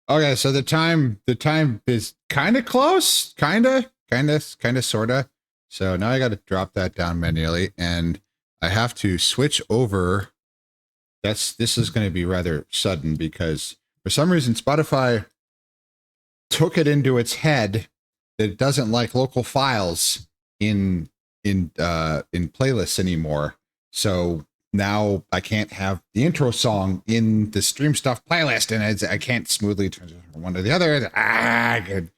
Okay, so the time is kind of close, kind of, sorta. So now I got to drop that down manually, and I have to switch over. This is going to be rather sudden because for some reason Spotify took it into its head that it doesn't like local files in in playlists anymore. So now I can't have the intro song in the stream stuff playlist, and I can't smoothly transition from one to the other. Good.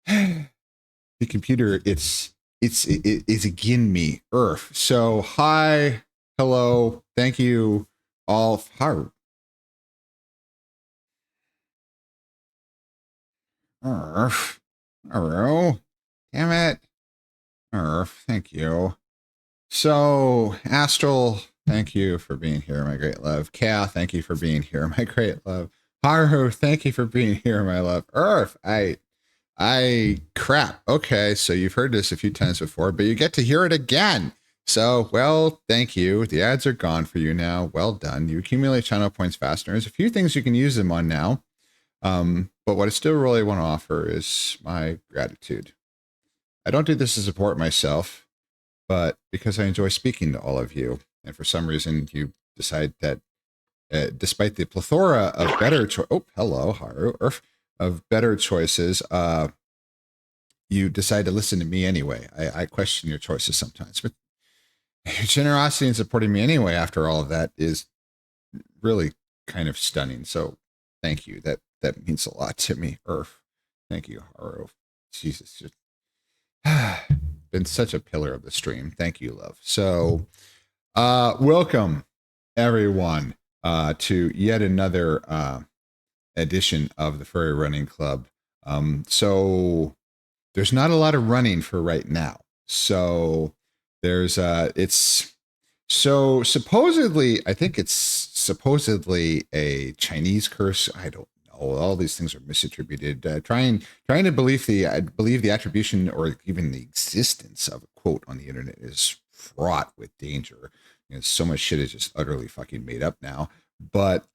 The computer, it's again me, Earth. So hi, hello, thank you all. Earth, hello, damn it, Earth. Thank you. So, Astral, thank you for being here, my great love. Ka, thank you for being here, my great love. Haru, thank you for being here, my love. Earth, crap. Okay, so you've heard this a few times before, but you get to hear it again. So, well, thank you. The ads are gone for you now. Well done. You accumulate channel points faster. There's a few things you can use them on now. But what I still really want to offer is my gratitude. I don't do this to support myself, but because I enjoy speaking to all of you, and for some reason you decide that, despite the plethora of better oh, hello, Haru, of better choices, you decide to listen to me anyway. I question your choices sometimes, but your generosity in supporting me anyway, after all of that, is really kind of stunning. So, thank you. That means a lot to me, Earth. Thank you, Haru. Jesus, just been such a pillar of the stream. Thank you, love. So, welcome everyone to yet another edition of the Furry Running Club. So there's not a lot of running for right now. So there's it's so supposedly, I think it's supposedly a Chinese curse. I don't know. All these things are misattributed. Trying to believe the attribution or even the existence of a quote on the internet is fraught with danger. You know, so much shit is just utterly fucking made up now. But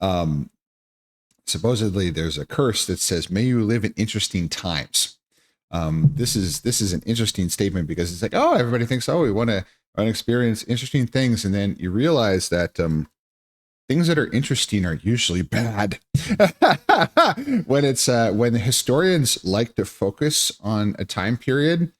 supposedly there's a curse that says, "May you live in interesting times." This is an interesting statement because it's like, oh, everybody thinks, oh, we want to experience interesting things, and then you realize that things that are interesting are usually bad. When the historians like to focus on a time period,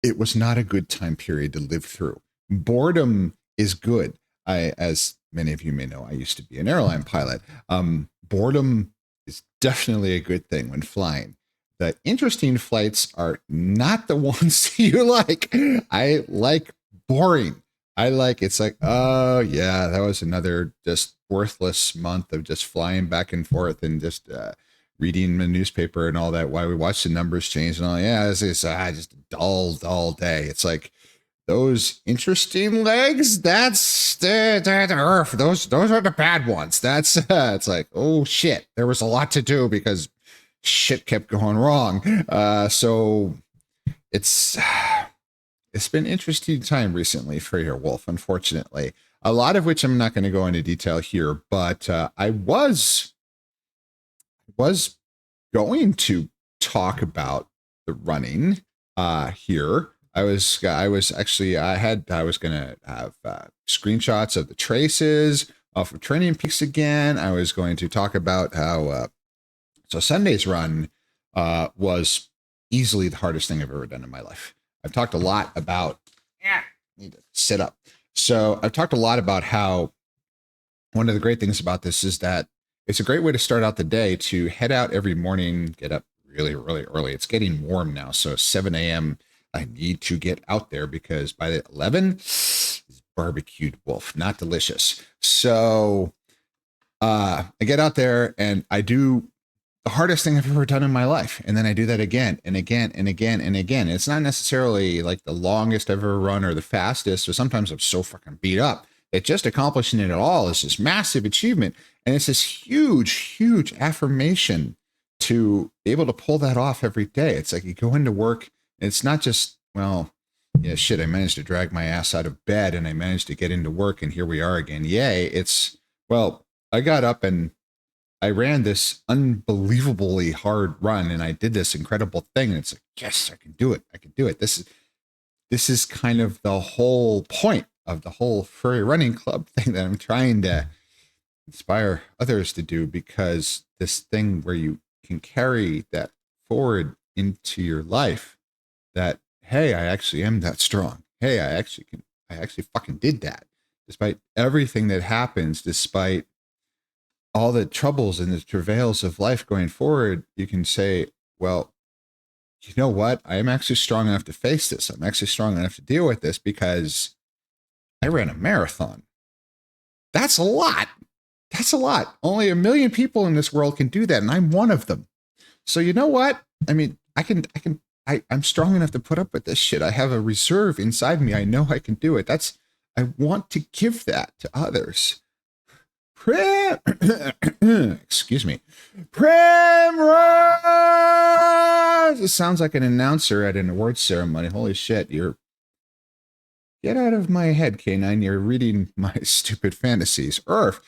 it was not a good time period to live through. Boredom is good. As many of you may know, I used to be an airline pilot. Boredom is definitely a good thing when flying. The interesting flights are not the ones you like. I like boring. It's like, oh yeah, that was another just worthless month of just flying back and forth and just reading the newspaper and all that. Why we watch the numbers change and all. Yeah, it's just a dull day. It's like those interesting legs. That's the Earth. Those are the bad ones. That's it's like, oh shit, there was a lot to do because shit kept going wrong. So it's been an interesting time recently for your wolf, unfortunately. A lot of which I'm not going to go into detail here, but I was going to talk about the running here. I was going to have screenshots of the traces off of Training Peaks again. I was going to talk about how so Sunday's run was easily the hardest thing I've ever done in my life. I've talked a lot about, need to sit up. So I've talked a lot about how one of the great things about this is that it's a great way to start out the day, to head out every morning, get up really, really early. It's getting warm now. So 7 a.m. I need to get out there because by the 11 is barbecued wolf, not delicious. So I get out there and I do the hardest thing I've ever done in my life. And then I do that again and again and again and again. It's not necessarily like the longest I've ever run or the fastest. So sometimes I'm so fucking beat up that just accomplishing it at all is this massive achievement. And it's this huge, huge affirmation to be able to pull that off every day. It's like you go into work and it's not just, well, yeah, shit, I managed to drag my ass out of bed and I managed to get into work and here we are again. Yay. It's, well, I got up and I ran this unbelievably hard run and I did this incredible thing. And it's like, yes, I can do it. I can do it. This is kind of the whole point of the whole furry running club thing that I'm trying to inspire others to do, because this thing where you can carry that forward into your life, that, hey, I actually am that strong. Hey, I actually fucking did that. Despite everything that happens, despite all the troubles and the travails of life going forward, you can say, well, you know what? I am actually strong enough to face this. I'm actually strong enough to deal with this because I ran a marathon. That's a lot. That's a lot. Only 1 million people in this world can do that, and I'm one of them. So you know what? I mean, I'm strong enough to put up with this shit. I have a reserve inside me. I know I can do it. I want to give that to others. Excuse me. Primrose! It sounds like an announcer at an awards ceremony. Holy shit, get out of my head, K9. You're reading my stupid fantasies. Earth.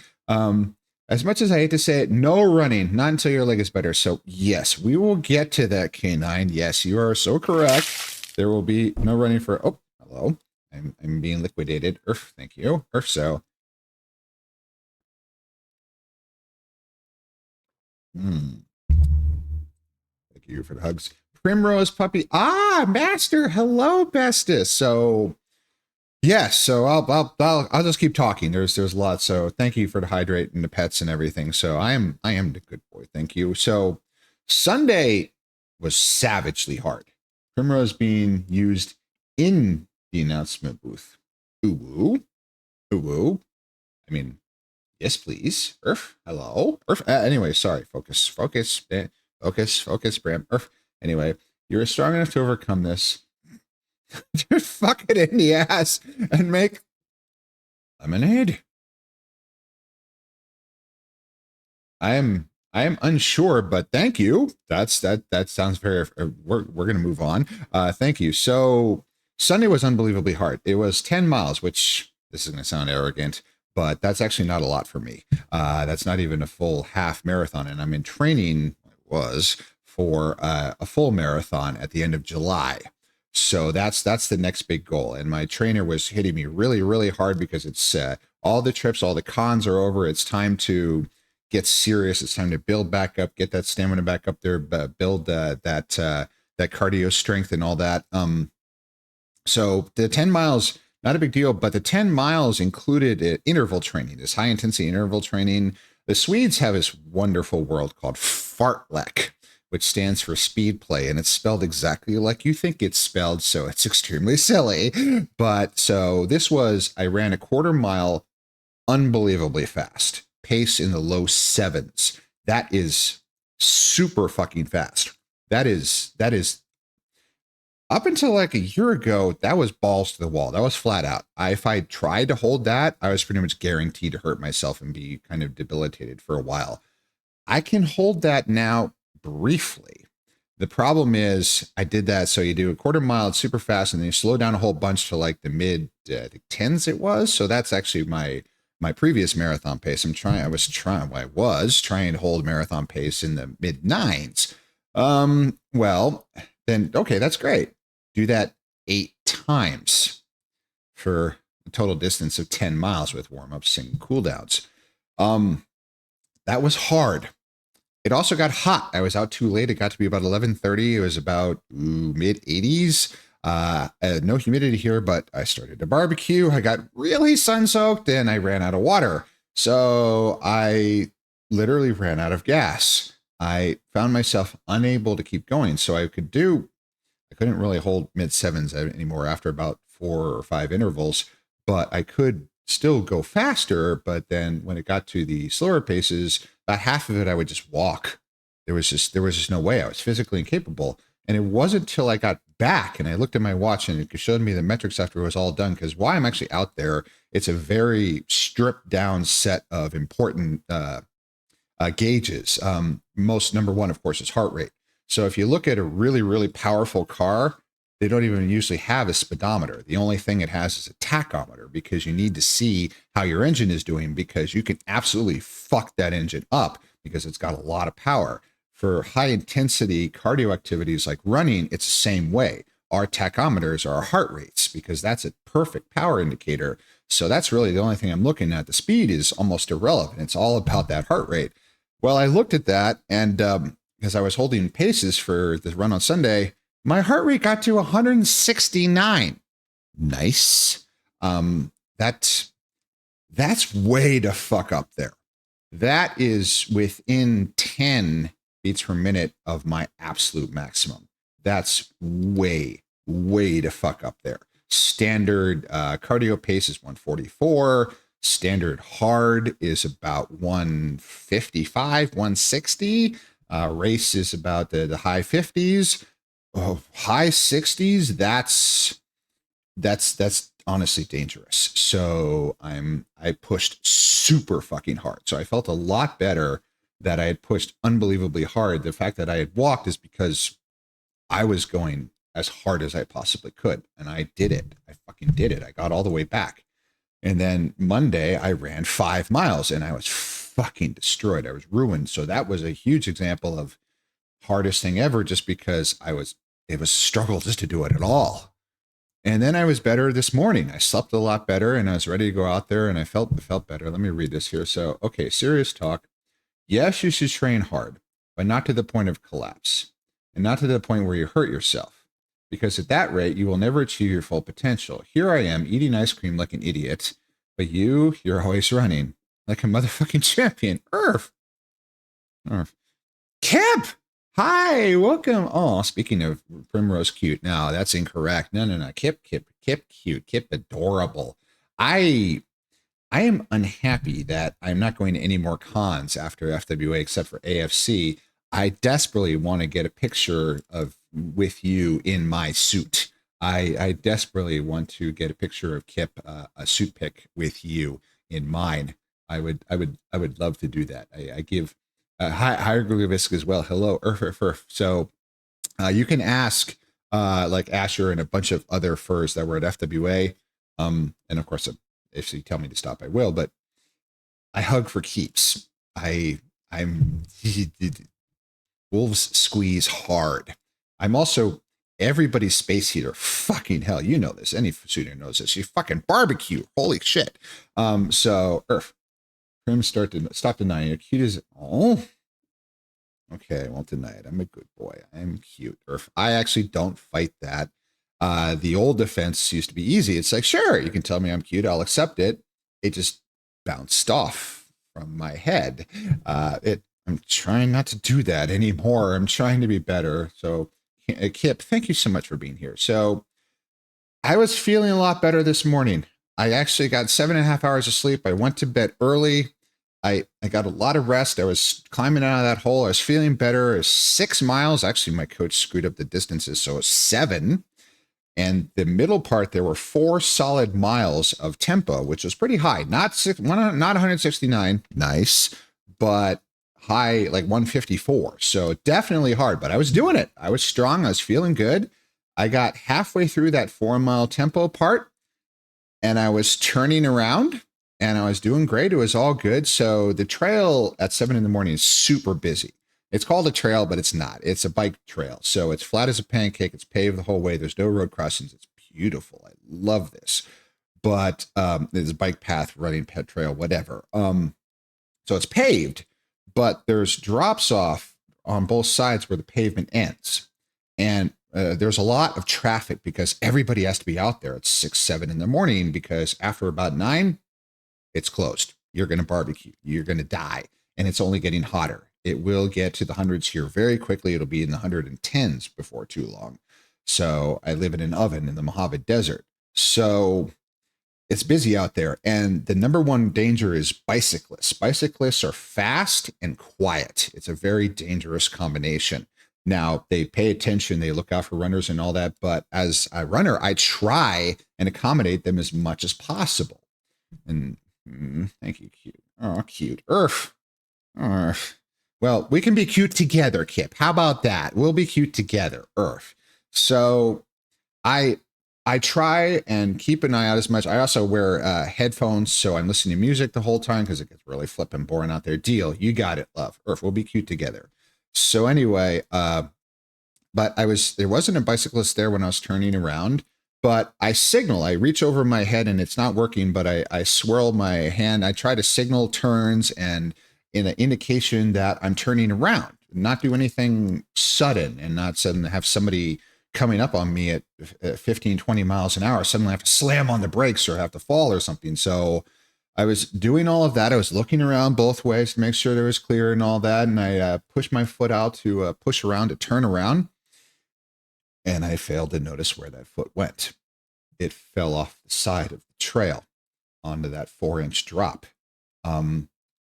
As much as I hate to say it, no running, not until your leg is better. So yes, we will get to that, K9. Yes, you are so correct. There will be no running for, oh, hello. I'm being liquidated. Earth, thank you. Earth, so. Thank you for the hugs. Primrose puppy. Ah, Master. Hello, Bestis. So yes, so I'll just keep talking. There's a lot. So thank you for the hydrate and the pets and everything. So I am the good boy. Thank you. So Sunday was savagely hard. Primrose being used in the announcement booth. Ooh woo. Ooh woo. I mean, yes, please. Earth. Hello. Earth. Anyway, sorry. Focus. Bram. Earth. Anyway, you're strong enough to overcome this. Just fuck it in the ass and make lemonade. I am unsure, but thank you. That sounds very. We're gonna move on. Thank you. So Sunday was unbelievably hard. It was 10 miles, which this is gonna sound arrogant, but that's actually not a lot for me. That's not even a full half marathon, and I'm in training. Was for a full marathon at the end of July. So that's the next big goal. And my trainer was hitting me really, really hard because it's all the trips, all the cons are over. It's time to get serious. It's time to build back up, get that stamina back up there, build that cardio strength and all that. So the 10 miles, not a big deal, but the 10 miles included interval training, this high intensity interval training. The Swedes have this wonderful word called fartlek, which stands for speed play, and it's spelled exactly like you think it's spelled, so it's extremely silly. But so this was, I ran a quarter mile unbelievably fast, pace in the low 7s. That is super fucking fast. That is up until like a year ago, that was balls to the wall. That was flat out. If I tried to hold that, I was pretty much guaranteed to hurt myself and be kind of debilitated for a while. I can hold that now briefly. The problem is I did that. So you do a quarter mile, it's super fast, and then you slow down a whole bunch to like the mid 10s it was. So that's actually my previous marathon pace. I was trying to hold marathon pace in the mid 9s. Well, then, okay, that's great. Do that 8 times for a total distance of 10 miles with warm-ups and cooldowns. That was hard. It also got hot. I was out too late. It got to be about 11:30. It was about mid 80s. No humidity here, but I started to barbecue. I got really sun-soaked and I ran out of water. So I literally ran out of gas. I found myself unable to keep going. So I couldn't really hold mid 7s anymore after about 4 or 5 intervals, but I could still go faster. But then when it got to the slower paces, about half of it, I would just walk. There was just no way. I was physically incapable. And it wasn't until I got back and I looked at my watch and it showed me the metrics after it was all done. Because while I'm actually out there, it's a very stripped down set of important gauges. Number one, of course, is heart rate. So if you look at a really, really powerful car, they don't even usually have a speedometer. The only thing it has is a tachometer, because you need to see how your engine is doing, because you can absolutely fuck that engine up because it's got a lot of power. For high intensity cardio activities like running, it's the same way. Our tachometers are our heart rates because that's a perfect power indicator. So that's really the only thing I'm looking at. The speed is almost irrelevant. It's all about that heart rate. Well, I looked at that, and because I was holding paces for the run on Sunday, my heart rate got to 169. Nice. That's way to fuck up there. That is within 10 beats per minute of my absolute maximum. That's way to fuck up there. Standard cardio pace is 144. Standard hard is about 155, 160. Race is about the high 50s. Oh, high 60s. That's honestly dangerous. So I pushed super fucking hard. So I felt a lot better that I had pushed unbelievably hard. The fact that I had walked is because I was going as hard as I possibly could. And I did it. I fucking did it. I got all the way back. And then Monday I ran 5 miles and I was fucking destroyed. I was ruined. So that was a huge example of hardest thing ever, just because it was a struggle just to do it at all. And then I was better this morning. I slept a lot better and I was ready to go out there and I felt better. Let me read this here. So, okay, serious talk. Yes, you should train hard, but not to the point of collapse and not to the point where you hurt yourself, because at that rate, you will never achieve your full potential. Here I am eating ice cream like an idiot, but you're always running like a motherfucking champion. Irv. Kip! Hi, welcome. Oh, speaking of Primrose cute. No, that's incorrect. No. Kip cute. Kip adorable. I am unhappy that I'm not going to any more cons after FWA except for AFC. I desperately want to get a picture with you in my suit. I desperately want to get a picture of Kip, a suit pic with you in mine. I would love to do that. I give hieroglyphics as well. Hello, Earth. So you can ask like Asher and a bunch of other furs that were at FWA. And of course, if you tell me to stop, I will. But I hug for keeps. I'm wolves squeeze hard. I'm also everybody's space heater. Fucking hell, you know this. Any shooter knows this. You fucking barbecue. Holy shit. So Earth. Prim stop denying it. Cute as okay, I won't deny it. I'm a good boy. I'm cute. Or I actually don't fight that. The old defense used to be easy. It's like, sure, you can tell me I'm cute. I'll accept it. It just bounced off from my head. I'm trying not to do that anymore. I'm trying to be better. So Kip, thank you so much for being here. So I was feeling a lot better this morning. I actually got 7.5 hours of sleep. I went to bed early. I got a lot of rest. I was climbing out of that hole. I was feeling better. It was 6 miles. Actually, my coach screwed up the distances, so it was 7. And the middle part, there were 4 solid miles of tempo, which was pretty high. Not 169, nice, but high, like 154. So definitely hard, but I was doing it. I was strong. I was feeling good. I got halfway through that 4-mile tempo part, and I was turning around and I was doing great. It was all good. So the trail at 7 in the morning is super busy. It's called a trail, but it's not. It's a bike trail. So it's flat as a pancake. It's paved the whole way. There's no road crossings. It's beautiful. I love this. But there's a bike path, running pet trail, whatever. So it's paved, but there's drops off on both sides where the pavement ends. And there's a lot of traffic because everybody has to be out there at 6, 7 in the morning, because after about 9, it's closed. You're going to barbecue. You're going to die. And it's only getting hotter. It will get to the hundreds here very quickly. It'll be in the 110s before too long. So I live in an oven in the Mojave Desert. So it's busy out there. And the number one danger is bicyclists. Bicyclists are fast and quiet. It's a very dangerous combination. Now, they pay attention, they look out for runners and all that, but as a runner, I try and accommodate them as much as possible. And thank you, cute. Oh, cute. Earth. Well, we can be cute together, Kip. How about that? We'll be cute together, Earth. So I I try and keep an eye out as much. I also wear headphones, so I'm listening to music the whole time because it gets really flipping boring out there. Deal, you got it, love. Earth, we'll be cute together. So anyway, but there wasn't a bicyclist there when I was turning around, but I signal, I reach over my head and it's not working, but I swirl my hand. I try to signal turns and in an indication that I'm turning around, not do anything sudden and not suddenly have somebody coming up on me at 15, 20 miles an hour, suddenly have to slam on the brakes or have to fall or something. So I was doing all of that. I was looking around both ways to make sure there was clear and all that. And I pushed my foot out to push around to turn around. And I failed to notice where that foot went. It fell off the side of the trail onto that 4-inch drop.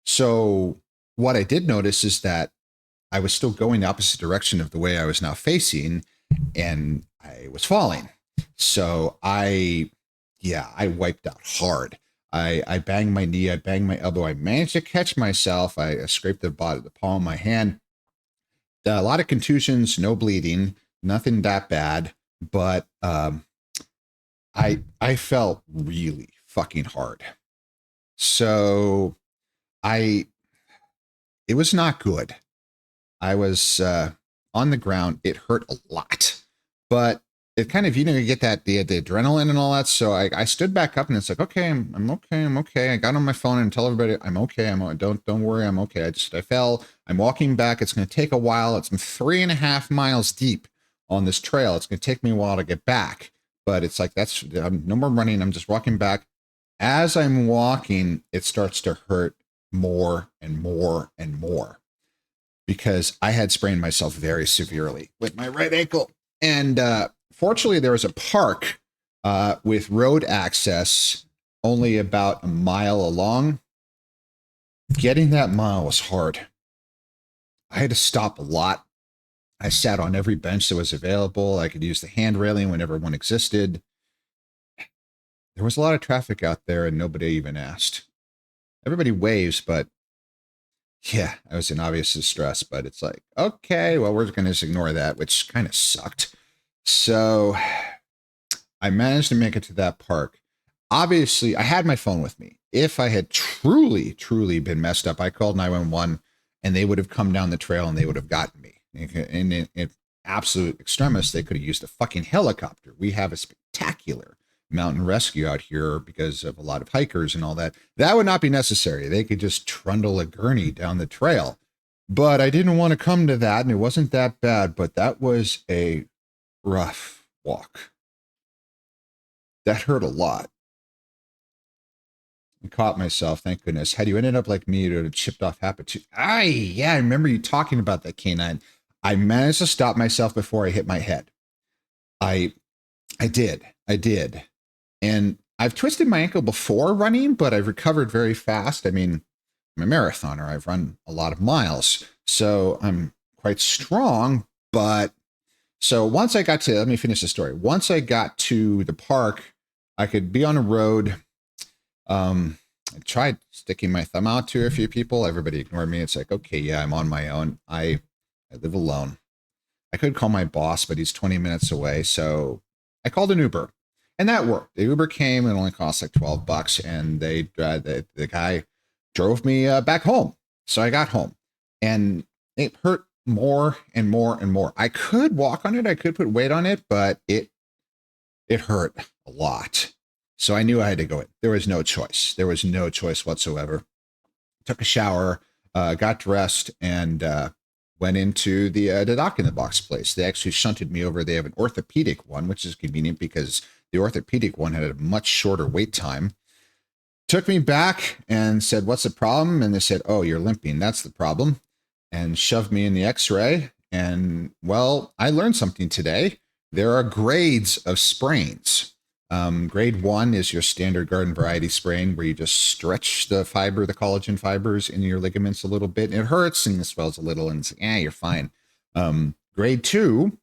So what I did notice is that I was still going the opposite direction of the way I was now facing, and I was falling. So I wiped out hard. I banged my knee, I banged my elbow. I managed to catch myself. I scraped the palm of my hand. A lot of contusions, no bleeding, nothing that bad, but I felt really fucking hard. So it was not good. I was on the ground. It hurt a lot, but it kind of, you get that the adrenaline and all that. So I stood back up and it's like, okay, I'm okay. I'm okay. I got on my phone and tell everybody I'm okay. Don't worry. I'm okay. I fell. I'm walking back. It's going to take a while. It's 3.5 miles deep on this trail. It's going to take me a while to get back, but it's like, I'm no more running. I'm just walking back. As I'm walking, it starts to hurt more and more and more because I had sprained myself very severely with my right ankle. And fortunately, there was a park with road access only about a mile along. Getting that mile was hard. I had to stop a lot. I sat on every bench that was available. I could use the hand railing whenever one existed. There was a lot of traffic out there and nobody even asked. Everybody waves, but yeah, I was in obvious distress, but it's like, okay, well, we're going to just ignore that, which kind of sucked. So I managed to make it to that park. Obviously, I had my phone with me. If I had truly, truly been messed up, I called 911 and they would have come down the trail and they would have gotten me. In absolute extremis, they could have used a fucking helicopter. We have a spectacular mountain rescue out here because of a lot of hikers and all that. That would not be necessary. They could just trundle a gurney down the trail. But I didn't want to come to that, and it wasn't that bad, but that was a rough walk. That hurt a lot. I caught myself, thank goodness. Had you ended up like me, it would have chipped off half a tooth. Yeah, I remember you talking about that canine. I managed to stop myself before I hit my head. I did. And I've twisted my ankle before running, but I've recovered very fast. I mean, I'm a marathoner. I've run a lot of miles, so I'm quite strong. But so once I got to, let me finish the story. Once I got to the park, I could be on a road. I tried sticking my thumb out to a few people. Everybody ignored me. It's like, okay, yeah, I'm on my own. I live alone. I could call my boss, but he's 20 minutes away. So I called an Uber. And that worked. The Uber came and only cost like $12, and the guy drove me back home. So I got home, and it hurt more and more and more. I could walk on it, I could put weight on it, but it hurt a lot. So I knew I had to go in. There was no choice. There was no choice whatsoever. Took a shower, got dressed, and went into the Doc in the Box place. They actually shunted me over. They have an orthopedic one, which is convenient because the orthopedic one had a much shorter wait time. Took me back and said, what's the problem? And they said, oh, you're limping. That's the problem. And shoved me in the x-ray. And well, I learned something today. There are grades of sprains. Grade 1 is your standard garden variety sprain, where you just stretch the collagen fibers in your ligaments a little bit. And it hurts and it swells a little, and it's like, you're fine. Grade 2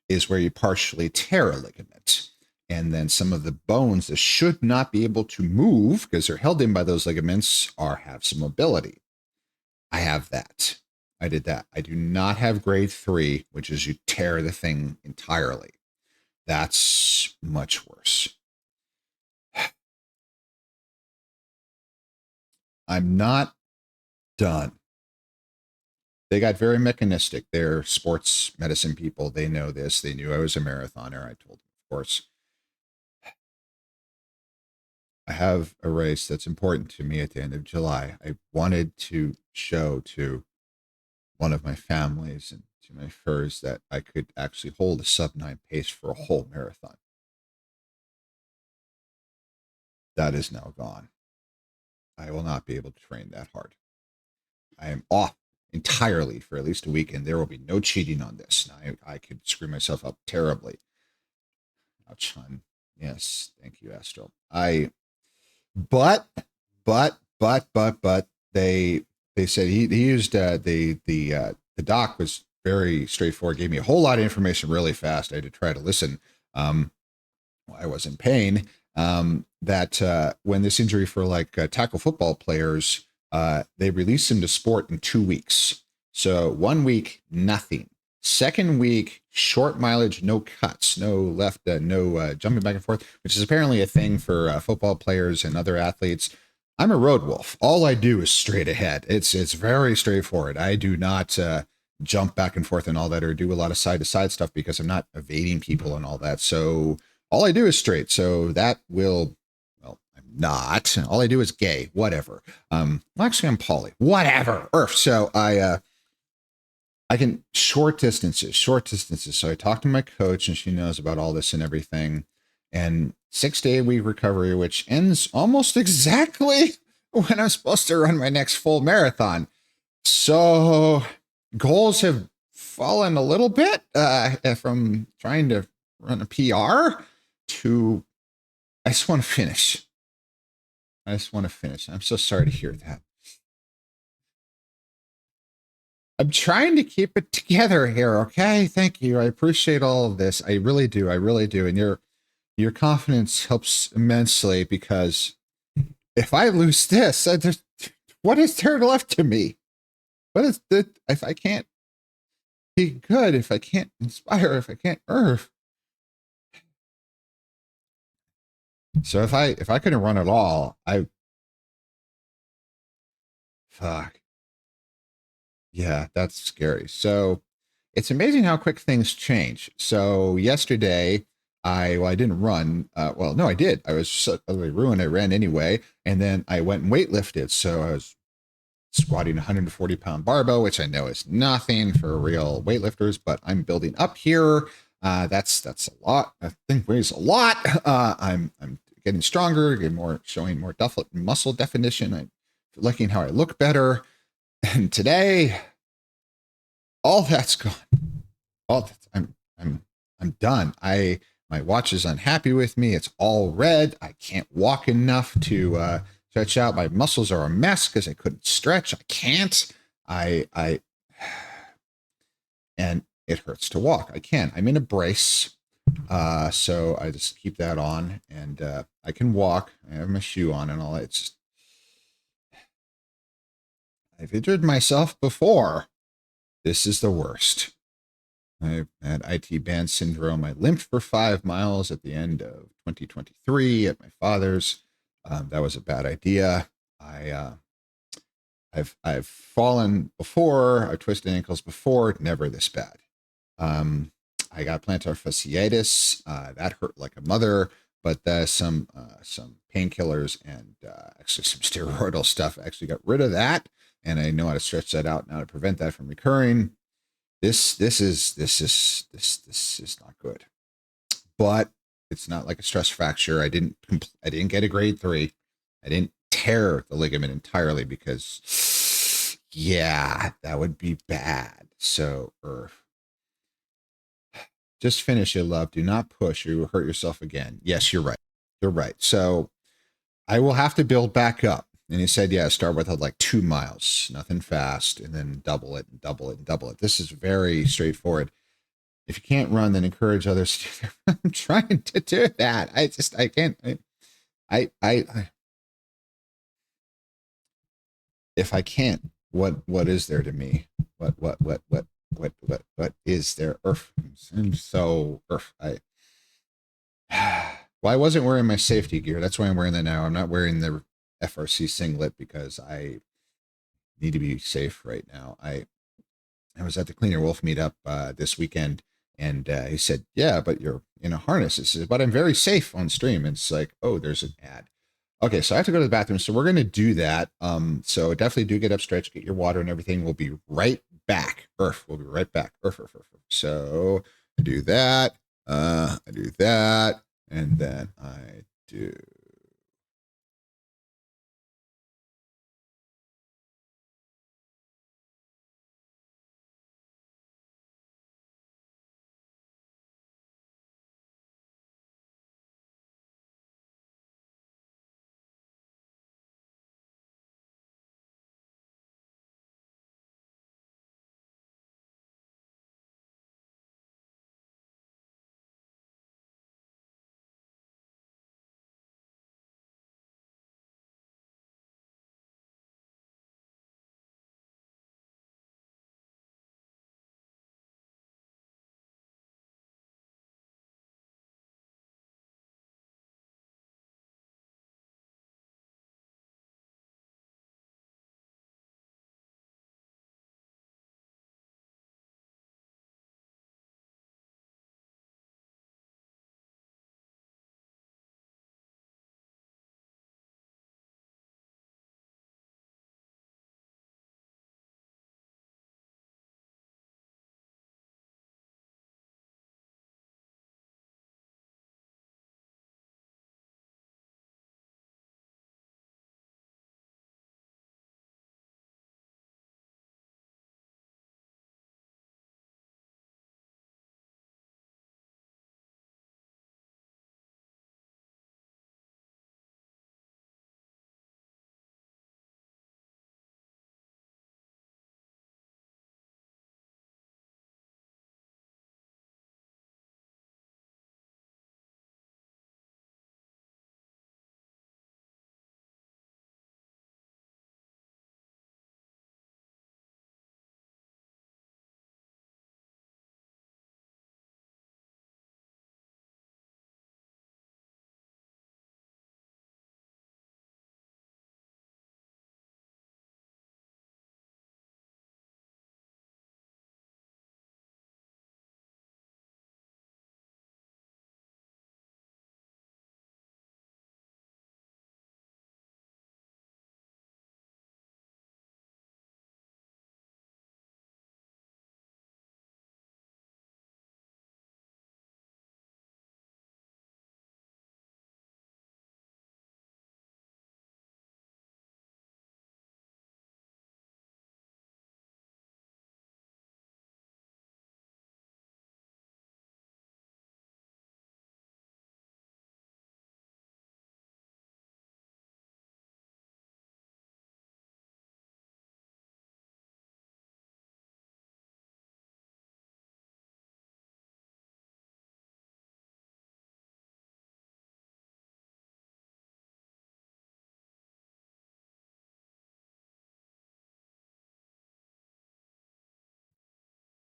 is where you partially tear a ligament. And then some of the bones that should not be able to move because they're held in by those ligaments have some mobility. I have that. I did that. I do not have grade 3, which is you tear the thing entirely. That's much worse. I'm not done. They got very mechanistic. They're sports medicine people. They know this. They knew I was a marathoner. I told them, of course, I have a race that's important to me at the end of July. I wanted to show to one of my families and to my furs that I could actually hold a sub 9 pace for a whole marathon. That is now gone. I will not be able to train that hard. I am off entirely for at least a week, and there will be no cheating on this. I could screw myself up terribly. Ouch, hun. Yes, thank you, Astro. But, but they said he used the doc was very straightforward. Gave me a whole lot of information really fast. I had to try to listen. I was in pain. That when this injury for like tackle football players, they released him to sport in 2 weeks. So 1 week, nothing. Second week, short mileage, no cuts, no left, no jumping back and forth, which is apparently a thing for football players and other athletes. I'm a road wolf. All I do is straight ahead. It's very straightforward. I do not jump back and forth and all that, or do a lot of side to side stuff because I'm not evading people and all that. So all I do is straight. So that will, well, I'm not. All I do is gay. Whatever. Well, actually, I'm poly. Whatever. Earth. So I can short distances. So I talked to my coach, and she knows about all this and everything. And 6 to 8 week recovery, which ends almost exactly when I'm supposed to run my next full marathon. So goals have fallen a little bit from trying to run a PR to I just want to finish. I'm so sorry to hear that. I'm trying to keep it together here, okay? Thank you. I appreciate all of this. I really do. And your confidence helps immensely, because if I lose this, what is there left to me? What is the if I can't be good, if I can't inspire, if I can't earn? So if I couldn't run at all, I fuck. Yeah, that's scary. So it's amazing how quick things change. So yesterday, I didn't run. Well, no, I did. I was so utterly ruined. I ran anyway, and then I went and weightlifted. So I was squatting 140-pound barbell, which I know is nothing for real weightlifters, but I'm building up here. That's a lot. I think weighs a lot. I'm getting stronger, showing more muscle definition. I'm liking how I look better. And today, all that's gone. All that's, I'm done. My watch is unhappy with me. It's all red. I can't walk enough to stretch out. My muscles are a mess because I couldn't stretch. I can't. And it hurts to walk. I can. I'm in a brace. So I just keep that on, and I can walk. I have my shoe on and all that. It's just, I've injured myself before. This is the worst. I had IT band syndrome. I limped for 5 miles at the end of 2023 at my father's. That was a bad idea. I've fallen before. I've twisted ankles before. Never this bad. I got plantar fasciitis. That hurt like a mother. But some painkillers and actually some steroidal stuff actually got rid of that. And I know how to stretch that out now to prevent that from recurring. This is not good. But it's not like a stress fracture. I didn't get a grade 3. I didn't tear the ligament entirely, because yeah, that would be bad. So just finish it, love. Do not push or you will hurt yourself again. Yes, you're right. You're right. So I will have to build back up. And he said, yeah, start with like 2 miles, nothing fast, and then double it and double it and double it. This is very straightforward. If you can't run, then encourage others to do that. I'm trying to do that. I can't. If I can't, what is there to me? What is there? I'm so, Well, I wasn't wearing my safety gear. That's why I'm wearing that now. I'm not wearing the FRC singlet because I need to be safe right now. I was at the Cleaner Wolf meetup this weekend, and he said, "Yeah, but you're in a harness." He says, "But I'm very safe on stream." And it's like, "Oh, there's an ad." Okay, so I have to go to the bathroom, so we're going to do that. So definitely do get up, stretch, get your water and everything. We'll be right back. We'll be right back. Earth. So I do that. I do that, and then I do.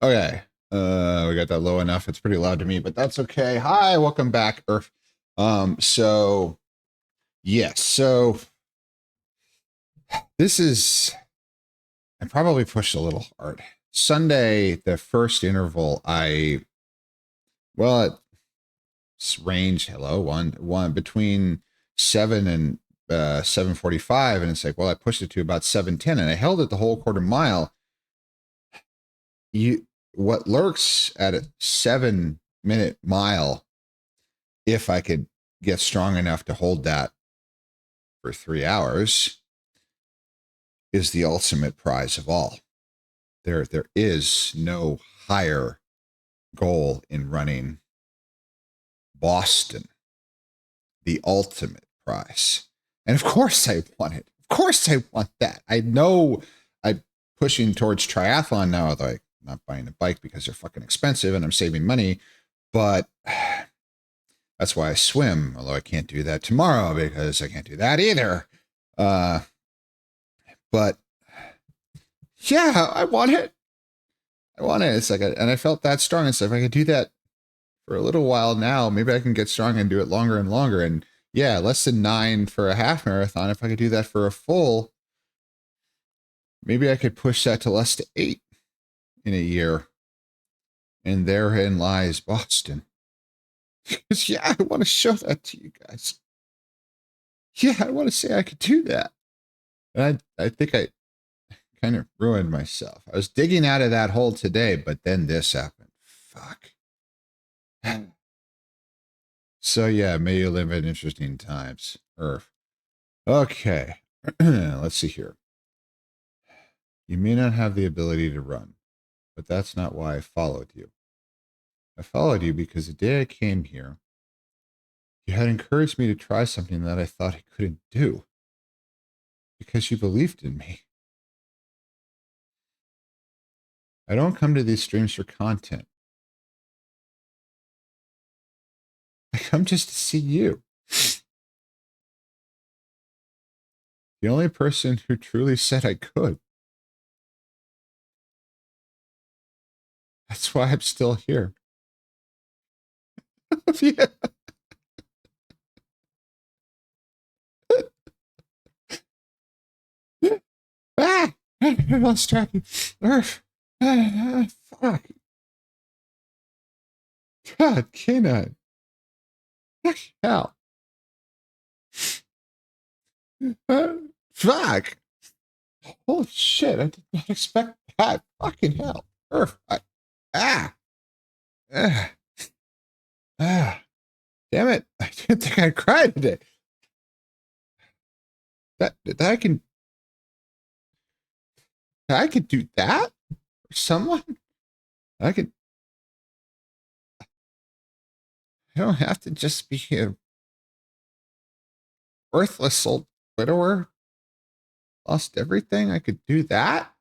Okay. We got that low enough. It's pretty loud to me, but that's okay. Hi, welcome back, Earth. So yes, so this is I probably pushed a little hard. Sunday, the first interval, well, it's range, hello, one between 7 and 7:45, and it's like, well, I pushed it to about 7:10, and I held it the whole quarter mile. What lurks at a 7-minute mile, if I could get strong enough to hold that for 3 hours, is the ultimate prize of all. There is no higher goal in running Boston, the ultimate prize. And of course I want it. Of course I want that. I know I'm pushing towards triathlon now, although I'm not buying a bike because they're fucking expensive and I'm saving money. But that's why I swim, although I can't do that tomorrow because I can't do that either. But yeah, I want it. I want it. It's like, and I felt that strong. It's like, if I could do that for a little while now. Maybe I can get strong and do it longer and longer. And yeah, less than 9 for a half marathon. If I could do that for a full, maybe I could push that to less to 8 in a year. And therein lies Boston. Because yeah, I want to show that to you guys. Yeah, I want to say I could do that. And I think I kind of ruined myself. I was digging out of that hole today, but then this happened. Fuck. So yeah, may you live in interesting times. Earth. Okay. Let's see here. You may not have the ability to run, but that's not why I followed you. I followed you because the day I came here, you had encouraged me to try something that I thought I couldn't do. Because you believed in me. I don't come to these streams for content. I come just to see you. The only person who truly said I could. That's why I'm still here. Yeah. Ah! I lost track. Fuck. God, canine. Hell. Fuck. Holy shit, I did not expect that. Fucking hell. Earth. Ah. Ah. Ah. Damn it. I didn't think I'd cry today. That I could do that for someone. I could. I don't have to just be a worthless old widower. Lost everything. I could do that.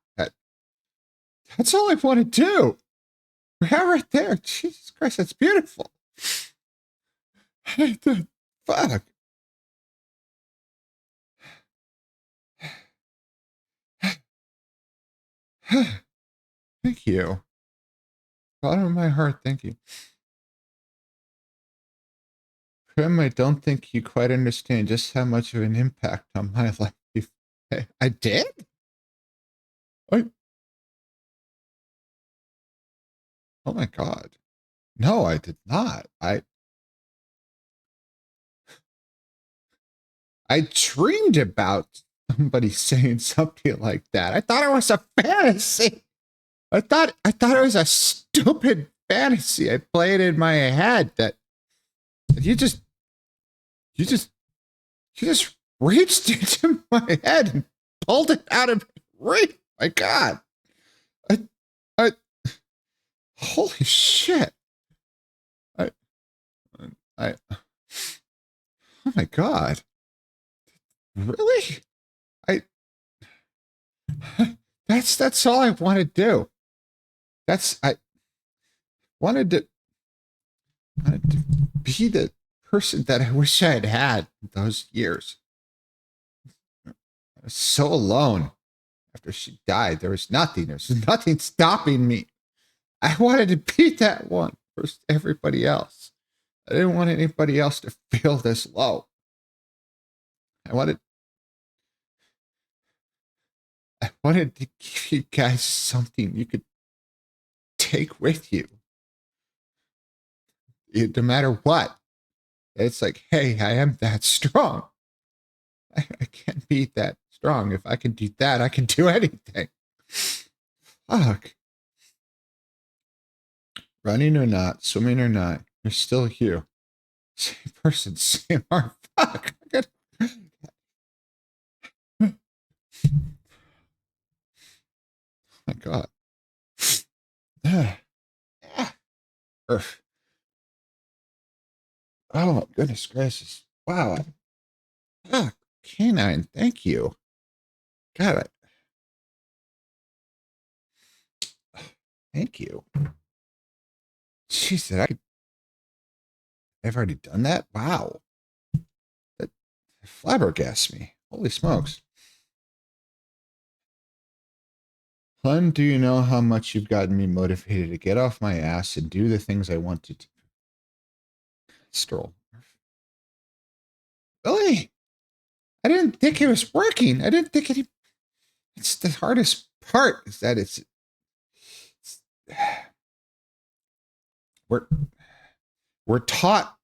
That's all I want to do. Yeah, right there. Jesus Christ, that's beautiful. Fuck. Thank you. Bottom of my heart, thank you. Prim, I don't think you quite understand just how much of an impact on my life you've. I did? Oh my God. No, I did not. I dreamed about somebody saying something like that. I thought it was a fantasy. I thought it was a stupid fantasy I played in my head that you just reached into my head and pulled it out of reach. My God. I holy shit. I oh my God. Really? I that's all I want to do. I wanted to be the person that I wish I had had those years. I was so alone after she died. There was nothing stopping me. I wanted to be that one for everybody else. I didn't want anybody else to feel this low. I wanted to give you guys something you could take with you. No matter what. It's like, hey, I am that strong. I can't be that strong. If I can do that, I can do anything. Fuck. Running or not, swimming or not, you're still you. Same person, same arm. Fuck. Oh my God. Oh my goodness gracious. Wow. Fuck. Canine, thank you. God, thank you. Jeez, I've already done that? Wow. That flabbergasts me. Holy smokes. Hun, do you know how much you've gotten me motivated to get off my ass and do the things I want to do? Stroll. Really? I didn't think it was working. I didn't think it. It's the hardest part is that it's we're we're taught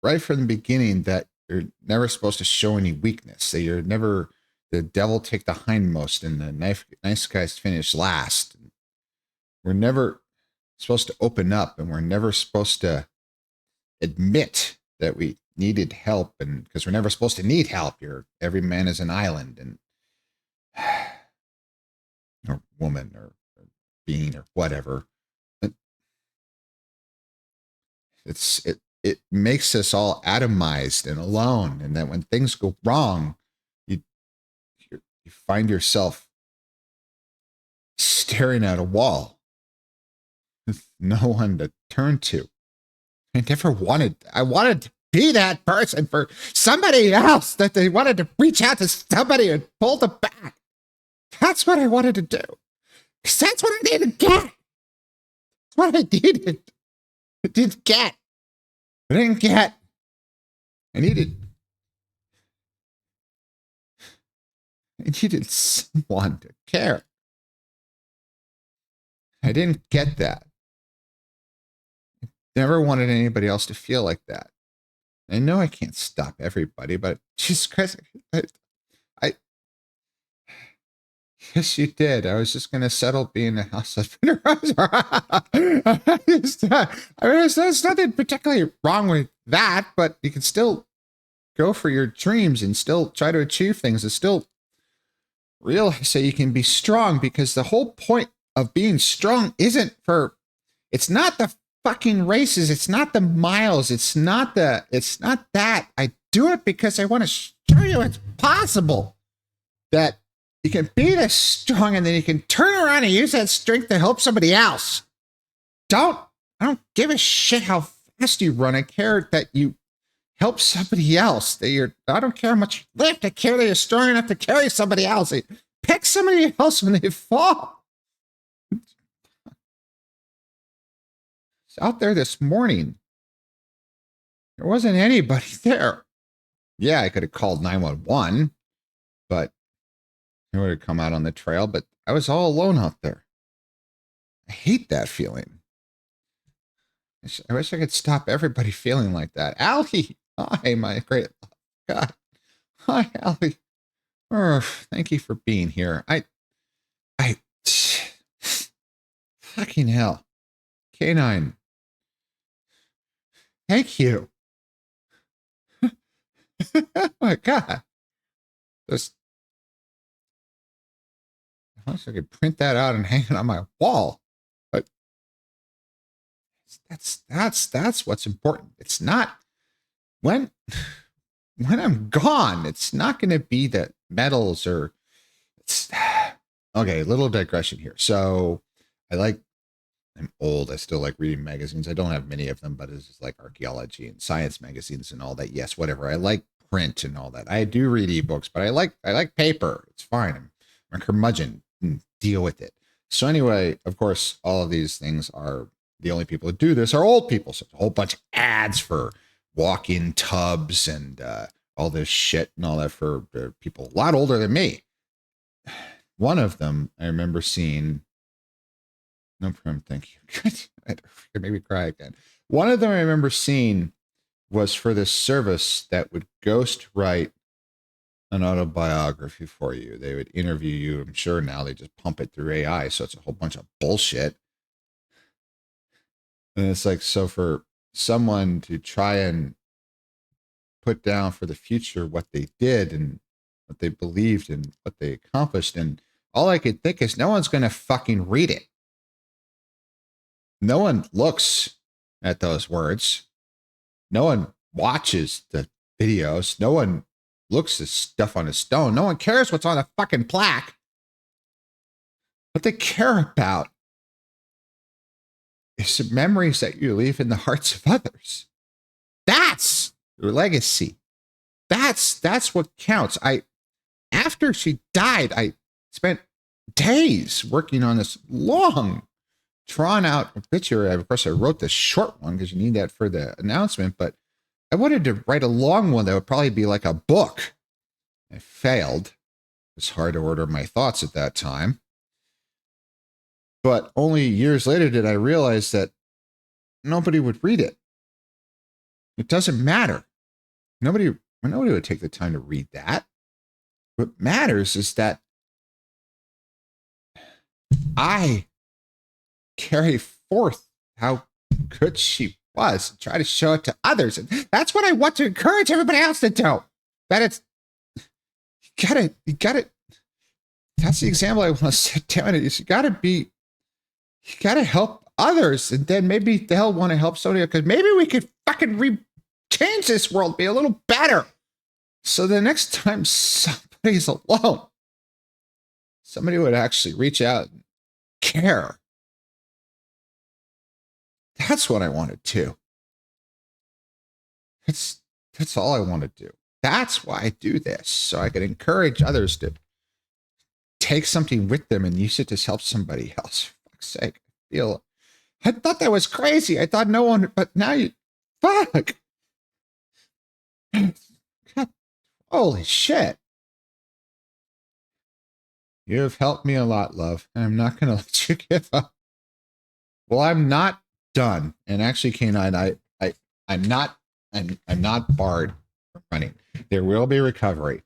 right from the beginning that you're never supposed to show any weakness. That you're never the devil take the hindmost and the nice guys finish last. We're never supposed to open up, and we're never supposed to admit that we needed help, and because we're never supposed to need help. Every man is an island, and or woman or being or whatever. It makes us all atomized and alone, and that when things go wrong, you find yourself staring at a wall with no one to turn to. I wanted to be that person for somebody else, that they wanted to reach out to somebody and pull them back. That's what I wanted to do. Because that's what I needed to get. That's what I needed. I didn't get. I didn't get. I needed someone to care. I didn't get that. I never wanted anybody else to feel like that. I know I can't stop everybody, but Jesus Christ, I yes, you did. I was just going to settle being a house husband. There's nothing particularly wrong with that, but you can still go for your dreams and still try to achieve things and still realize that you can be strong, because the whole point of being strong it's not the fucking races. It's not the miles. It's not that. I do it because I want to show you it's possible that you can be this strong, and then you can turn around and use that strength to help somebody else. I don't give a shit how fast you run. I care that you help somebody else. I don't care how much you lift. I care that you're strong enough to carry somebody else. Pick somebody else when they fall. Out there this morning, there wasn't anybody there. Yeah, I could have called 911, but I would have come out on the trail, but I was all alone out there. I hate that feeling. I wish I could stop everybody feeling like that. Allie, hi, my great God. Hi, Allie. Oh, thank you for being here. Fucking hell. Canine. Thank you. Oh my God. I wish I could print that out and hang it on my wall. But that's what's important. It's not when I'm gone, it's not going to be the medals or okay, little digression here. So I'm old. I still like reading magazines. I don't have many of them, but it's just like archaeology and science magazines and all that. Yes, whatever. I like print and all that. I do read ebooks, but I like paper. It's fine. I'm a curmudgeon. Deal with it. So anyway, of course, all of these things are the only people who do this are old people. So a whole bunch of ads for walk-in tubs and all this shit and all that for people a lot older than me. One of them I remember seeing. No problem. Thank you. It made me cry again. One of them I remember seeing was for this service that would ghost write an autobiography for you. They would interview you. I'm sure now they just pump it through AI. So it's a whole bunch of bullshit. And it's like, so for someone to try and put down for the future what they did and what they believed and what they accomplished. And all I could think is no one's going to fucking read it. No one looks at those words. No one watches the videos. No one looks at stuff on a stone. No one cares what's on a fucking plaque. What they care about is the memories that you leave in the hearts of others. That's your legacy. That's what counts. After she died, I spent days working on this long, drawn out obituary. Of course, I wrote the short one because you need that for the announcement, but I wanted to write a long one that would probably be like a book. I failed. It was hard to order my thoughts at that time. But only years later did I realize that nobody would read it. It doesn't matter. Nobody would take the time to read that. What matters is that I carry forth how good she was and try to show it to others. And that's what I want to encourage everybody else to do. That it's, you gotta, that's the example I want to set down. Is you gotta help others. And then maybe they'll want to help somebody else, because maybe we could fucking change this world, be a little better. So the next time somebody's alone, somebody would actually reach out and care. That's what I want to do. That's all I want to do. That's why I do this. So I can encourage others to take something with them and use it to help somebody else. For fuck's sake. I thought that was crazy. I thought no one, but now fuck. God, holy shit. You have helped me a lot, love, and I'm not going to let you give up. Well, I'm not done. And actually, K9, I'm not barred from running. There will be recovery.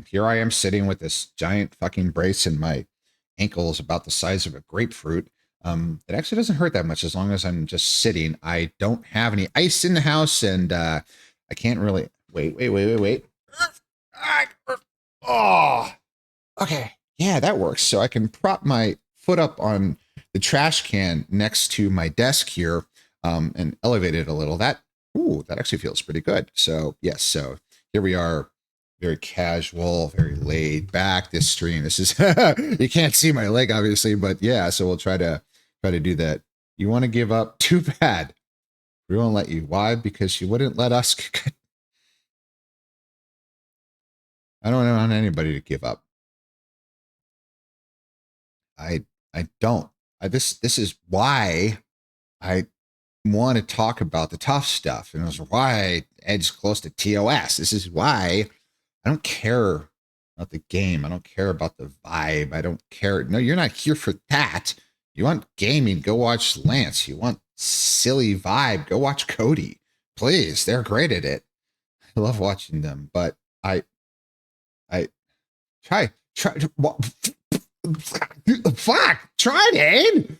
Here I am sitting with this giant fucking brace, and my ankle is about the size of a grapefruit. It actually doesn't hurt that much as long as I'm just sitting. I don't have any ice in the house, and I can't really wait. Oh, okay. Yeah, that works. So I can prop my foot up on the trash can next to my desk here, and elevate it a little. That actually feels pretty good. So yes, so here we are, very casual, very laid back. This stream, this is you can't see my leg obviously, but yeah. So we'll try to do that. You want to give up? Too bad. We won't let you. Why? Because you wouldn't let us. I don't want anybody to give up. I don't. This is why I want to talk about the tough stuff, and it was why Ed's close to TOS. This is why I don't care about the game. I don't care about the vibe. I don't care. No, you're not here for that. You want gaming? Go watch Lance. You want silly vibe? Go watch Cody. Please, they're great at it. I love watching them, but I try. Fuck, try it.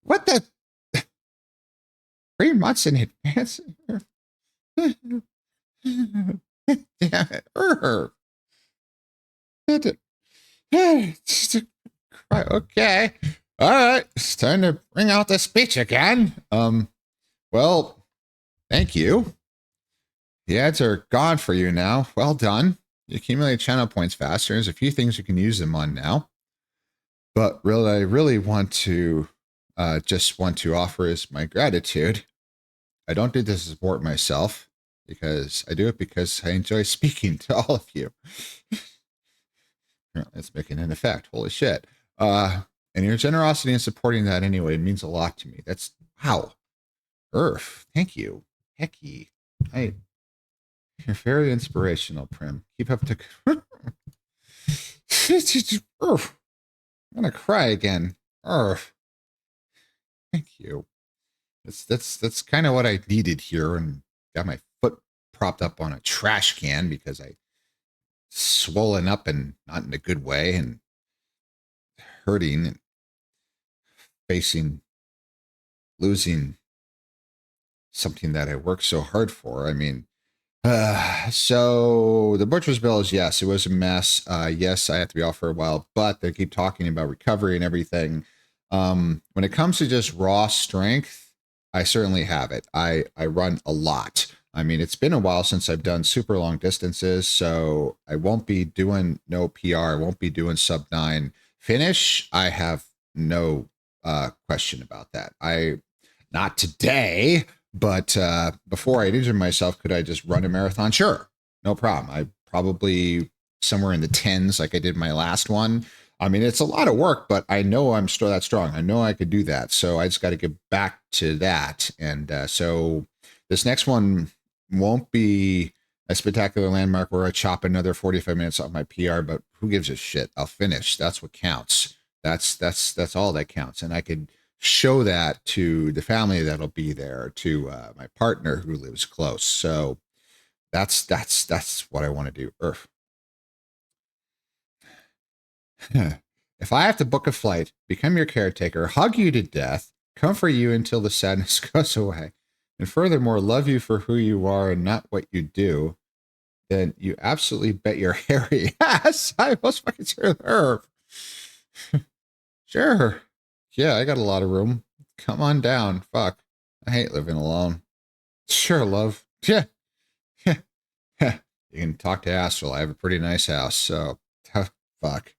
What the? 3 months in advance. Damn it. Okay. All right. It's time to bring out the speech again. Well, thank you. The ads are gone for you now. Well done. You accumulate channel points faster. There's a few things you can use them on now. But really, I really want to just want to offer is my gratitude. I don't do this to support myself, because I do it because I enjoy speaking to all of you. It's making an effect. Holy shit. And your generosity in supporting that anyway means a lot to me. That's wow. Earth. Thank you. Hecky. You're very inspirational, Prim. Keep up the Earth. I'm gonna cry again. Earth. Thank you. That's kind of what I needed here, and got my foot propped up on a trash can because I swollen up and not in a good way, and hurting and losing something that I worked so hard for. I mean, so the butcher's bill is yes, it was a mess. Yes, I have to be off for a while, but they keep talking about recovery and everything. When it comes to just raw strength, I certainly have it. I run a lot. I mean, it's been a while since I've done super long distances, so I won't be doing no PR. I won't be doing sub 9 finish. I have no question about that. Not today, but before I injured myself, could I just run a marathon? Sure, no problem. I probably somewhere in the 10s, like I did my last one. I mean, it's a lot of work, but I know I'm still that strong. I know I could do that. So I just got to get back to that. And so this next one, won't be a spectacular landmark where I chop another 45 minutes off my PR, but who gives a shit? I'll finish. That's what counts. That's all that counts. And I could show that to the family that'll be there, to my partner who lives close. So that's what I want to do. If I have to book a flight, become your caretaker, hug you to death, comfort you until the sadness goes away, and furthermore love you for who you are and not what you do, then you absolutely bet your hairy ass I was fucking sure. Sure. Yeah, I got a lot of room. Come on down. Fuck. I hate living alone. Sure, love. Yeah. Yeah. You can talk to Astral. I have a pretty nice house, so fuck.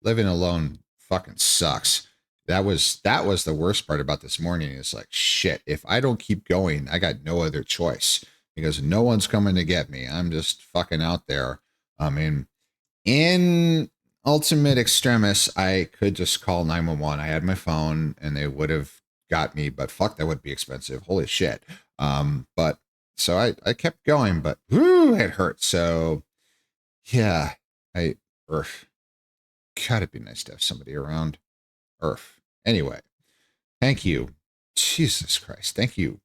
Living alone fucking sucks. That was the worst part about this morning. It's like, shit, if I don't keep going, I got no other choice because no one's coming to get me. I'm just fucking out there. I mean, in ultimate extremis, I could just call 911. I had my phone and they would have got me, but fuck, that would be expensive. Holy shit. But so I kept going, but whoo, it hurt. So yeah, God, it'd be nice to have somebody around. Anyway, thank you. Jesus Christ. Thank you.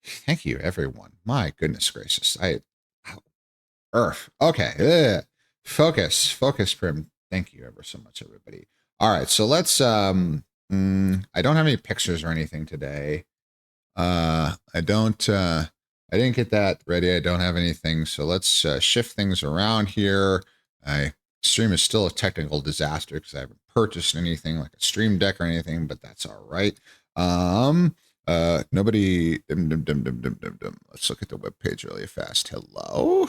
Thank you, everyone. My goodness gracious. Okay. Focus, Prim. Thank you ever so much, everybody. All right. So let's, I don't have any pictures or anything today. I didn't get that ready. I don't have anything. So let's shift things around here. Stream is still a technical disaster because I haven't purchased anything like a stream deck or anything, but that's all right. Nobody, let's look at the webpage really fast. Hello.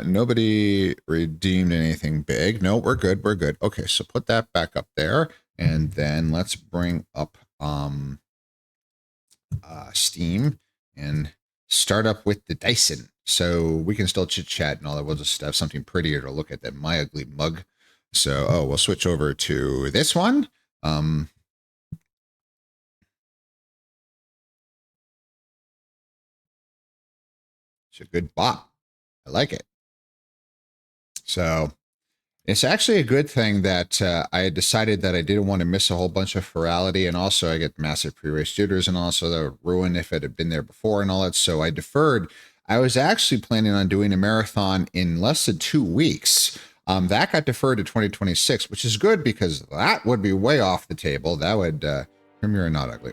Nobody redeemed anything big. No, we're good. We're good. Okay. So put that back up there and then let's bring up, Steam and start up with the Dyson. So we can still chit chat and all that. We'll just have something prettier to look at than my ugly mug. So, we'll switch over to this one. It's a good bop. I like it. So it's actually a good thing that I had decided that I didn't want to miss a whole bunch of virality. And also I get massive pre-race jitters and also the ruin if it had been there before and all that. So I deferred. I was actually planning on doing a marathon in less than 2 weeks. That got deferred to 2026, which is good because that would be way off the table. That would, Premier Not Ugly.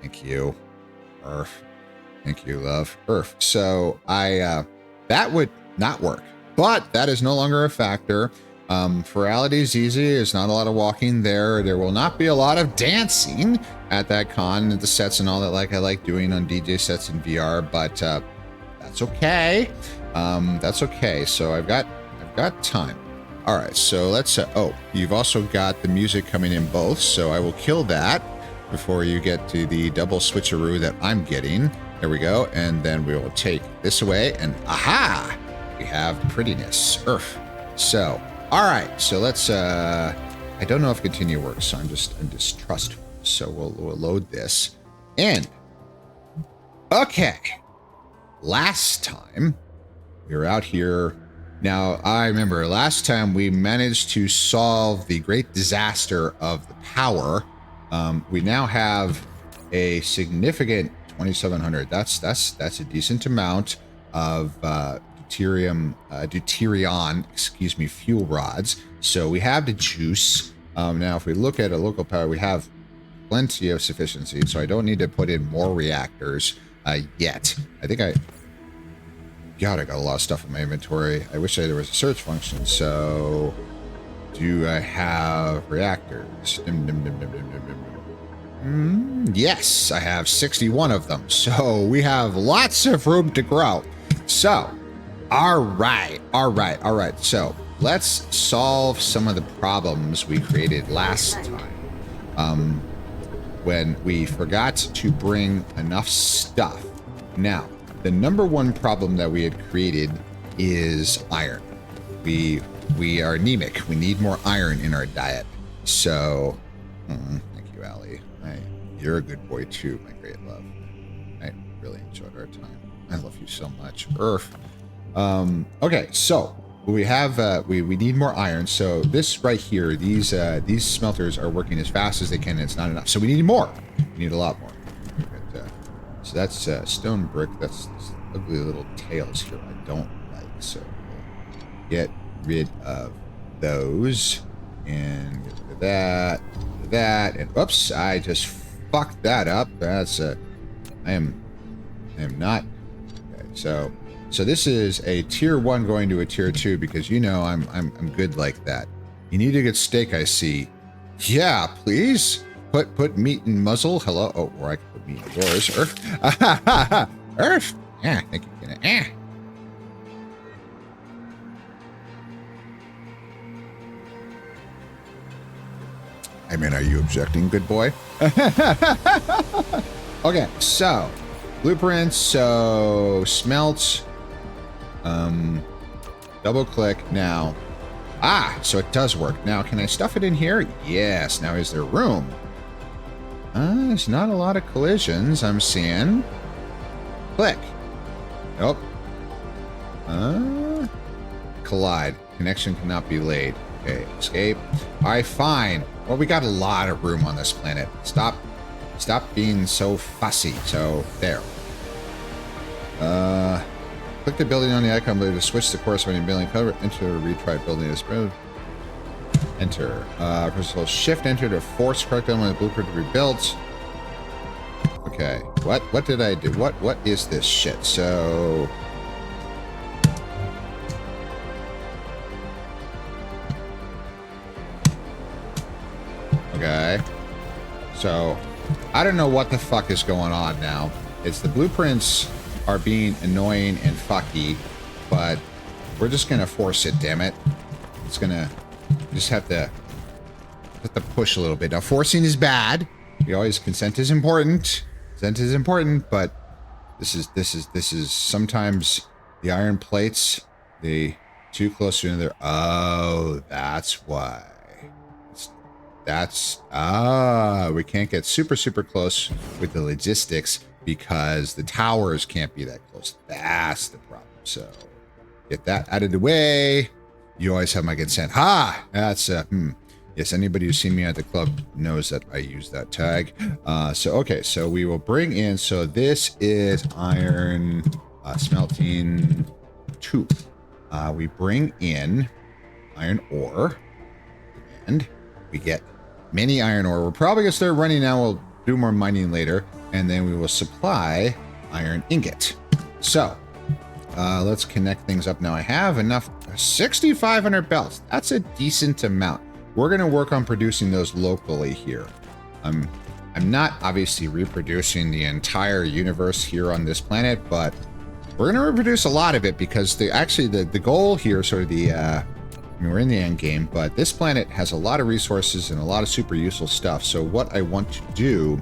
Thank you. Thank you, love. So that would not work. But that is no longer a factor. Virality is easy. There's not a lot of walking there. There will not be a lot of dancing at that con, the sets and all that like I like doing on DJ sets in VR, but that's okay. That's okay. So I've got time. All right, so let's, you've also got the music coming in both, so I will kill that before you get to the double switcheroo that I'm getting. There we go. And then we will take this away and aha! We have prettiness. So, all right. So let's, I don't know if continue works, so I'm distrustful. So we'll load this. And, okay. Last time, we were out here. Now, I remember last time we managed to solve the great disaster of the power. We now have a significant 2,700. That's a decent amount of, deuterion, fuel rods. So we have the juice. Now, if we look at a local power, we have plenty of sufficiency. So I don't need to put in more reactors yet. I think God, I got a lot of stuff in my inventory. I wish there was a search function. So do I have reactors? Yes, I have 61 of them. So we have lots of room to grow. So, all right. So let's solve some of the problems we created last time when we forgot to bring enough stuff. Now, the number one problem that we had created is iron. We are anemic. We need more iron in our diet. So, thank you, Allie. You're a good boy too, my great love. really enjoyed our time. I love you so much. Earth. Okay, so we have we need more iron. So this right here, these smelters are working as fast as they can, and it's not enough. So we need more. We need a lot more. But, so that's stone brick. That's these ugly little tails here I don't like. So we'll get rid of those and get rid of that, and whoops, I just fucked that up. That's I am not okay. So this is a tier 1 going to a tier 2 because you know I'm good like that. You need a good steak, I see. Yeah, please put meat in muzzle. Hello. Oh, or I can put meat in yours. Earth. Earth. Yeah, thank you. I mean, are you objecting, good boy? Okay, so blueprints. So smelt. Double click now. So it does work. Now, can I stuff it in here? Yes. Now, is there room? There's not a lot of collisions I'm seeing. Click. Nope. Collide. Connection cannot be laid. Okay, escape. All right, fine. Well, we got a lot of room on this planet. Stop being so fussy. So, there. Click the building on the icon blue to switch the corresponding building cover. Enter to retry building this road. Enter. First of all, shift enter to force correct element of the blueprint to be built. Okay. What did I do? What is this shit? So okay. So I don't know what the fuck is going on now. It's the blueprints are being annoying and fucky, but we're just gonna force it, damn it. It's gonna just have to push a little bit. Now forcing is bad. We always consent is important. Consent is important, but this is sometimes the iron plates, they too close to another. Oh, that's why. We can't get super close with the logistics because the towers can't be that close. That's the problem. So get that out of the way. You always have my consent. That's yes, anybody who's seen me at the club knows that I use that tag. Okay, so we will bring in, so this is iron smelting 2. We bring in iron ore and we get mini iron ore. We're probably gonna start running now. We'll do more mining later, and then we will supply iron ingot. So let's connect things up now. I have enough 6,500 belts. That's a decent amount. We're gonna work on producing those locally here. I'm not obviously reproducing the entire universe here on this planet, but we're gonna reproduce a lot of it because the goal here, sort of I mean, we're in the end game, but this planet has a lot of resources and a lot of super useful stuff. So what I want to do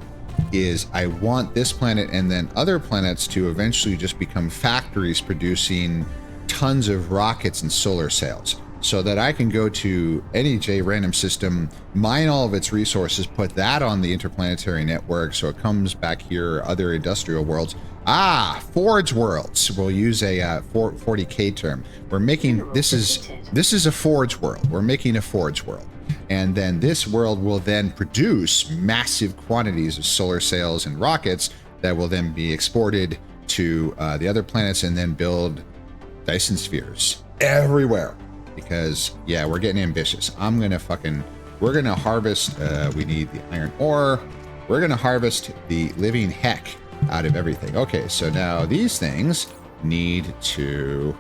is I want this planet and then other planets to eventually just become factories producing tons of rockets and solar sails, so that I can go to any random system, mine all of its resources, put that on the interplanetary network so it comes back here, other industrial worlds. Forge worlds. We'll use a 40K term. We're making, this is a forge world. We're making a forge world. And then this world will then produce massive quantities of solar sails and rockets that will then be exported to the other planets and then build Dyson spheres everywhere. Because, yeah, we're getting ambitious. We're gonna harvest, we need the iron ore. We're gonna harvest the living heck out of everything. Okay, so now these things need to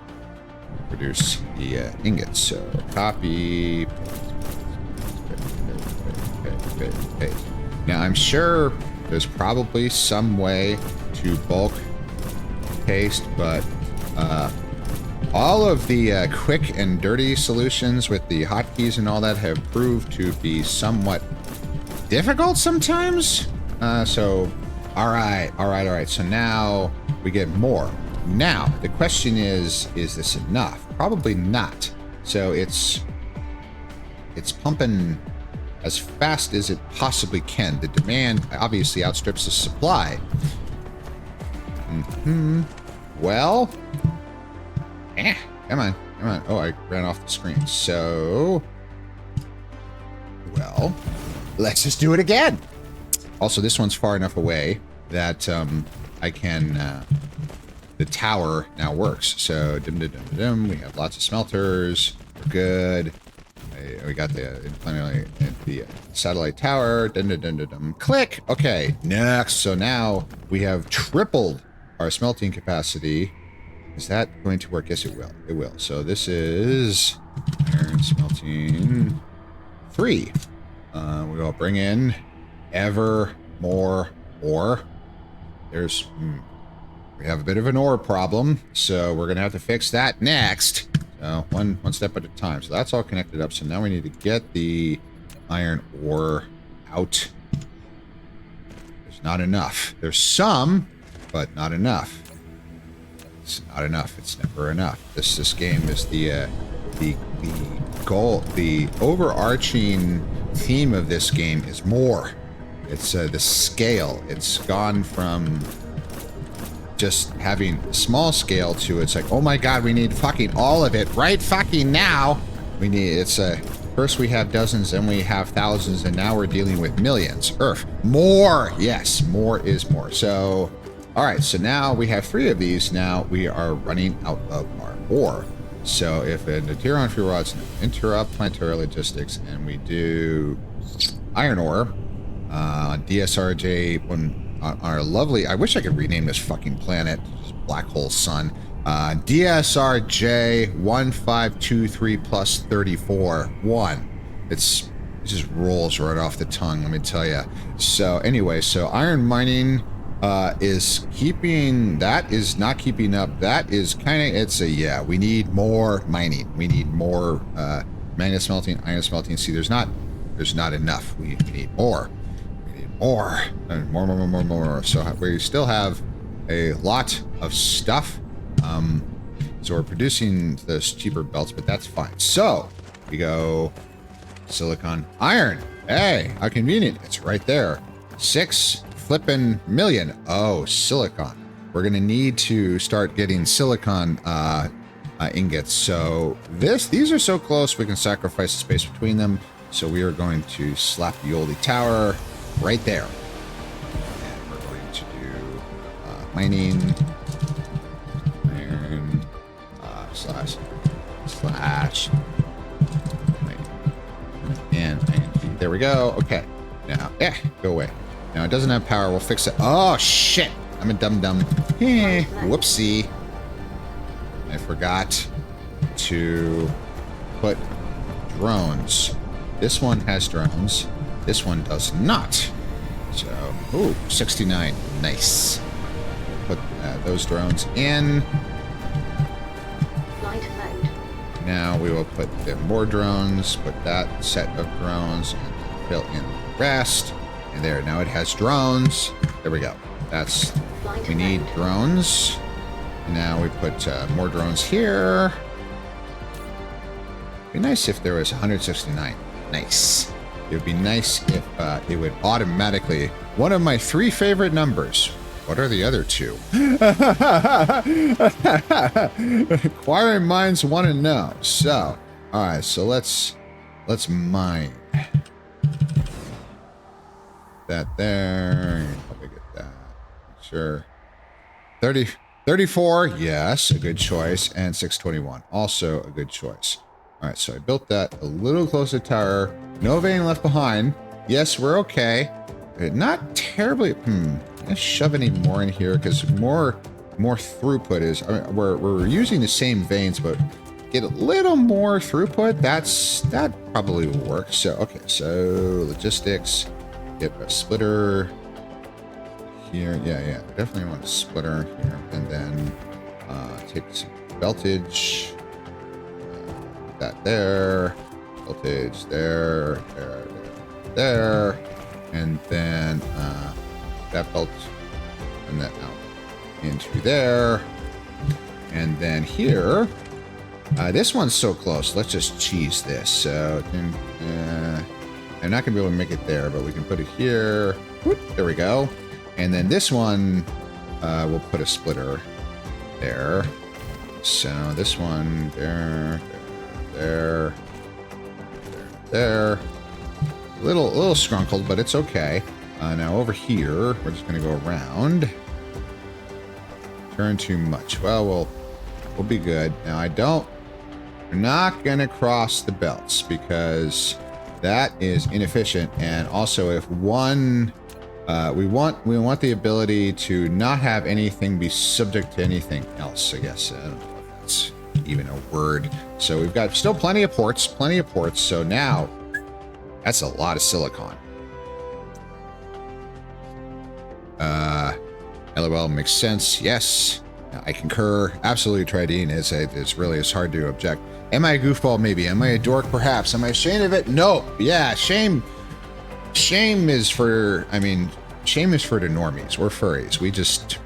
produce the ingots. So copy, paste. Now I'm sure there's probably some way to bulk paste, but all of the quick and dirty solutions with the hotkeys and all that have proved to be somewhat difficult sometimes. All right. So now we get more. Now, the question is this enough? Probably not. So it's pumping as fast as it possibly can. The demand obviously outstrips the supply. Well, come on. Oh, I ran off the screen. So, well, let's just do it again. Also, this one's far enough away that I can, the tower now works. So, we have lots of smelters. We're good. We got the satellite tower. Click. Okay, next. So now we have tripled our smelting capacity. Is that going to work? Yes, it will. It will. So this is iron smelting 3. We will bring in ever more ore. There's... we have a bit of an ore problem, so we're going to have to fix that next. So one step at a time. So that's all connected up. So now we need to get the iron ore out. There's not enough. There's some, but not enough. It's not enough. It's never enough. This game is the goal. The overarching theme of this game is more. It's the scale. It's gone from just having small scale to it's like, oh my god, we need fucking all of it right fucking now. We need, it's first we have dozens, then we have thousands, and now we're dealing with millions. More. Yes, more is more. So, all right, so now we have 3 of these. Now we are running out of our ore. So if in the tier on fuel rods interrupt planetary logistics, and we do iron ore, DSRJ, when our lovely, I wish I could rename this fucking planet, black hole sun, DSRJ 1523 plus 34 1. It just rolls right off the tongue, let me tell you. So anyway, so iron mining is keeping, that is not keeping up. That is kind of, it's a, yeah, we need more mining. We need more magnet smelting, iron smelting. See, there's not enough. We need more. More. So we still have a lot of stuff. So we're producing those cheaper belts, but that's fine. So we go silicon iron. Hey, how convenient. It's right there. 6 flippin' million. Oh, silicon. We're going to need to start getting silicon ingots. So these are so close we can sacrifice the space between them. So we are going to slap the oldie tower right there. And we're going to do mining, iron, slash mining. And there we go. Okay. Now, go away. Now it doesn't have power. We'll fix it. Oh, shit. I'm a dum-dum. Whoopsie. I forgot to put drones. This one has drones. This one does not. So, ooh, 69. Nice. Put those drones in. Now we will put more drones, put that set of drones, and fill in the rest. And there, now it has drones. There we go. That's, we need drones. Now we put more drones here. It'd be nice if there was 169. Nice. It would be nice if it would automatically... One of my 3 favorite numbers. What are the other 2? Inquiring minds want to know. So, all right. So let's mine that there. Probably get that. Sure. 34. Yes, a good choice. And 621. Also a good choice. All right, so I built that a little closer to tower. No vein left behind. Yes, we're okay. Not terribly. Let's shove any more in here because more throughput is. I mean, we're using the same veins, but get a little more throughput. That probably will work. So okay, so logistics. Get a splitter here. Yeah, definitely want a splitter here, and then take some beltage. That there, voltage there, and then that belt and that out into there, and then here. This one's so close. Let's just cheese this. So I'm not gonna be able to make it there, but we can put it here. Whoop, there we go. And then this one, we'll put a splitter there. So this one there, there, there. A little scrunkled, but it's okay. Now over here, we're just going to go around. Turn too much. Well, we'll be good. Now we're not going to cross the belts because that is inefficient. And also, if one, we want the ability to not have anything be subject to anything else. I guess I don't know if that's even a word. So we've got still plenty of ports. So now that's a lot of silicon. LOL makes sense. Yes, I concur. Absolutely, Tridine is really as hard to object. Am I a goofball? Maybe. Am I a dork? Perhaps. Am I ashamed of it? No. Yeah, shame is for. I mean, shame is for the normies. We're furries. We just.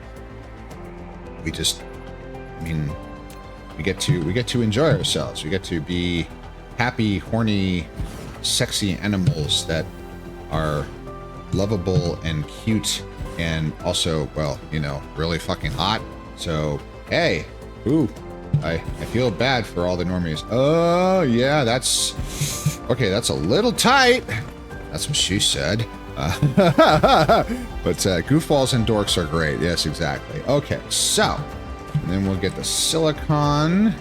I mean, we get to enjoy ourselves. We get to be happy, horny, sexy animals that are lovable and cute. And also, well, you know, really fucking hot. So, hey, ooh, I feel bad for all the normies. Oh, yeah, that's... Okay, that's a little tight. That's what she said. But goofballs and dorks are great. Yes, exactly. Okay, so, and then we'll get the silicon.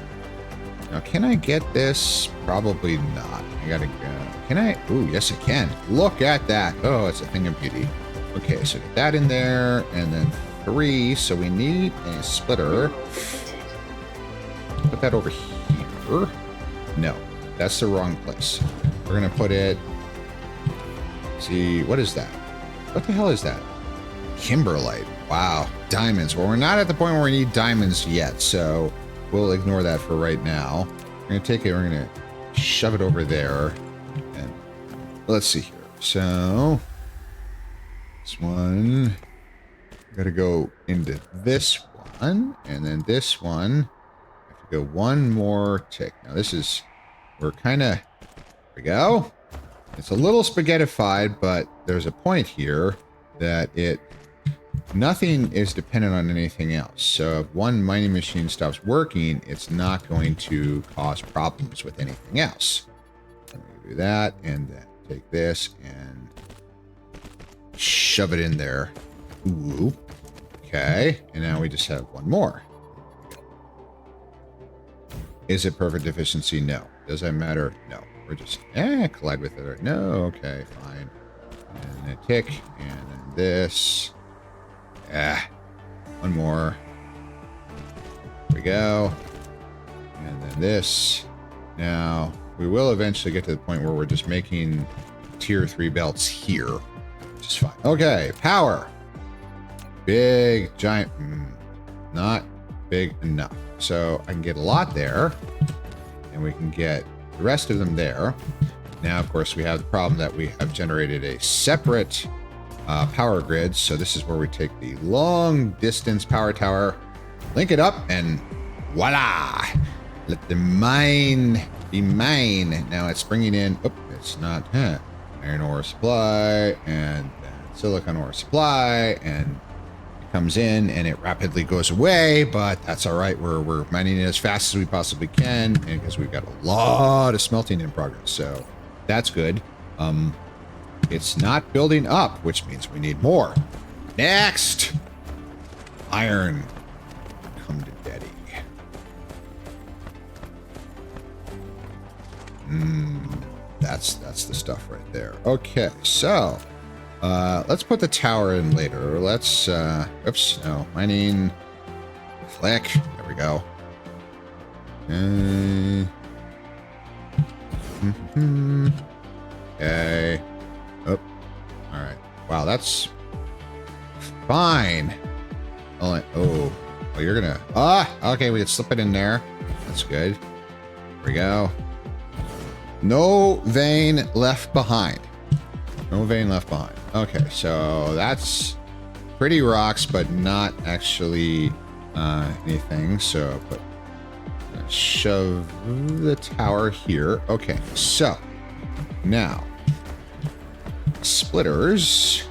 Now, can I get this? Probably not. I gotta go. Can I? Ooh, yes, I can. Look at that. Oh, it's a thing of beauty. Okay, so get that in there, and then 3. So we need a splitter. Put that over here. No, that's the wrong place. We're gonna put it. See, what is that? What the hell is that? Kimberlite. Wow, diamonds. Well, we're not at the point where we need diamonds yet, so we'll ignore that for right now. We're gonna take it. We're gonna shove it over there, and let's see here. So. This one, gotta go into this one, and then this one. I have to go one more tick. Now this is, we're kind of, there we go. It's a little spaghettified, but there's a point here that nothing is dependent on anything else. So if one mining machine stops working, it's not going to cause problems with anything else. Let me do that, and then take this and shove it in there. Ooh. Okay. And now we just have one more. Is it perfect efficiency? No. Does that matter? No. We're just, collide with it. No. Okay, fine. And then a tick. And then this. One more. There we go. And then this. Now, we will eventually get to the point where we're just making tier 3 belts here. Which is fine. Okay, power. Big, giant, not big enough. So I can get a lot there, and we can get the rest of them there. Now, of course, we have the problem that we have generated a separate power grid. So this is where we take the long distance power tower, link it up, and voila! Let the mine be mine. Now it's bringing in, it's not, iron ore supply, and silicon ore supply, and it comes in and it rapidly goes away, but that's all right. We're mining it as fast as we possibly can, and because we've got a lot of smelting in progress, so that's good. It's not building up, which means we need more. Next, iron. Come to daddy. That's the stuff right there. Okay, so let's put the tower in later. Let's oops, no, mining flick. There we go. Okay. Oh, all right. Wow, that's fine. Oh, you're gonna okay, we can slip it in there. That's good. There we go. No vein left behind. No vein left behind. Okay, so that's pretty rocks, but not actually anything. So put shove the tower here. Okay, so now splitters.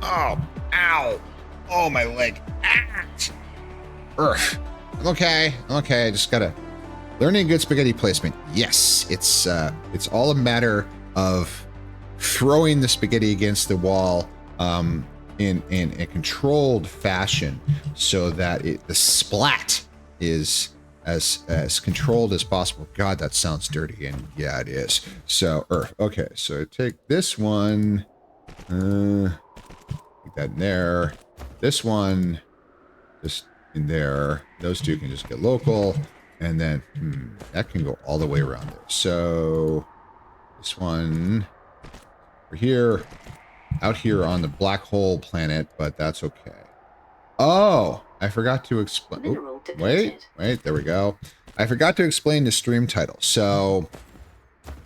Oh, ow. Oh, my leg. Urgh. I'm okay. I just gotta learning good spaghetti placement. Yes, it's all a matter of throwing the spaghetti against the wall in a controlled fashion, so that the splat is as controlled as possible. God, that sounds dirty, and yeah, it is. So, okay, so take this one, put that in there. This one, just in there. Those two can just get local, and then that can go all the way around there. So this one over here, out here on the black hole planet, but that's okay. Oh, I forgot to explain. Wait, there we go. I forgot to explain the stream title. So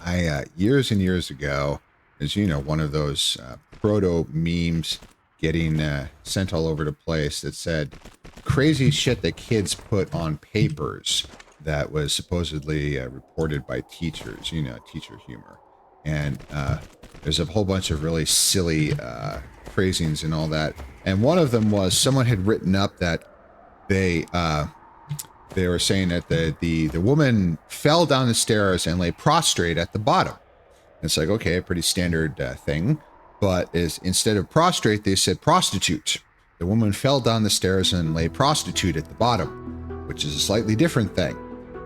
I, years and years ago, as you know, one of those proto memes getting sent all over the place that said crazy shit that kids put on papers that was supposedly reported by teachers, you know, teacher humor. And there's a whole bunch of really silly phrasings and all that. And one of them was someone had written up that they were saying that the woman fell down the stairs and lay prostrate at the bottom. And it's like, okay, a pretty standard thing. But instead of prostrate, they said prostitute. The woman fell down the stairs and lay prostitute at the bottom, which is a slightly different thing.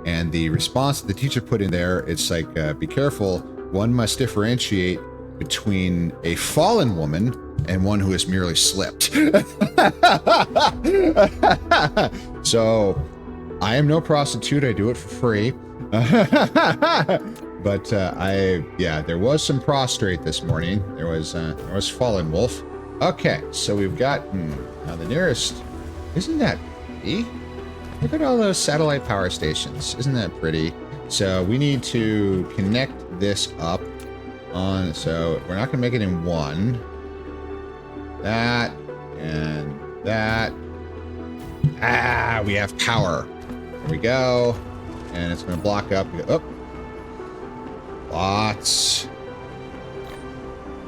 And the response the teacher put in there, it's like, be careful. One must differentiate between a fallen woman and one who has merely slipped. So I am no prostitute. I do it for free. But there was some prostrate this morning. There was fallen wolf. Okay, so we've got now the nearest. Isn't that pretty? Look at all those satellite power stations. Isn't that pretty? So we need to connect this up on. So we're not gonna make it in one. That and that. We have power. There we go. And it's gonna block up. We go up. Lots.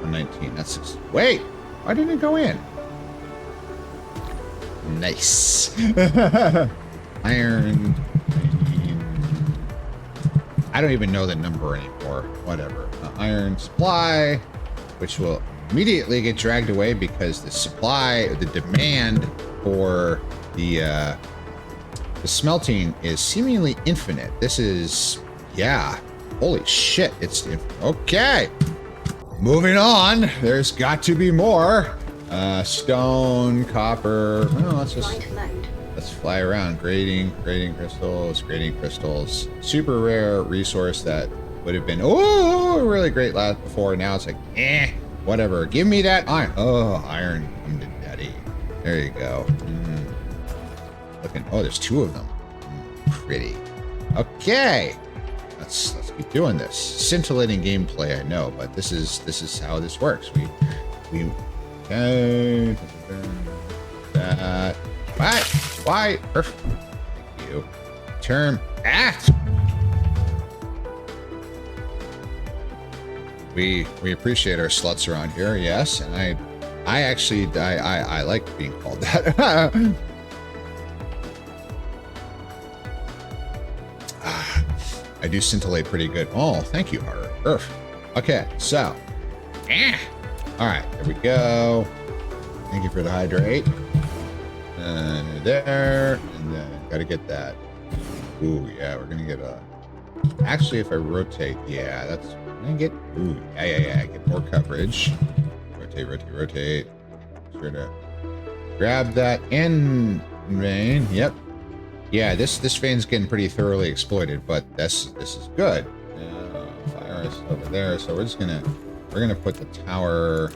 119. That's 6. Wait, why didn't it go in? Nice. Iron. I don't even know the number anymore. Whatever. Iron supply, which will immediately get dragged away because the supply, the demand for the smelting is seemingly infinite. This is, yeah. Holy shit, it's okay. Moving on, there's got to be more. Stone, copper. Oh, let's fly around. Grading crystals. Super rare resource that would have been really great last before. Now it's like, whatever. Give me that iron. Oh, iron, come to daddy. There you go. Looking. Oh, there's 2 of them. Pretty. Okay. Let's keep doing this. Scintillating gameplay, I know, but this is how this works. We okay. That. Why? Perfect. Thank you. Term. We appreciate our sluts around here, yes, and I actually like being called that. I do scintillate pretty good. Oh, thank you, Harder. Okay, so. All right, there we go. Thank you for the hydrate. And there. And then gotta get that. Ooh, yeah, we're gonna get a. Actually, if I rotate, yeah, that's. I'm gonna get. Ooh, yeah. Get more coverage. Rotate. Sure to grab that end vein. Yep. Yeah, this vein's getting pretty thoroughly exploited, but this is good. Fire is over there, so we're gonna put the tower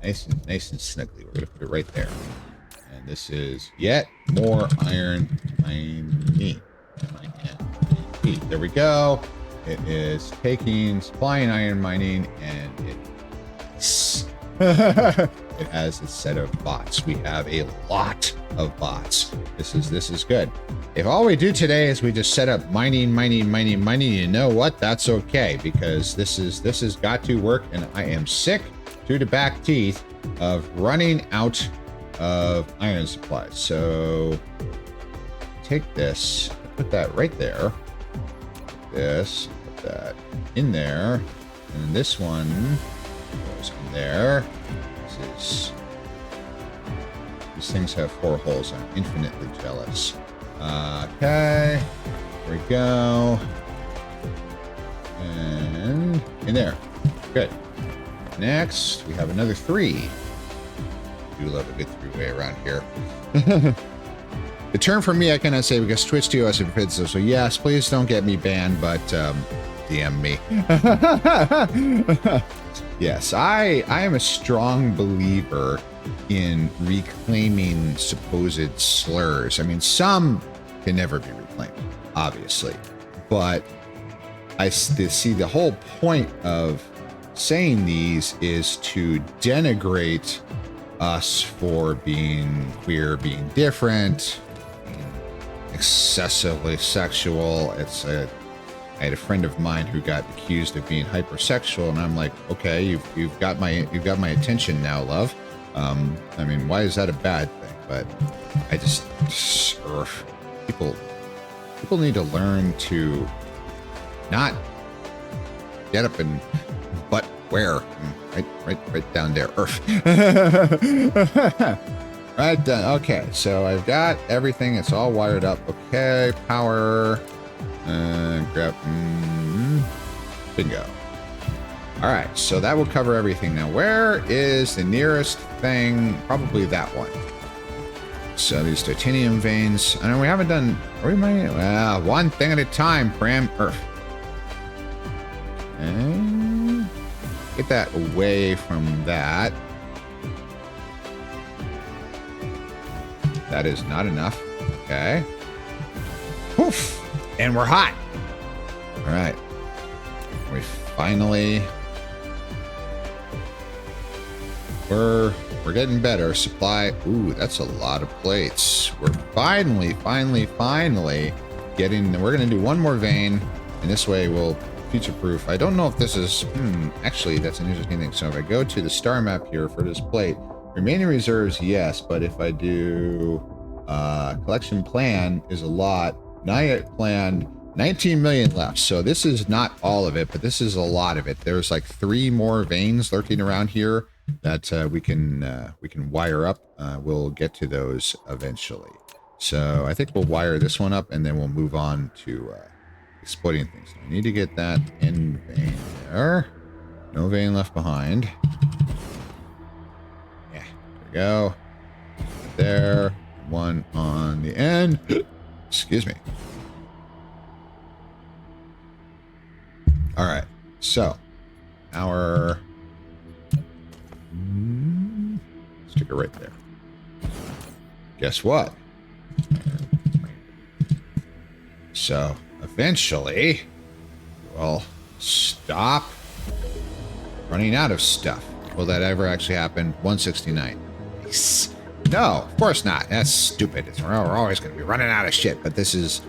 nice and snugly. We're gonna put it right there, and this is yet more iron mining. There we go. It is supplying iron mining, and it has a set of bots. We have a lot of bots. This is good. If all we do today is we just set up mining, you know what? That's okay, because this has got to work, and I am sick to the back teeth of running out of iron supplies. So take this, put that right there. This, put that in there. And this one goes in there. These things have 4 holes. I'm infinitely jealous. Okay. Here we go. And in there. Good. Next, we have another 3. I do love a good 3-way around here. The term for me, I cannot say because Twitch TOS forbids this. So yes, please don't get me banned, but DM me. Yes, I am a strong believer in reclaiming supposed slurs. I mean, some can never be reclaimed, obviously, but I see the whole point of saying these is to denigrate us for being queer, being different, being excessively sexual. I had a friend of mine who got accused of being hypersexual, and I'm like, okay, you've got my attention now, love. I mean, why is that a bad thing? But I just people need to learn to not get up and butt where right down there. Right done. Okay, so I've got everything. It's all wired up. Okay, power. Grab. Bingo. All right, so that will cover everything. Now, where is the nearest thing? Probably that one. So these titanium veins. I know we haven't done. Are we mining? Well, one thing at a time, Pram. Earth. And get that away from that. That is not enough. Okay. Poof. And we're hot. All right. We finally. We're getting better. Supply. Ooh, that's a lot of plates. We're finally getting. We're going to do one more vein, and this way we'll future-proof. I don't know if this is. Actually, that's an interesting thing. So if I go to the star map here for this plate, remaining reserves, yes. But if I do collection plan is a lot. Not yet planned. 19 million left. So this is not all of it, but this is a lot of it. There's like 3 more veins lurking around here that we can wire up. We'll get to those eventually. So I think we'll wire this one up and then we'll move on to exploiting things. I need to get that in vein there. No vein left behind. Yeah, there we go. There. One on the end. Excuse me. All right. So our stick it right there. Guess what? So eventually we'll stop running out of stuff. Will that ever actually happen? 169. Nice. No, of course not. That's stupid. We're always going to be running out of shit, but this is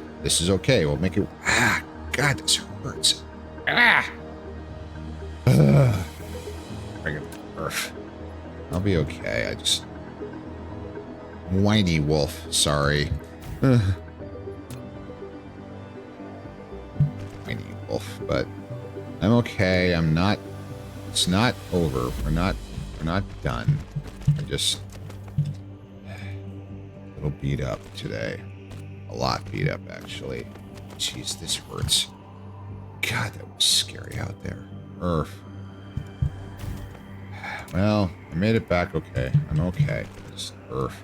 okay. We'll make it. Ah, God, this hurts. Ah. Bring it Earth. I'll be okay. I just whiny wolf. Sorry. Whiny wolf, but I'm okay. I'm not. It's not over. We're not done. I just. A little beat up today. A lot beat up, actually. Jeez, this hurts. God, that was scary out there. Earth. Well, I made it back okay. I'm okay. It's Earth.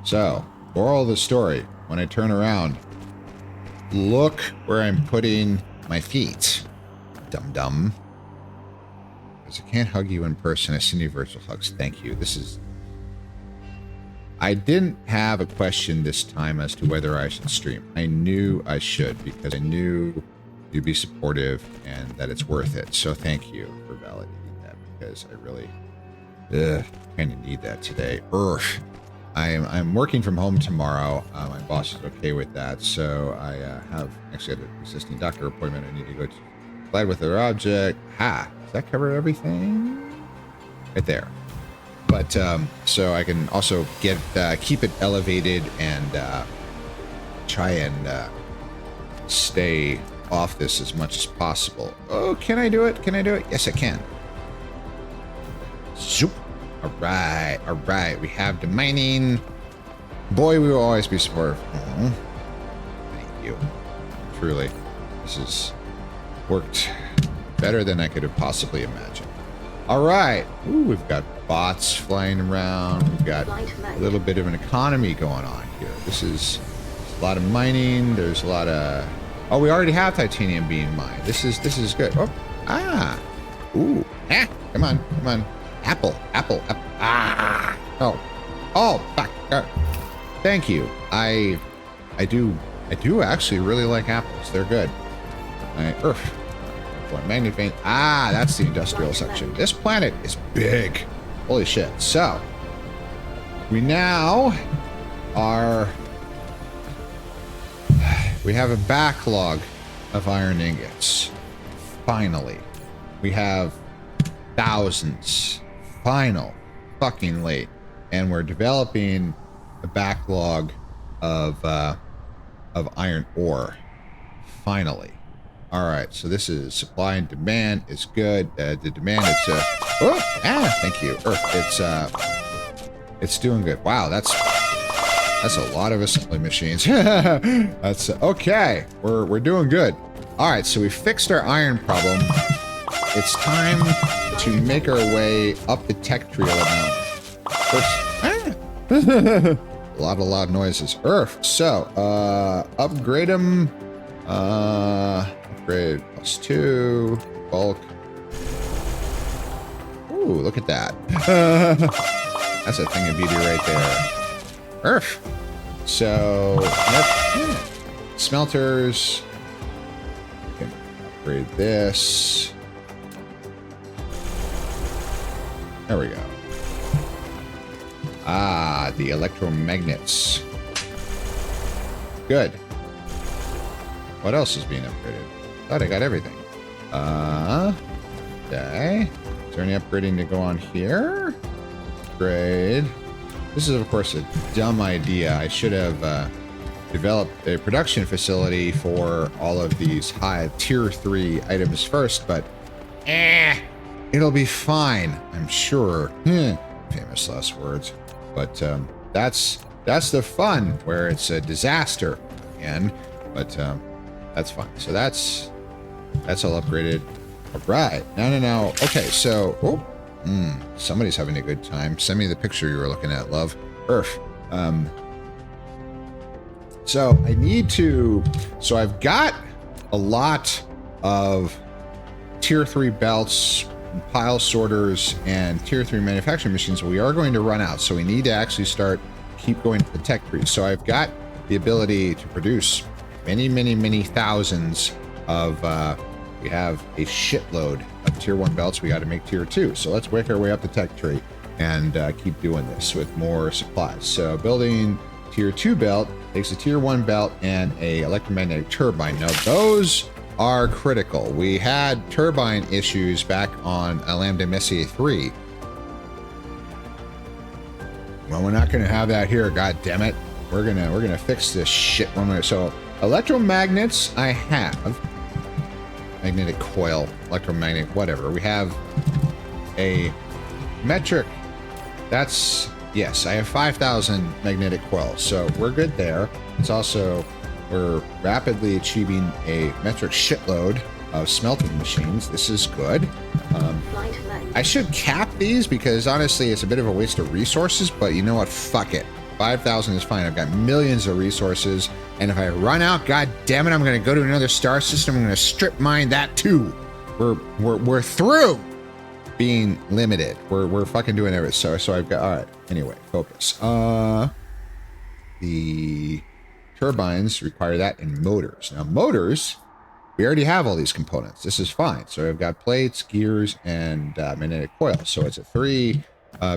So, moral of the story. When I turn around, look where I'm putting my feet. Dum-dum. Because I can't hug you in person. I send you virtual hugs. Thank you. This is... I didn't have a question this time as to whether I should stream. I knew I should because I knew you'd be supportive and that it's worth it. So thank you for validating that because I really kind of need that today. I'm working from home tomorrow. My boss is okay with that. So I have actually had an existing doctor appointment. I need to go to collide with their object. Ha! Does that cover everything? right there. But so I can also get keep it elevated and try and stay off this as much as possible. Oh, can I do it? Can I do it? Yes, I can. Zoop. All right. We have the mining. Boy, we will always be supportive. Thank you. Truly, this has worked better than I could have possibly imagined. All right. Ooh, we've got bots flying around. We've got a little bit of an economy going on here. This is a lot of mining. There's a lot of... Oh, we already have titanium being mined. This is good. Oh, ooh. Come on. Apple. Oh, fuck. Thank you. I do actually really like apples. They're good. Magnet vein. That's the industrial section. This planet is big. Holy shit. So, we now we have a backlog of iron ingots. Finally. We have thousands. Fucking and we're developing a backlog of iron ore. Finally. All right, so this is supply and demand is good. The demand is thank you. It's doing good. Wow, that's a lot of assembly machines. That's okay. We're doing good. All right, so we fixed our iron problem. It's time to make our way up the tech tree a lot of loud noises. So, upgrade them. Upgrade +2. Bulk. Ooh, look at that. That's a thing of beauty right there. So, smelters. We can upgrade this. There we go. The electromagnets. Good. What else is being upgraded? Thought I got everything. Okay. Is there any upgrading to go on here? Upgrade. This is, of course, a dumb idea. I should have developed a production facility for all of these high tier 3 items first, but it'll be fine, I'm sure. Famous last words. But that's the fun where it's a disaster again. But that's fine. So that's all upgraded. All right. No. Okay, so somebody's having a good time. Send me the picture you were looking at, love. So I need to. So I've got a lot of tier 3 belts, pile sorters, and tier 3 manufacturing machines. We are going to run out, so we need to actually keep going to the tech tree. So I've got the ability to produce many thousands of we have a shitload of tier 1 belts. We got to make tier 2, so let's work our way up the tech tree and keep doing this with more supplies. So building tier 2 belt takes a tier 1 belt and a electromagnetic turbine. Now those are critical. We had turbine issues back on Lambda Messier 3. Well, we're not going to have that here. God damn it! We're gonna fix this shit one way. So electromagnets, I have magnetic coil, electromagnetic, whatever. We have a metric. That's yes. I have 5,000 magnetic coils, so we're good there. It's also we're rapidly achieving a metric shitload of smelting machines. This is good. I should cap these because honestly it's a bit of a waste of resources, but you know what? Fuck it. 5,000 is fine. I've got millions of resources, and if I run out, god damn it, I'm going to go to another star system. I'm going to strip mine that too. We're through being limited. We're fucking doing everything. So I've got all right. Anyway, focus. The turbines require that in motors. Now motors, we already have all these components. This is fine. So I've got plates, gears, and magnetic coil. So it's a 3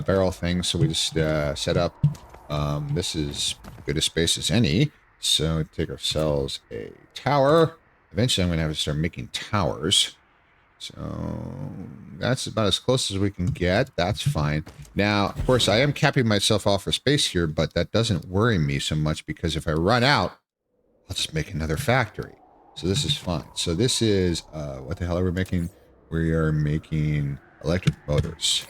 barrel thing. So we just set up. This is good a space as any. So take ourselves a tower. Eventually I'm going to have to start making towers. So that's about as close as we can get. That's fine. Now, of course, I am capping myself off for space here, but that doesn't worry me so much because if I run out, I'll just make another factory. So this is fine. So this is, what the hell are we making? We are making electric motors.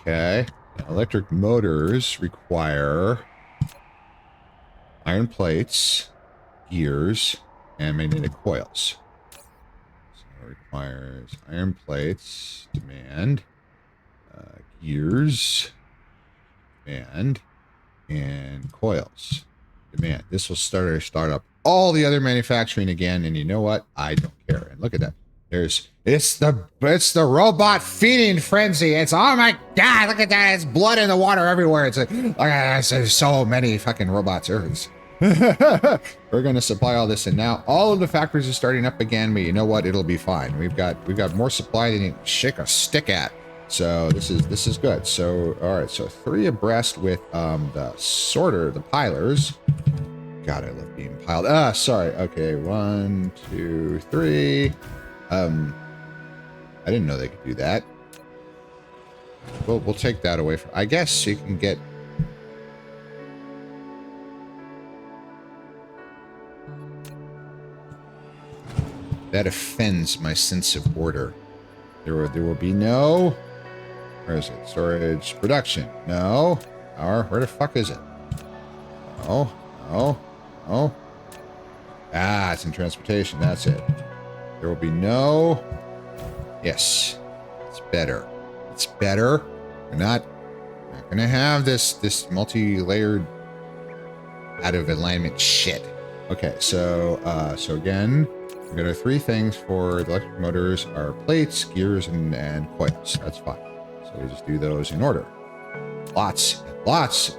Okay. Now, electric motors require iron plates, gears, and magnetic coils. So it requires iron plates, demand, gears, demand, and coils, demand. This will start up all the other manufacturing again, and you know what? I don't care. And look at that. It's the robot feeding frenzy. It's, oh my god, look at that. It's blood in the water everywhere. It's like, there's so many fucking robots. We're going to supply all this, and now all of the factories are starting up again, but you know what? It'll be fine. We've got more supply than you can shake a stick at. So this is good. So all right, so 3 abreast with the sorter, the pilers. God, I love being piled. Sorry. Okay, 1, 2, 3. I didn't know they could do that. We'll take that away from. I guess you can get. That offends my sense of order. There will be no. Where is it? Storage, production. No. Power. Where the fuck is it? Oh. It's in transportation. That's it. There will be no. Yes. It's better. It's better. We're not gonna have this multi-layered out of alignment shit. Okay, so again, we've got our 3 things for the electric motors: our plates, gears, and coils. That's fine. So we just do those in order. Lots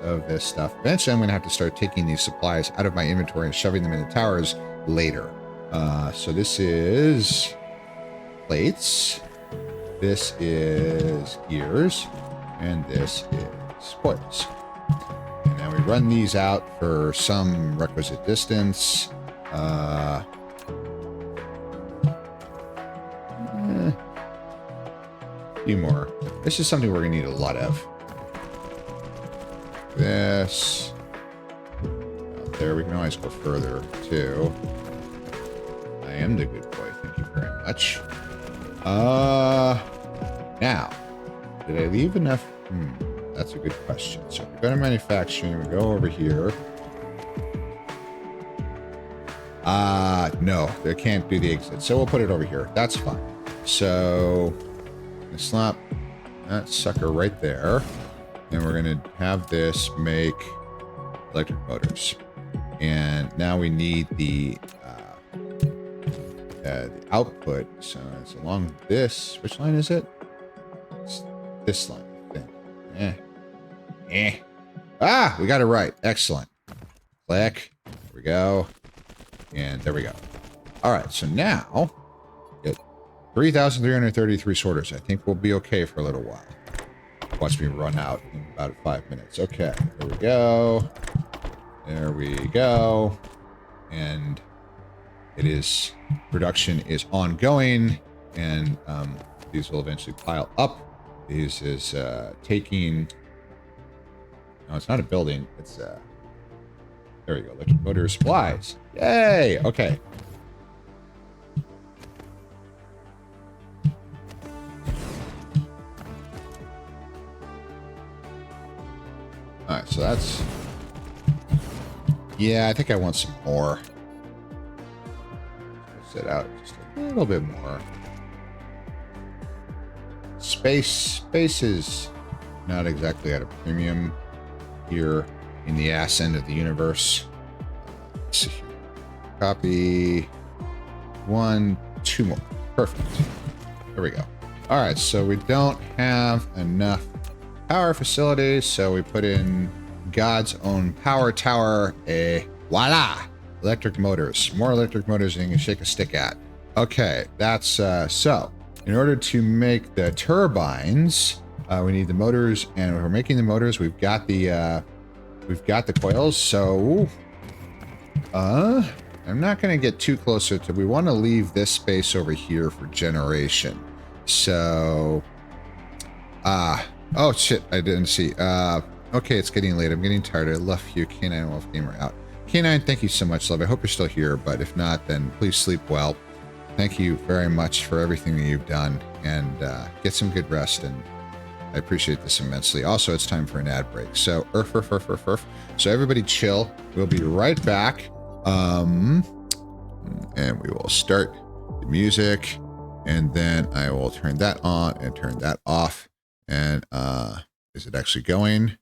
of this stuff. Eventually, I'm going to have to start taking these supplies out of my inventory and shoving them in the towers later. So this is plates. This is gears. And this is coils. And now we run these out for some requisite distance. A few more. This is something we're going to need a lot of. This. Out there, we can always go further, too. I am the good boy. Thank you very much. Now, did I leave enough? That's a good question. So if we go to manufacturing, we go over here. No, they can't do the exit. So we'll put it over here. That's fine. So, slap that sucker right there. And we're going to have this make electric motors. And now we need the output. So it's along this. Which line is it? It's this line, I think. We got it right. Excellent. Click. There we go. And there we go. All right. So now, get 3,333 sorters. I think we'll be okay for a little while. Watch me run out in about 5 minutes. Okay, there we go. There we go. And it is, production is ongoing, and these will eventually pile up. These is taking, no, it's not a building. It's, there we go, electric motor supplies. Yay, okay. All right, so that's, yeah, I think I want some more. Set out just a little bit more. Space is not exactly at a premium here in the ass end of the universe. Let's see here. Copy 1, 2 more. Perfect. There we go. All right, so we don't have enough power facilities, so we put in God's own power tower. Voila! Electric motors. More electric motors than you can shake a stick at. Okay, that's so. In order to make the turbines, we need the motors, and we're making the motors. We've got the coils. So, I'm not going to get too closer to, we want to leave this space over here for generation. So, oh shit, I didn't see. Okay, it's getting late. I'm getting tired. I love you, K9 Wolf Gamer out. K9, thank you so much, love. I hope you're still here, but if not, then please sleep well. Thank you very much for everything that you've done, and get some good rest, and I appreciate this immensely. Also, it's time for an ad break. So, So everybody chill. We'll be right back. And we will start the music, and then I will turn that on and turn that off. And is it actually going?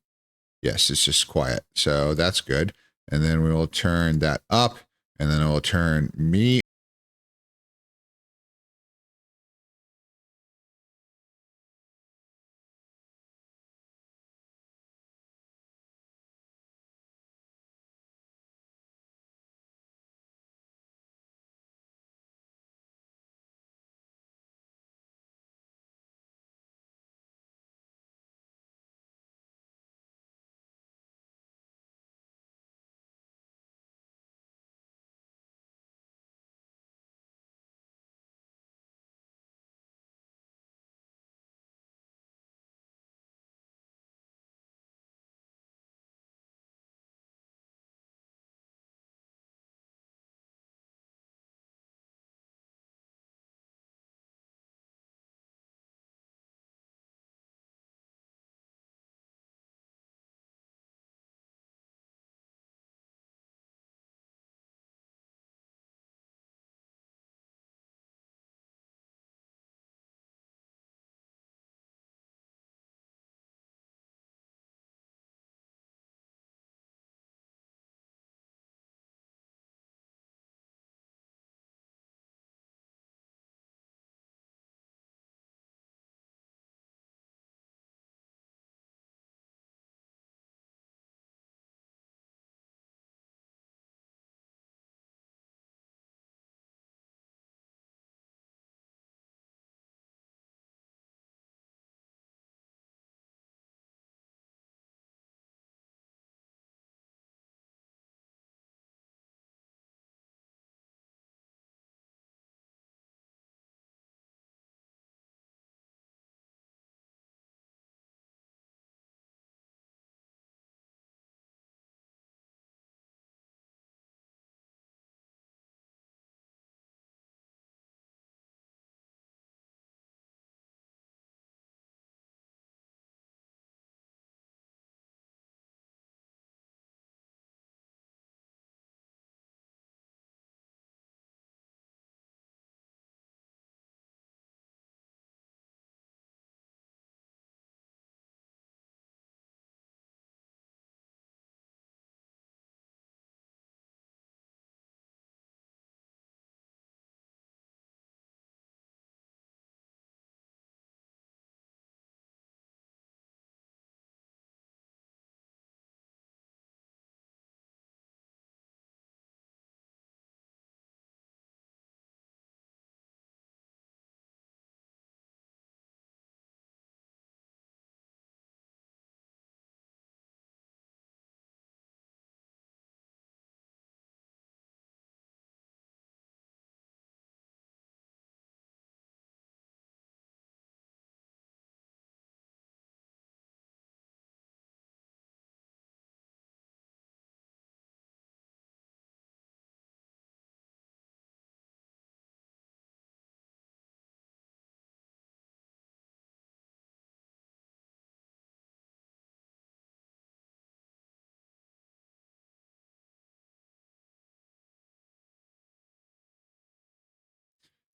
Yes, it's just quiet. So that's good. And then we will turn that up, and then I will turn me.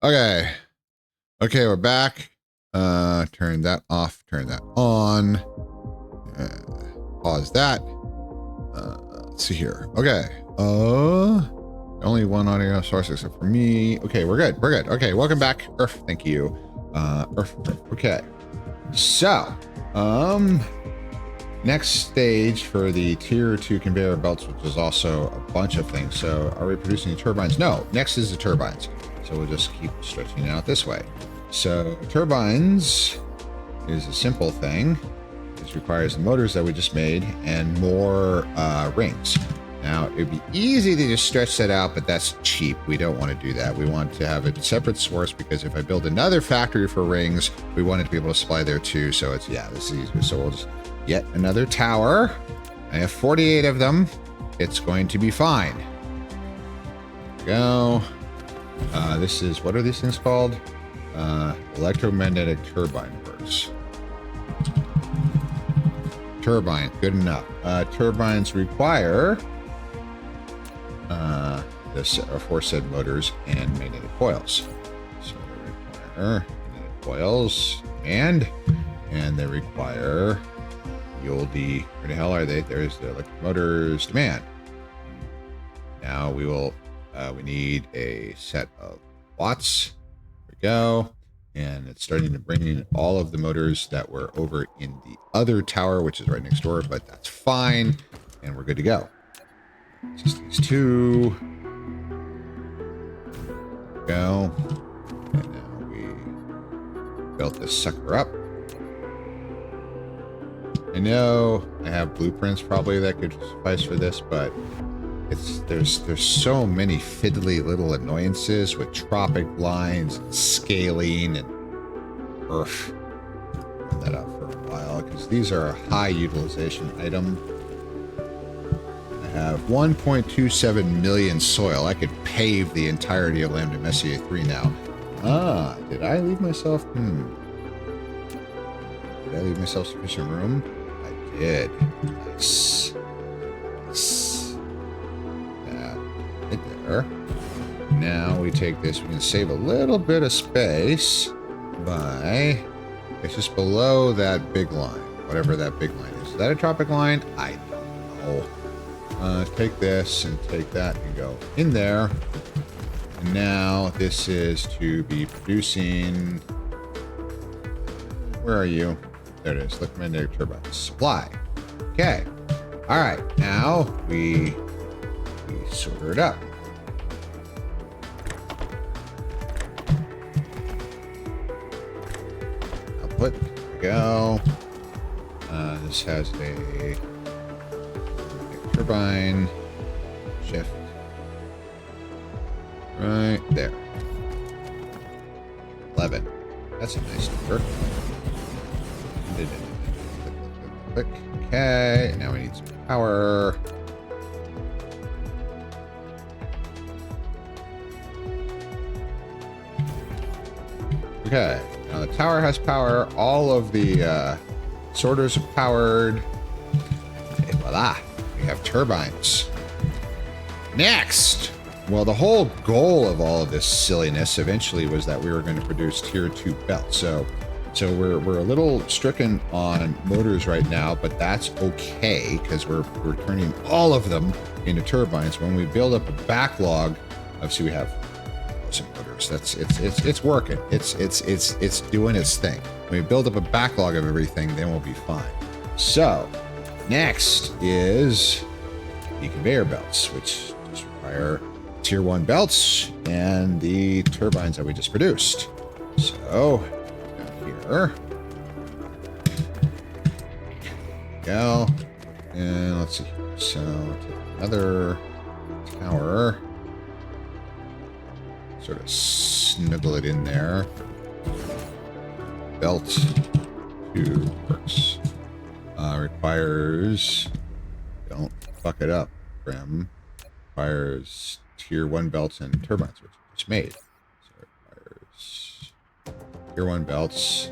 Okay. Okay, we're back. Turn that off, turn that on. Pause that. Let's see here. Okay. Only one audio source except for me. Okay, we're good. We're good. Okay, welcome back. Earth, thank you. Earth. Okay. So, next stage for the tier 2 conveyor belts, which is also a bunch of things. So, are we producing the turbines? No. Next is the turbines. So we'll just keep stretching it out this way. So turbines is a simple thing. This requires the motors that we just made and more rings. Now, it'd be easy to just stretch that out, but that's cheap. We don't want to do that. We want to have a separate source because if I build another factory for rings, we want it to be able to supply there too. So it's, yeah, this is easier. So we'll just get another tower. I have 48 of them. It's going to be fine. Go. This is, what are these things called? Electromagnetic turbine works. Turbine, good enough. Turbines require this aforesaid motors and magnetic coils. So they require magnetic coils and they require the oldie. Where the hell are they? There's the electric motors. Demand. Now we will. We need a set of watts. There we go. And it's starting to bring in all of the motors that were over in the other tower, which is right next door, but that's fine. And we're good to go. Just these two. Go. And now we built this sucker up. I know I have blueprints probably that could suffice for this, but there's so many fiddly little annoyances with tropic lines and scaling and earth. Run that out for a while because these are a high utilization item. I have 1.27 million soil. I could pave the entirety of Lambda Messier 3 now. Ah, did I leave myself? Did I leave myself sufficient room? I did. Nice. Nice. That right there. Now we take this. We can save a little bit of space by... It's just below that big line. Whatever that big line is. Is that a tropic line? I don't know. Take this and take that and go in there. And now this is to be producing... Where are you? There it is. Electromagnetic turbines. Supply. Okay. All right. Now we solder it up. Output. There we go. This has a turbine. Shift. Right there. 11. That's a nice number. Click. Okay. Now we need some power. Okay. Now the tower has power. All of the sorters are powered. And voila. We have turbines. Next. Well, the whole goal of all of this silliness eventually was that we were going to produce tier 2 belts. So we're a little stricken on motors right now, but that's okay because we're turning all of them into turbines. When we build up a backlog of, see, we have some motors. It's working. It's doing its thing. When we build up a backlog of everything, then we'll be fine. So next is the conveyor belts, which just require tier 1 belts and the turbines that we just produced. So here. Go. And let's see. So take another tower. Sort of snuggle it in there. Belt 2 works. Requires, don't fuck it up, Grim. Requires tier 1 belts and turbines, which I just made. So it requires tier 1 belts.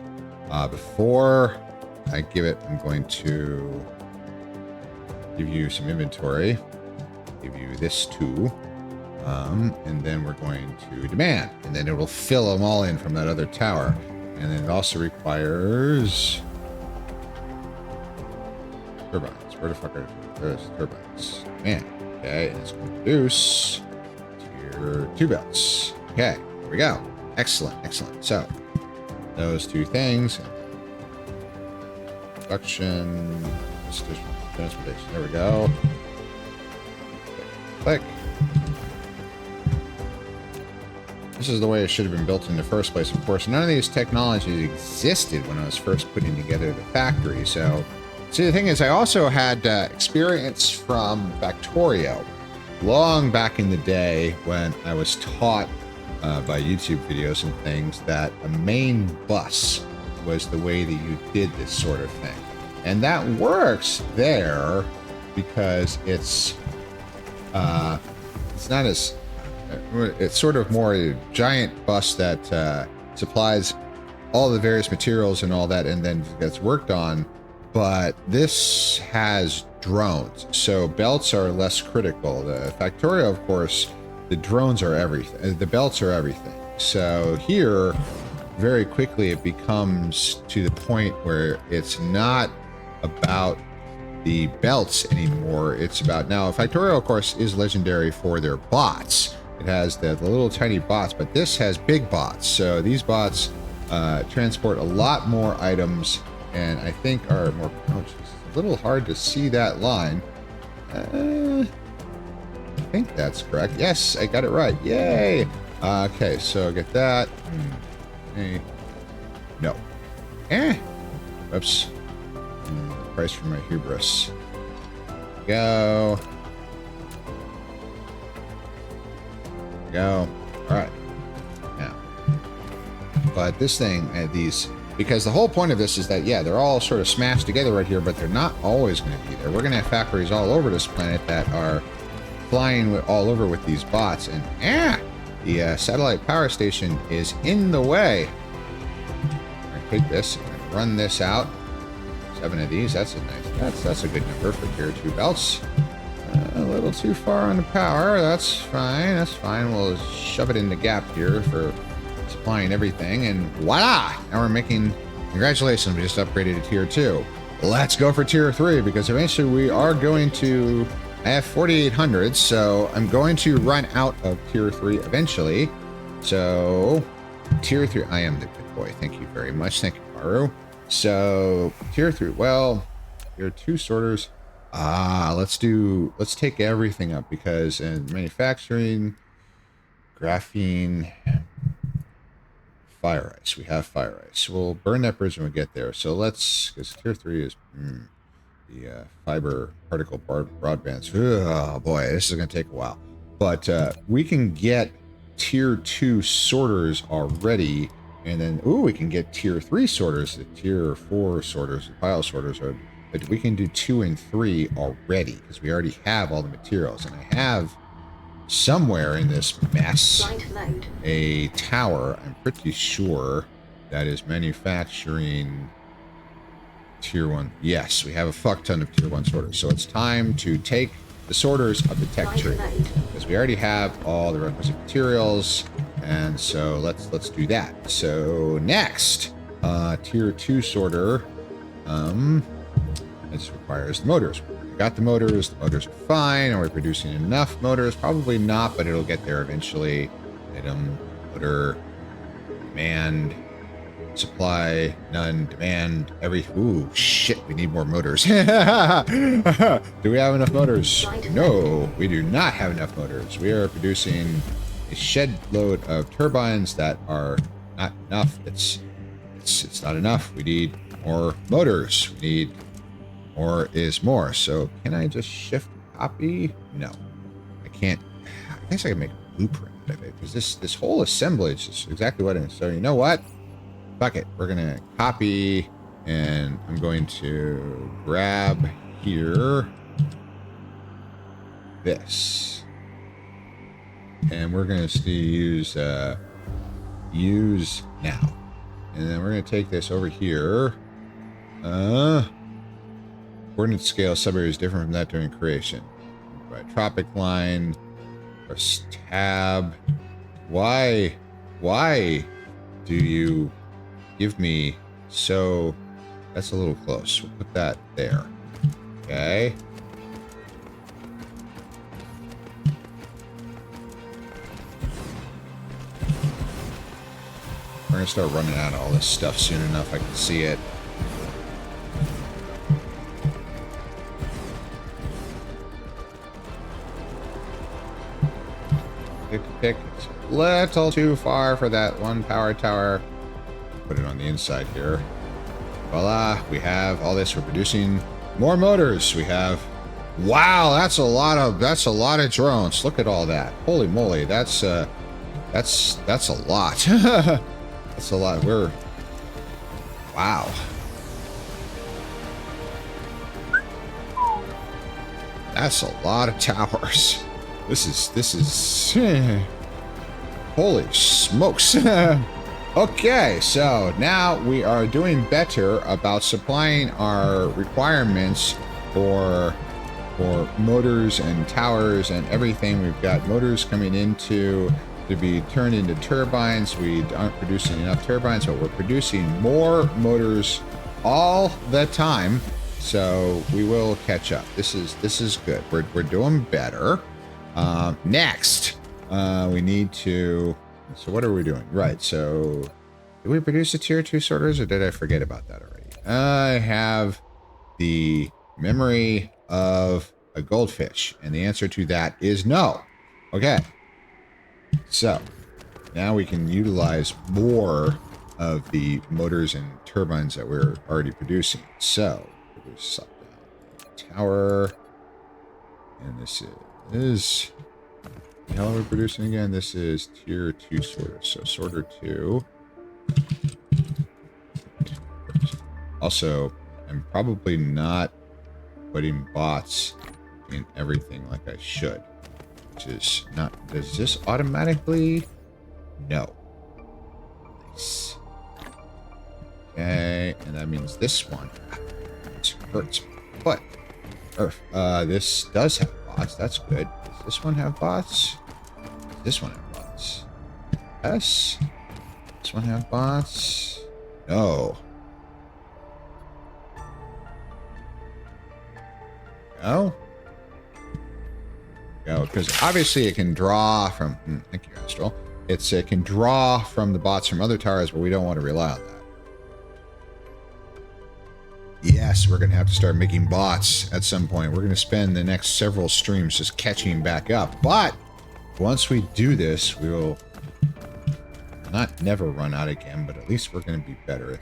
Before I give it, I'm going to give you some inventory. Give you this too. And then we're going to demand. And then it will fill them all in from that other tower. And then it also requires turbines. Where the fuck are there's turbines? Man. Okay, and it's going to produce tier 2 belts. Okay, here we go. Excellent, excellent. So those two things. Production, transportation. There we go. Click. This is the way it should have been built in the first place. Of course, none of these technologies existed when I was first putting together the factory. So See, the thing is, I also had experience from Factorio long back in the day when I was taught by YouTube videos and things that a main bus was the way that you did this sort of thing. And that works there because it's not as, it's sort of more a giant bus that supplies all the various materials and all that and then gets worked on. But this has drones, so belts are less critical. The Factorio, of course, the drones are everything. The belts are everything. So here, very quickly, it becomes to the point where it's not about the belts anymore. It's about now. Factorio, of course, is legendary for their bots. It has the little tiny bots, but this has big bots. So these bots transport a lot more items. And I think are more. Oh, geez, it's a little hard to see that line. I think that's correct. Yes, I got it right. Yay! Okay, so get that. Hey. No. Whoops. Price for my hubris. Go. Go. All right. Now, but this thing, these. Because the whole point of this is that, yeah, they're all sort of smashed together right here, but they're not always going to be there. We're going to have factories all over this planet that are flying all over with these bots. And, the satellite power station is in the way. I'm going to take this and run this out. 7 of these. That's a nice, that's a good number for tier 2 belts. A little too far on the power. That's fine. That's fine. We'll shove it in the gap here for supplying everything, and voila! Now we're making. Congratulations, we just upgraded to tier 2. Let's go for tier 3 because eventually we are going to. I have 4,800, so I'm going to run out of tier 3 eventually. So tier 3. I am the good boy. Thank you very much. Thank you, Maru. So tier 3. Well, tier 2 sorters. Let's take everything up because in manufacturing, graphene. Fire ice. We have fire ice. We'll burn that bridge when we get there. So let's, because tier 3 is the fiber particle broadbands. Oh boy, this is going to take a while. But we can get tier 2 sorters already. And then, we can get tier 3 sorters. The tier 4 sorters, the pile sorters are, but we can do 2 and 3 already because we already have all the materials. And I have somewhere in this mess a tower, I'm pretty sure, that is manufacturing tier 1. Yes, we have a fuck ton of tier 1 sorters. So it's time to take the sorters of the tech tree because we already have all the requisite materials, and so let's do that. So next, tier 2 sorter, this requires the motors. Got the motors. The motors are fine. Are we producing enough motors? Probably not, but it'll get there eventually. Item, motor, demand, supply, none, demand, Ooh, shit, we need more motors. Do we have enough motors? No, we do not have enough motors. We are producing a shed load of turbines that are not enough. It's not enough. We need more motors. We need more is more. So can I just shift copy? No, I can't. I guess I can make a blueprint of it because this whole assemblage is exactly what it is. So you know what? Fuck it. We're gonna copy, and I'm going to grab here this, and we're gonna use use now, and then we're gonna take this over here. Coordinate scale subarea is different from that during creation. By tropic line, press tab. Why do you give me so? That's a little close. We'll put that there. Okay. We're gonna start running out of all this stuff soon enough. I can see it. Pick. It's a little too far for that one power tower. Put it on the inside here. Voila, we have all this. We're producing More motors we have. Wow, that's a lot of drones. Look at all that. Holy moly, that's a lot. That's a lot. Wow. That's a lot of towers. This is holy smokes. Okay, so now we are doing better about supplying our requirements for motors and towers and everything. We've got motors coming into to be turned into turbines. We aren't producing enough turbines, but we're producing more motors all the time. So we will catch up. This is good. We're doing better. Next, we need to. So what are we doing? Right. So did we produce the tier 2 sorters, or did I forget about that already? I have the memory of a goldfish, and the answer to that is no. Okay. So now we can utilize more of the motors and turbines that we're already producing. So produce tower, and this is the hell are we producing again? This is tier 2 sorter. So sorter 2. Also, I'm probably not putting bots in everything like I should, which is not. Does this automatically? No. Nice. Okay, and that means this one hurts my butt. This does have bots. That's good. Does this one have bots? Does this one have bots? Yes. This one have bots? No. No. Go, because obviously it can draw from. Thank you, Astral. It can draw from the bots from other towers, but we don't want to rely on that. Yes, we're going to have to start making bots at some point. We're going to spend the next several streams just catching back up. But once we do this, we will not never run out again, but at least we're going to be better.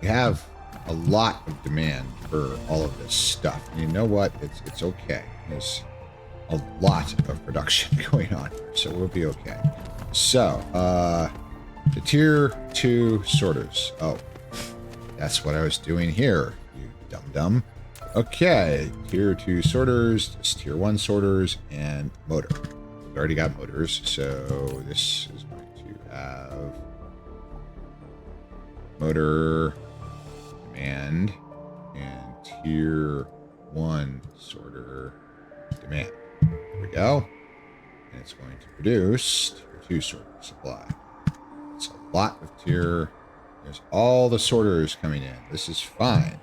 We have a lot of demand for all of this stuff. And you know what? It's okay. There's a lot of production going on here, so we'll be okay. So, the tier 2 sorters. Oh. That's what I was doing here, you dum-dum. Okay, tier 2 sorters, tier 1 sorters, and motor. We've already got motors, so this is going to have motor, demand, and tier 1 sorter, demand. There we go. And it's going to produce tier 2 sorter supply. It's a lot of tier. There's all the sorters coming in. This is fine.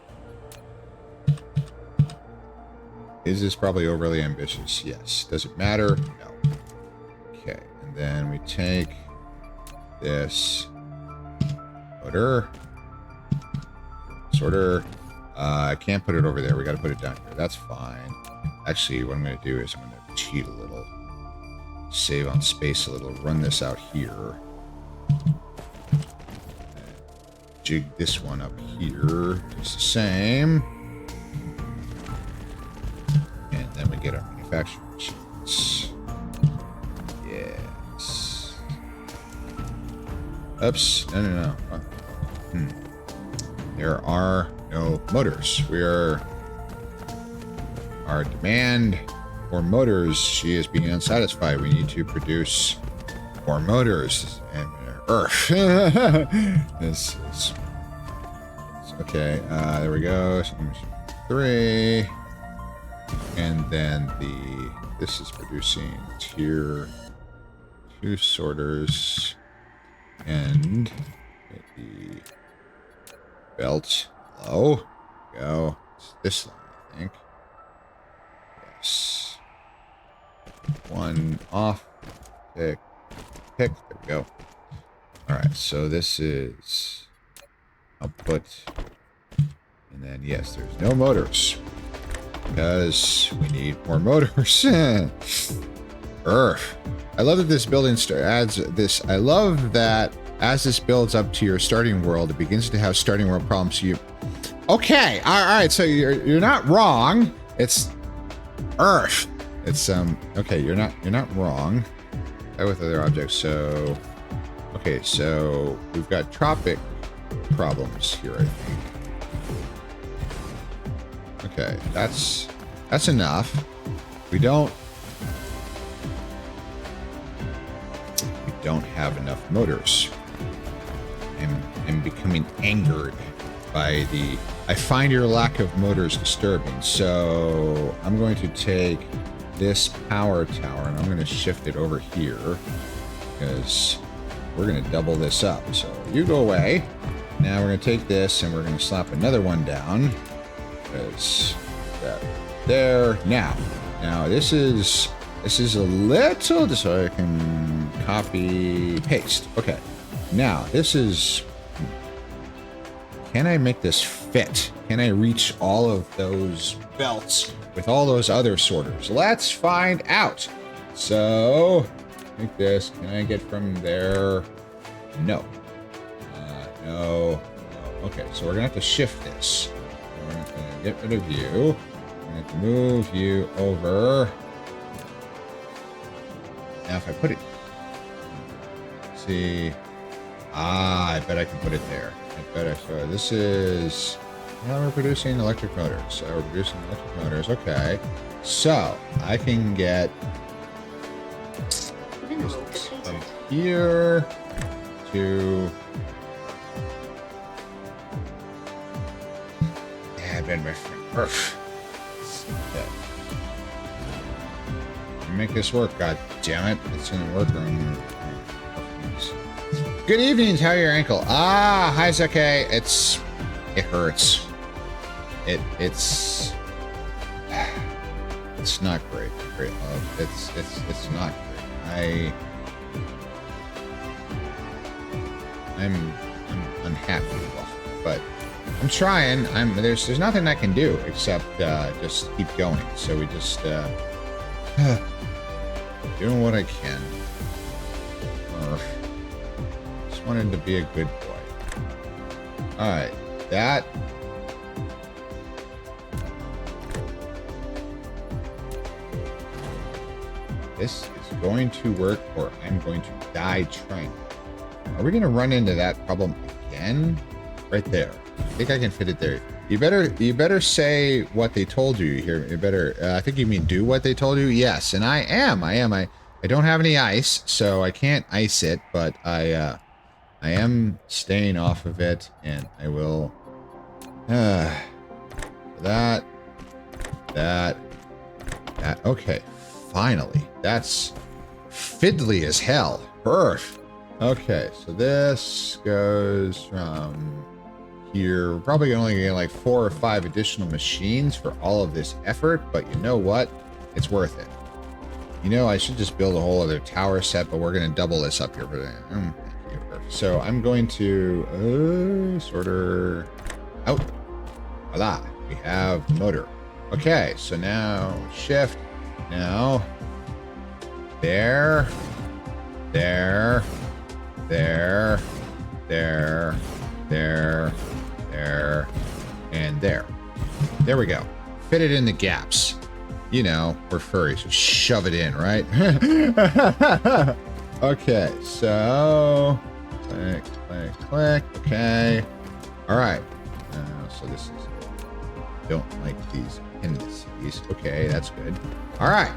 Is this probably overly ambitious? Yes. Does it matter? No. Okay. And then we take this motor, sorter. I can't put it over there. We got to put it down here. That's fine. Actually, what I'm going to do is I'm going to cheat a little, save on space a little, run this out here. Jig this one up here, just the same. And then we get our manufacturing machines. Yes. Oops. No. There are no motors. Our demand for motors, she is being unsatisfied. We need to produce more motors. And Earth. This is okay. There we go. 3, and then this is producing tier 2 sorters, and the belt low. Go. It's this line, I think. Yes. One off. Pick. There we go. Alright, so this is output, and then yes, there's no motors because we need more motors. Earth. I love that this building adds this. I love that as this builds up to your starting world, it begins to have starting world problems. Okay, all right. So you're not wrong. It's Earth. It's okay. You're not wrong. With other objects. So okay. So we've got tropic problems here, I think. Okay, that's enough. We don't have enough motors. I'm becoming angered by the. I find your lack of motors disturbing. So I'm going to take this power tower and I'm going to shift it over here because we're going to double this up. So you go away. Now we're going to take this and we're going to slap another one down because that there. Now this is a little just so I can copy paste. Okay. Now this is. Can I make this fit? Can I reach all of those belts with all those other sorters? Let's find out. So, like this. Can I get from there? No. No. Okay, so we're going to have to shift this. We're going to get rid of you. We're going to have to move you over. Now, if I put it... See... I bet I can put it there. So this is... Well, we're producing electric motors. So we're producing electric motors. Okay. So I can get from here to... Yeah, I've been Earth. Okay. Make this work, god damn it. It's gonna work on... Good evenings. How are your ankle? Hi, Zake. It hurts. It's not great. Great love. It's not great. I'm unhappy, but I'm trying. There's nothing I can do except just keep going. So we just doing what I can. Wanted to be a good boy. All right, that. This is going to work, or I'm going to die trying. Are we going to run into that problem again? Right there. I think I can fit it there. You better say what they told you here. You better. I think you mean do what they told you. Yes, and I am. I don't have any ice, so I can't ice it, but I am staying off of it, and I will... that. Okay, finally. That's fiddly as hell. Earth. Okay, so this goes from here. We're probably only getting like 4 or 5 additional machines for all of this effort, but you know what? It's worth it. You know, I should just build a whole other tower set, but we're going to double this up here for that. So I'm going to sorter out. Voila, we have motor. Okay, so now shift. Now there, and there. There we go. Fit it in the gaps. You know, we're furry, so shove it in, right? Okay, so click. Okay. All right. So this is... Don't like these indices. Okay, that's good. All right.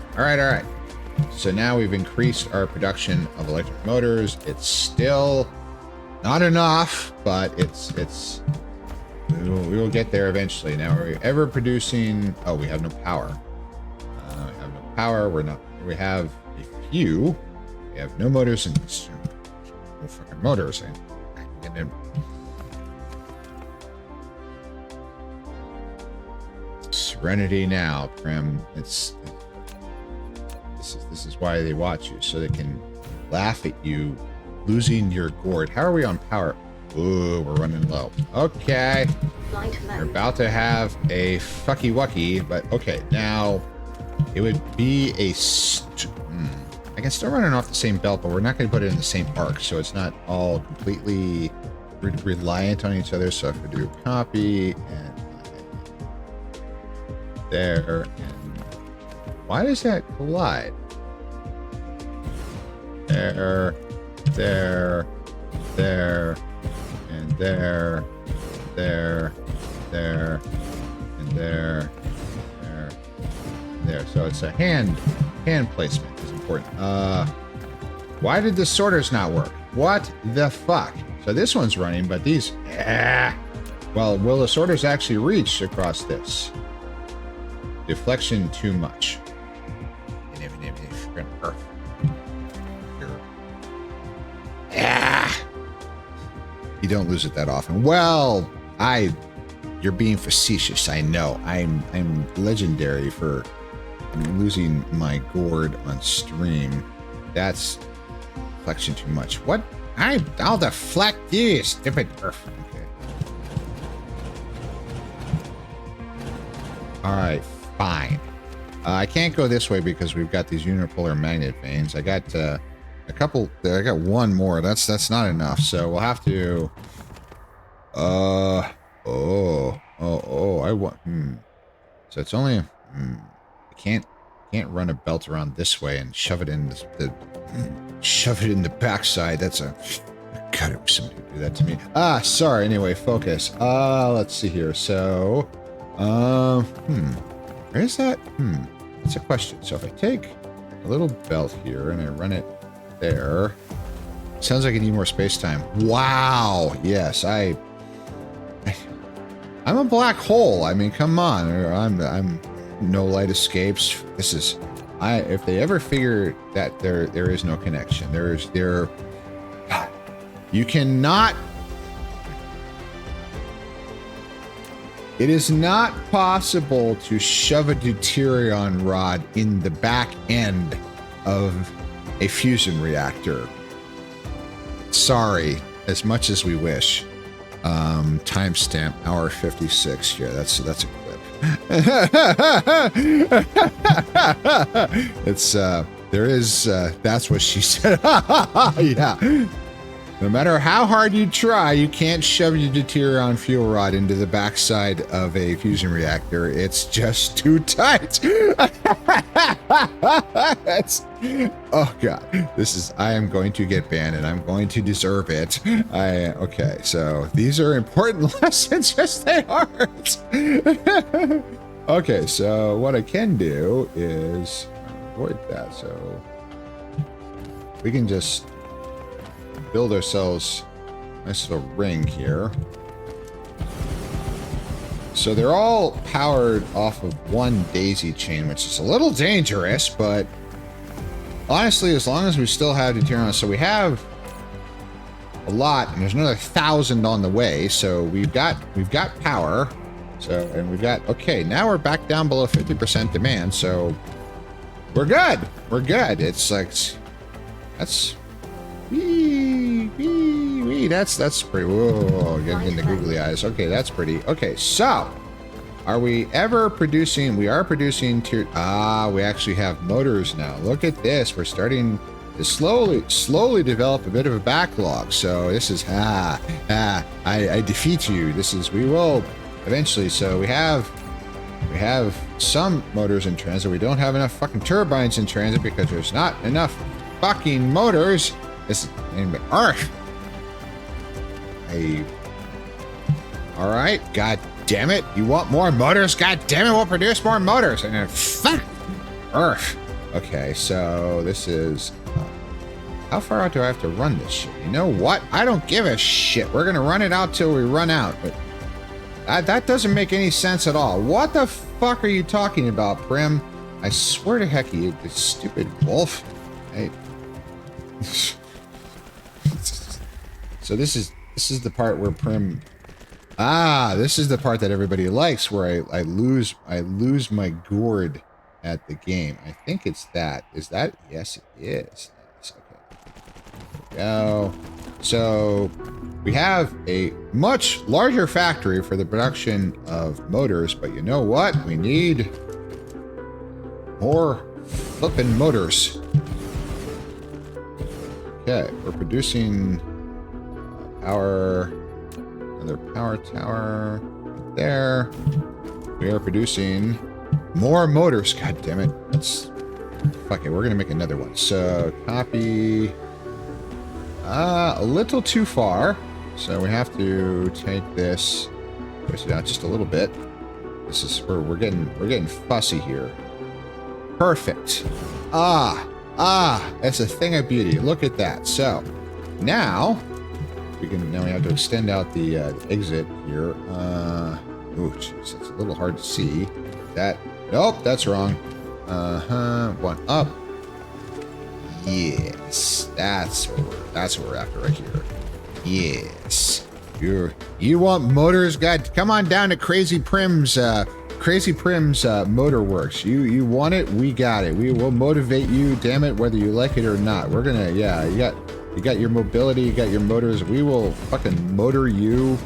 So now we've increased our production of electric motors. It's still not enough, but it's we will get there eventually. Now, are we ever producing... Oh, we have no power. We have no power. We have a few. We have no motors and no fucking motors. Serenity now, Prim. This is why they watch you, so they can laugh at you losing your gourd. How are we on power? Ooh, we're running low. Okay. We're about to have a fucky wucky, but okay, now it would be a I can still run it off the same belt, but we're not going to put it in the same arc, so it's not all completely reliant on each other. So if I do copy and there, and why does that collide? There, there, there, and there, there, there, and there, there, and there. So it's a hand placement is important. Why did the sorters not work? What the fuck? So this one's running, but these, well, will the sorters actually reach across this? Deflection too much. You don't lose it that often. Well, you're being facetious. I know. I'm legendary for losing my gourd on stream. That's deflection too much. What? I'll deflect you, stupid earth. Okay. All right, fine. I can't go this way because we've got these unipolar magnet veins. I got a couple. I got one more. That's not enough. So we'll have to. I want. So it's only. I can't run a belt around this way and shove it in shove it in the backside. That's a. God, it was somebody who do that to me. Sorry. Anyway, focus. Let's see here. So, where is that? That's a question. So if I take a little belt here and I run it there, sounds like I need more space time. Wow. Yes, I'm a black hole. I mean, come on. I'm no light escapes. This is. If they ever figure that there is no connection, you cannot. It is not possible to shove a deuterium rod in the back end of a fusion reactor. Sorry, as much as we wish. Timestamp hour 56. Yeah, that's a clip. It's that's what she said. Yeah. No matter how hard you try, you can't shove your deuterium fuel rod into the backside of a fusion reactor. It's just too tight. Oh god, I am going to get banned and I'm going to deserve it. Okay, so these are important lessons. Yes, they aren't. Okay, so what I can do is avoid that. So we can just build ourselves a nice little ring here. So they're all powered off of one daisy chain, which is a little dangerous, but honestly, as long as we still have deuterium, so we have a lot, and there's another 1,000 on the way. So we've got power. So, and we've got, okay, now we're back down below 50% demand. So we're good. We're good. It's like, that's that's pretty. Whoa, getting the googly eyes. Okay, that's pretty. Okay, so are we ever producing? We are producing we actually have motors now. Look at this. We're starting to slowly develop a bit of a backlog. So this is I defeat you. We will eventually. So we have some motors in transit. We don't have enough fucking turbines in transit because there's not enough fucking motors. This is Earth. All right, god damn it! You want more motors? God damn it! We'll produce more motors. And then fuck Earth. Okay, so this is. How far out do I have to run this shit? You know what? I don't give a shit. We're gonna run it out till we run out. But that doesn't make any sense at all. What the fuck are you talking about, Prim? I swear to heck, you stupid wolf. Hey. So this is the part where Prim. This is the part that everybody likes, where I lose my gourd at the game. I think it's that. Is that? Yes, it is. Nice. Okay. There we go. So we have a much larger factory for the production of motors, but you know what? We need more flipping motors. Okay, we're producing power. Another power tower there. We are producing more motors. God damn it. Let's... Fuck it, we're going to make another one. So, copy... a little too far. So we have to take this... push it out just a little bit. This is where we're getting fussy here. Perfect. That's a thing of beauty. Look at that. So, now... we have to extend out the exit here. Oh, jeez, that's a little hard to see. That, nope, that's wrong. One up. Yes, that's what we're after right here. Yes, you want motors? God, come on down to Crazy Prim's Motor Works. You want it? We got it. We will motivate you. Damn it, whether you like it or not. We're gonna, yeah, you got your mobility, you got your motors. We will fucking motor you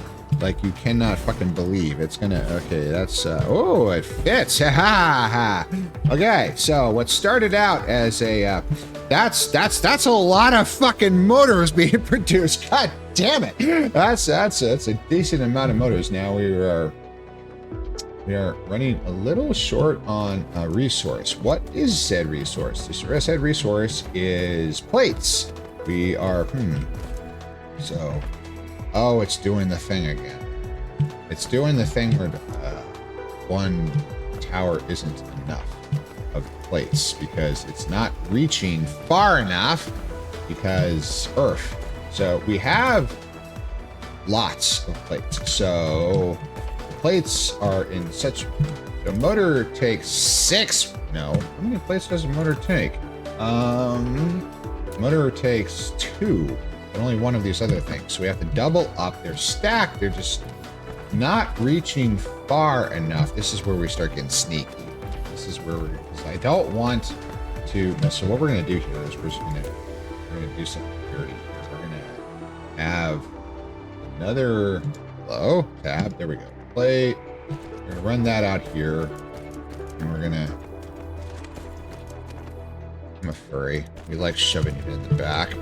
like you cannot fucking believe. It's gonna, okay, that's, oh, it fits. Ha ha. Okay, so what started out as a, that's a lot of fucking motors being produced. God damn it. That's a decent amount of motors. Now we are running a little short on resource. What is said resource? The said resource is plates. We are, so, oh, it's doing the thing again. It's doing the thing where one tower isn't enough of plates because it's not reaching far enough because Earth. So we have lots of plates. So the plates are in such, the motor takes 6. No, how many plates does a motor take? Motor takes 2, and only one of these other things. So we have to double up. They're stacked. They're just not reaching far enough. This is where we start getting sneaky. This is where because I don't want to. So what we're going to do here is we're going to do some security. We're going to have another hello tab. There we go. Plate. We're going to run that out here, and we're going to. I'm a furry. We like shoving it in the back.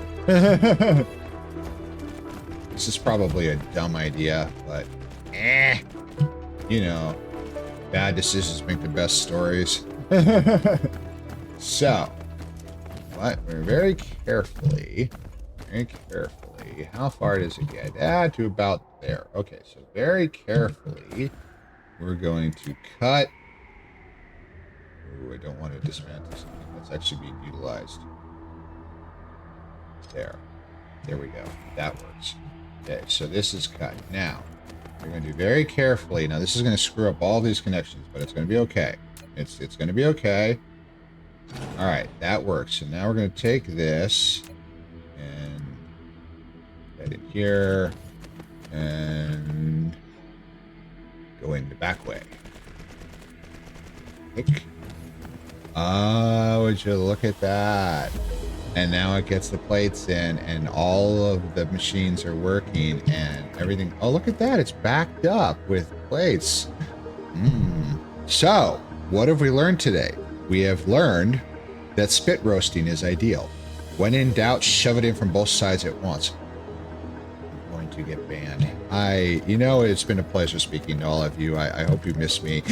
This is probably a dumb idea, but you know, bad decisions make the best stories. So, but we're very carefully, how far does it get? To about there. Okay, so very carefully, we're going to cut. Ooh, I don't want to dismantle something that's actually being utilized. There we go. That works. Okay, so this is cut. Now, we're going to do very carefully. Now, this is going to screw up all these connections, but it's going to be okay. It's going to be okay. All right, that works. So now we're going to take this and get in here and go in the back way. Pick. Oh, would you look at that? And now it gets the plates in, and all of the machines are working, and everything. Oh, look at that. It's backed up with plates. So, what have we learned today? We have learned that spit roasting is ideal. When in doubt, shove it in from both sides at once. I'm going to get banned. It's been a pleasure speaking to all of you. I hope you miss me.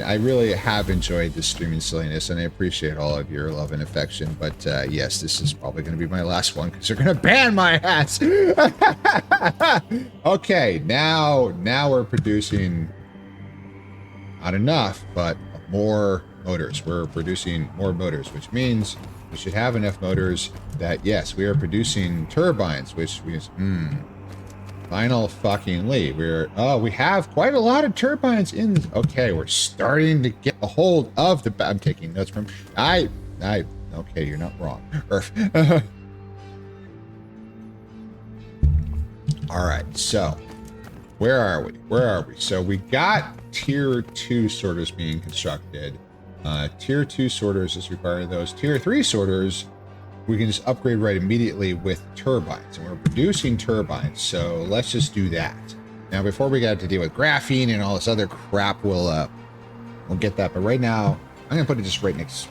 I really have enjoyed this streaming silliness, and I appreciate all of your love and affection. But yes, this is probably going to be my last one because they're going to ban my ass. Okay, now we're producing not enough, but more motors. We're producing more motors, which means we should have enough motors that yes, we are producing turbines, which means final fucking lead. We have quite a lot of turbines in. Okay, we're starting to get a hold of the. I'm taking notes from. Okay, you're not wrong. All right, so where are we? So we got tier 2 sorters being constructed. Tier 2 sorters is required. Those tier 3 sorters we can just upgrade right immediately with turbines, and we're producing turbines, so let's just do that. Now, before we got to deal with graphene and all this other crap, we'll get that. But right now, I'm going to put it just right next.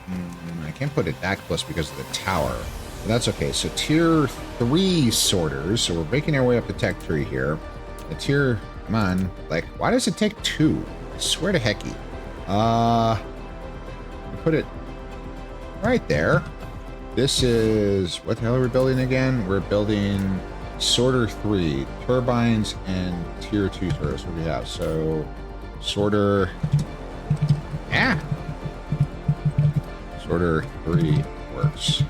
I can't put it that close because of the tower. But that's okay. So tier 3 sorters. So we're making our way up the tech tree here. The tier, come on. Like, why does it take 2? I swear to hecky. Put it right there. This is, what the hell are we building again? We're building sorter 3, turbines, and tier 2 sorters. What do we have? So, sorter, sorter 3 works.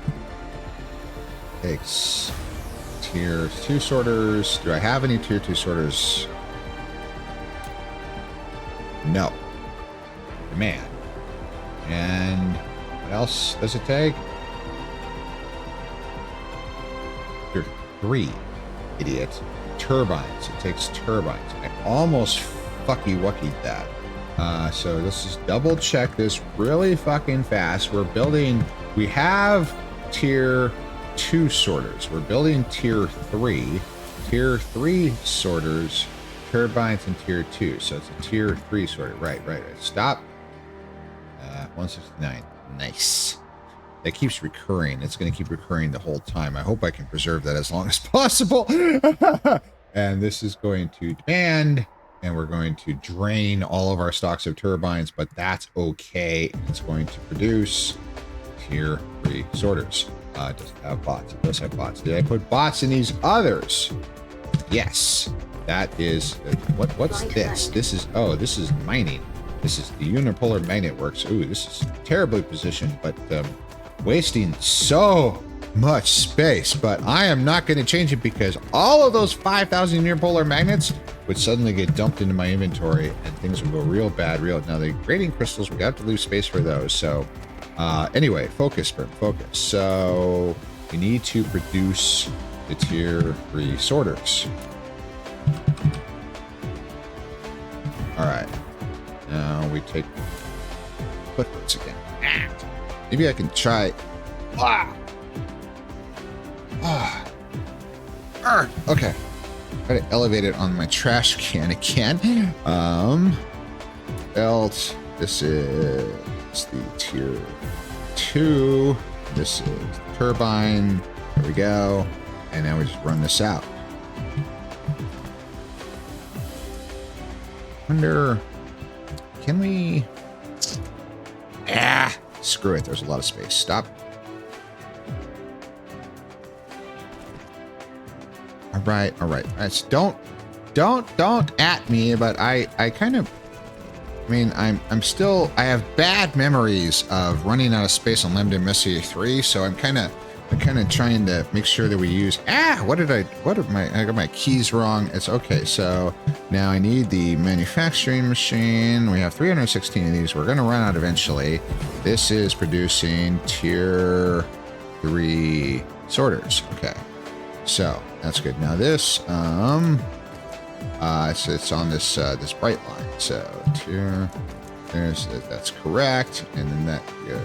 Takes tier 2 sorters. Do I have any tier 2 sorters? No. Man. And what else does it take? Tier 3. Idiot. Turbines. It takes turbines. I almost fucky-wuckied that. So let's just double check this really fucking fast. We're building, we have tier 2 sorters. We're building tier 3. Tier 3 sorters, turbines, and tier 2. So it's a tier 3 sorter. Right. Stop. 169. Nice. That keeps recurring. It's going to keep recurring the whole time. I hope I can preserve that as long as possible. And this is going to demand, and we're going to drain all of our stocks of turbines, but that's okay. It's going to produce tier 3 sorters. It doesn't have bots. It does have bots. Did I put bots in these others? Yes. That is, what's this? This is, oh, this is mining. This is the unipolar magnet works. Ooh, this is terribly positioned, but wasting so much space. But I am not going to change it because all of those 5,000 unipolar magnets would suddenly get dumped into my inventory and things would go real bad. Now, the grading crystals, we have to leave space for those. So anyway, focus, focus. So we need to produce the tier 3 sorters. All right. Now we take footprints again. Maybe I can try. Okay. Try to elevate it on my trash can again. Belt. This is the tier 2. This is the turbine. There we go. And now we just run this out. Wonder, can we? Screw it. There's a lot of space. Stop. All right. Don't at me. But I kind of. I mean, I'm still. I have bad memories of running out of space on Lambda Messier 3. So I'm kind of trying to make sure that we use. I got my keys wrong. It's okay. So now I need the manufacturing machine. We have 316 of these. We're going to run out eventually. This is producing tier 3 sorters. Okay. So that's good. Now this, it's on this, this bright line. So tier, that's correct. And then that goes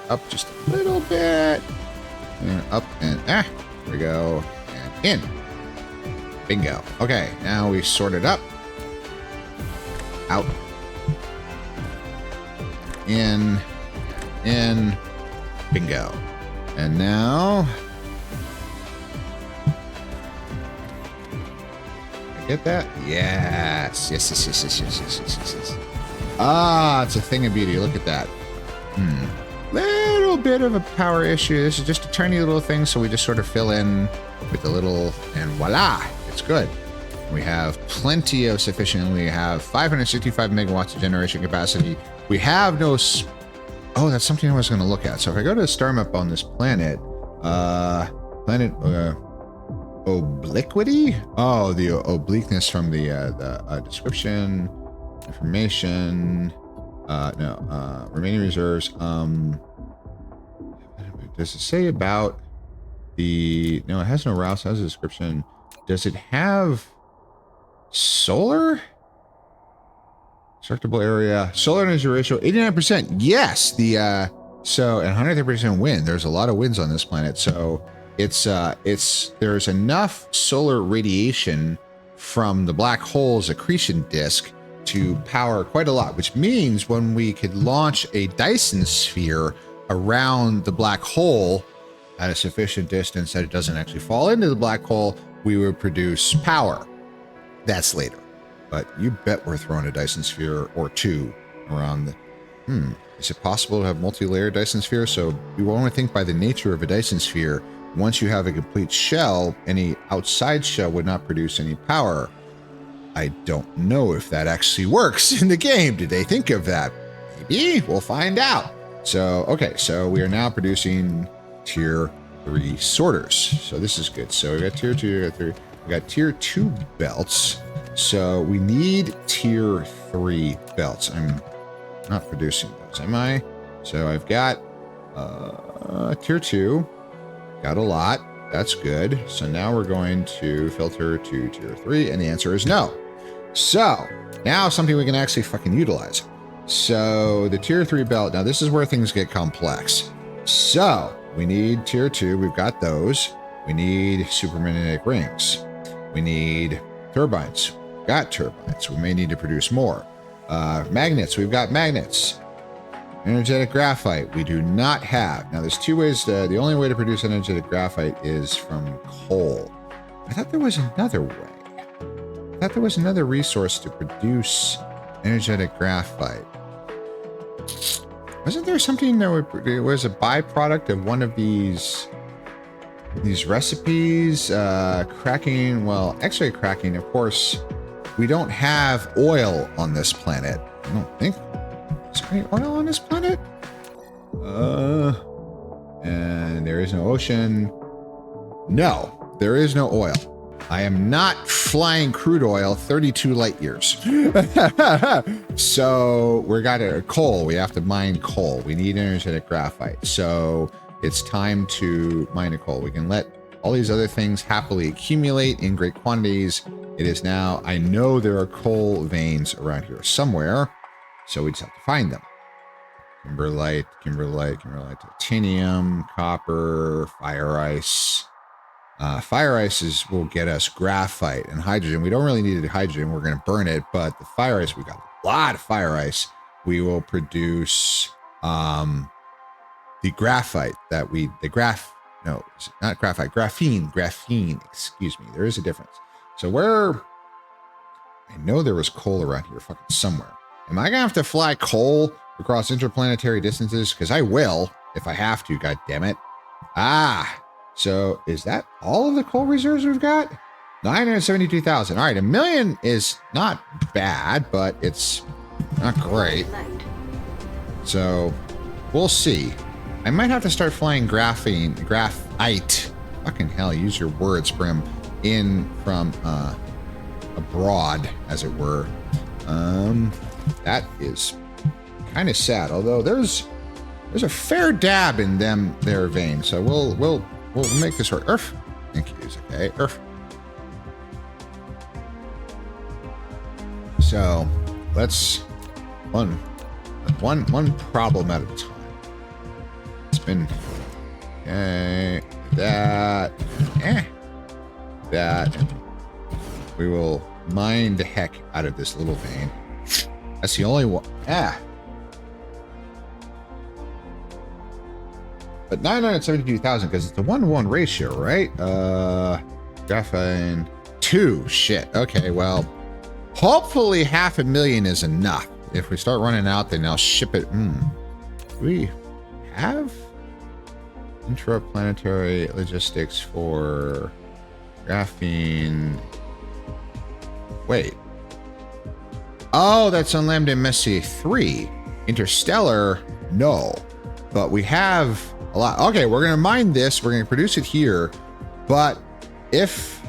up just a little bit. And up and there we go, and in. Bingo. Okay, now we sort it up. Out. In. Bingo. And now I get that? Yes. Yes. Ah, it's a thing of beauty. Look at that. Little bit of a power issue. This is just a tiny little thing, so we just sort of fill in with a little, and voila, it's good. We have plenty of sufficient. We have 565 megawatts of generation capacity. We have no. Oh, that's something I was going to look at. So if I go to the star map on this planet, planet obliquity. Oh, the obliqueness from the description, information. Remaining reserves. Does it say about the? No, it has no routes. It has a description. Does it have solar? Constructible area. Solar energy ratio 89%. Yes. The so and 130% wind. There's a lot of winds on this planet. So it's there's enough solar radiation from the black hole's accretion disk to power quite a lot, which means when we could launch a Dyson sphere around the black hole at a sufficient distance that it doesn't actually fall into the black hole, we would produce power. That's later. But you bet we're throwing a Dyson sphere or two around the... Is it possible to have multi-layered Dyson spheres? So we want to think by the nature of a Dyson sphere, once you have a complete shell, any outside shell would not produce any power. I don't know if that actually works in the game. Did they think of that? Maybe. We'll find out. So, okay. So we are now producing tier 3 sorters. So this is good. So we got tier 2, we got tier 2 belts. So we need tier 3 belts. I'm not producing those, am I? So I've got tier 2. Got a lot. That's good. So now we're going to filter to tier 3, and the answer is no. So now something we can actually fucking utilize. So the tier 3 belt. Now this is where things get complex. So we need tier 2. We've got those. We need supermagnetic rings. We need turbines. We've got turbines. We may need to produce more. Magnets. We've got magnets. Energetic graphite, we do not have. Now, there's two ways. The only way to produce energetic graphite is from coal. I thought there was another way. I thought there was another resource to produce energetic graphite. Wasn't there something that was a byproduct of one of these recipes? Cracking, well, X-ray cracking, of course. We don't have oil on this planet. I don't think. Is there any oil on this planet? And there is no ocean. No, there is no oil. I am not flying crude oil 32 light years. So we got coal. We have to mine coal. We need energetic graphite. So it's time to mine a coal. We can let all these other things happily accumulate in great quantities. It is now, I know there are coal veins around here somewhere. So we just have to find them. Kimberlite, titanium, copper, fire ice. Fire ice will get us graphite and hydrogen. We don't really need the hydrogen. We're going to burn it. But the fire ice, we've got a lot of fire ice. We will produce the graphite that no, not graphite, graphene, excuse me. There is a difference. So I know there was coal around here fucking somewhere. Am I gonna have to fly coal across interplanetary distances? Because I will, if I have to, god damn it. So is that all of the coal reserves we've got? 972,000. All right, 1 million is not bad, but it's not great. So we'll see. I might have to start flying graphite. Fucking hell, use your words, Brim. In from abroad, as it were. That is kind of sad. Although there's a fair dab in their vein, so we'll make this work. Earth, thank you. Okay, Earth. So let's one problem at a time. It's been that. We will mine the heck out of this little vein. That's the only one. But 972,000 because it's a 1-to-1 ratio, right? Graphene 2. Shit. Okay, well, hopefully 500,000 is enough. If we start running out, then I'll ship it. We have intraplanetary logistics for graphene. Wait. Oh, that's on Lambda Messier 3. Interstellar, no. But we have a lot. Okay, we're going to mine this. We're going to produce it here. But if...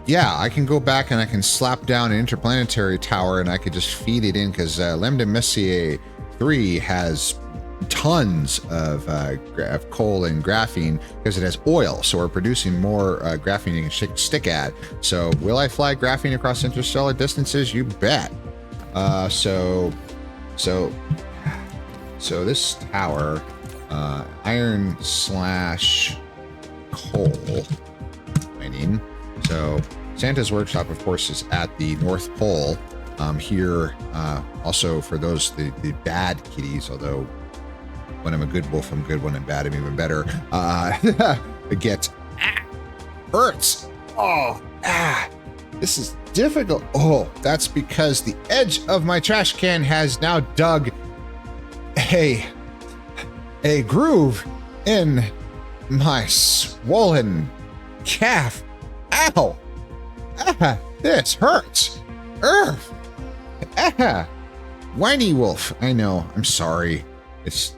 Yeah, I can go back and I can slap down an interplanetary tower and I could just feed it in because Lambda Messier 3 has tons of coal and graphene because it has oil. So we're producing more graphene you can stick at. So will I fly graphene across interstellar distances? You bet. So this tower, iron / coal mining. So Santa's workshop, of course, is at the North Pole. here. Also for those, the bad kitties, although when I'm a good wolf, I'm good. When I'm bad, I'm even better. Get hurts. Oh, this is difficult. Oh, that's because the edge of my trash can has now dug a groove in my swollen calf. Ow! This hurts. Whiny wolf. I know. I'm sorry. It's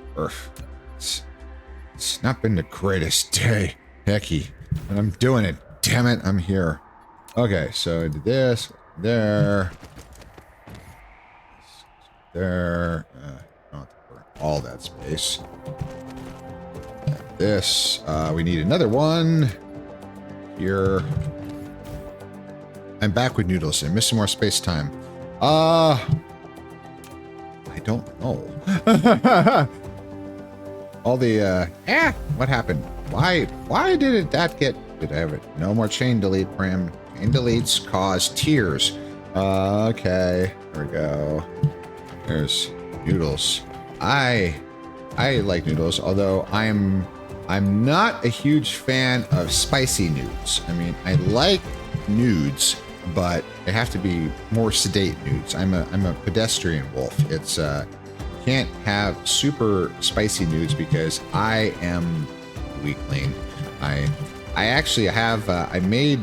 not been the greatest day. Hecky. And I'm doing it. Damn it. I'm here. Okay, so I did this. There. There. Not for all that space. This. We need another one. Here. I'm back with noodles. I'm missing more space time. I don't know. All the what happened? Why did that get? Did I have it? No more chain delete, Prim. Chain deletes cause tears. Okay, there we go. There's noodles. I like noodles, although I'm not a huge fan of spicy nudes. I mean, I like nudes, but they have to be more sedate nudes. I'm a pedestrian wolf. It's can't have super spicy nudes because I am weakling. I actually have I made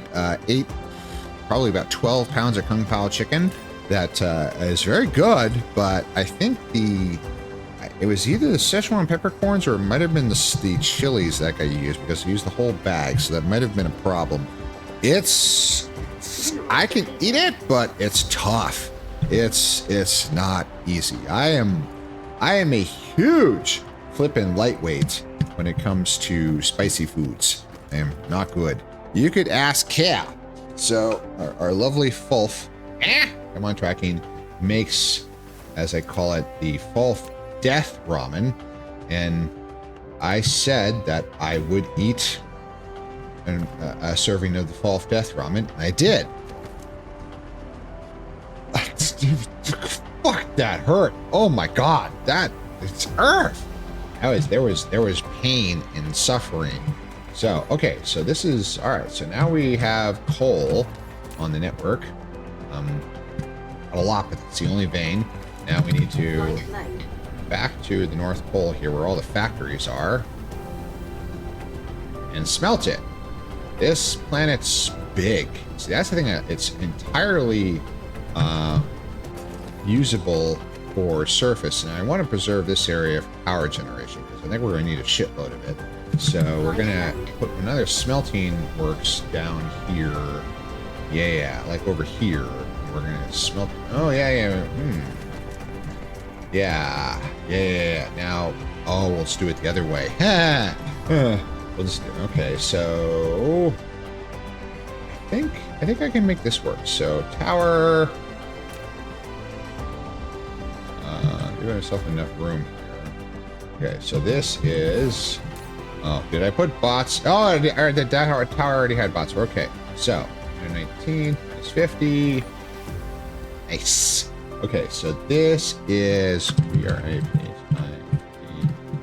probably about 12 pounds of Kung Pao chicken that is very good, but I think it was either the Szechuan peppercorns or it might have been the chilies that I used, because I used the whole bag, so that might have been a problem. I can eat it, but it's tough. It's not easy. I am a huge flippin' lightweight when it comes to spicy foods. I am not good. You could ask Cal. So our lovely Fulf, come on tracking, makes, as I call it, the Fulf Death Ramen, and I said that I would eat a serving of the Fulf Death Ramen. I did. Fuck, that hurt. Oh my god, it's earth. There was pain and suffering. So okay, so this is all right. So now we have coal on the network. A lot, but it's the only vein. Now we need to back to the North Pole here, where all the factories are, and smelt it. This planet's big. See, that's the thing. It's entirely usable for surface, and I want to preserve this area for power generation because I think we're going to need a shitload of it. So we're going to put another smelting works down here. Yeah, like over here. We're going to smelt. Oh, yeah. Yeah. Now, we'll just do it the other way. We'll just do, okay, so I think I can make this work. So tower, give myself enough room here. Okay, so this is, did I put bots? Oh, the tower already had bots. Okay, so 19 is 50. Nice. Okay, so this is, we are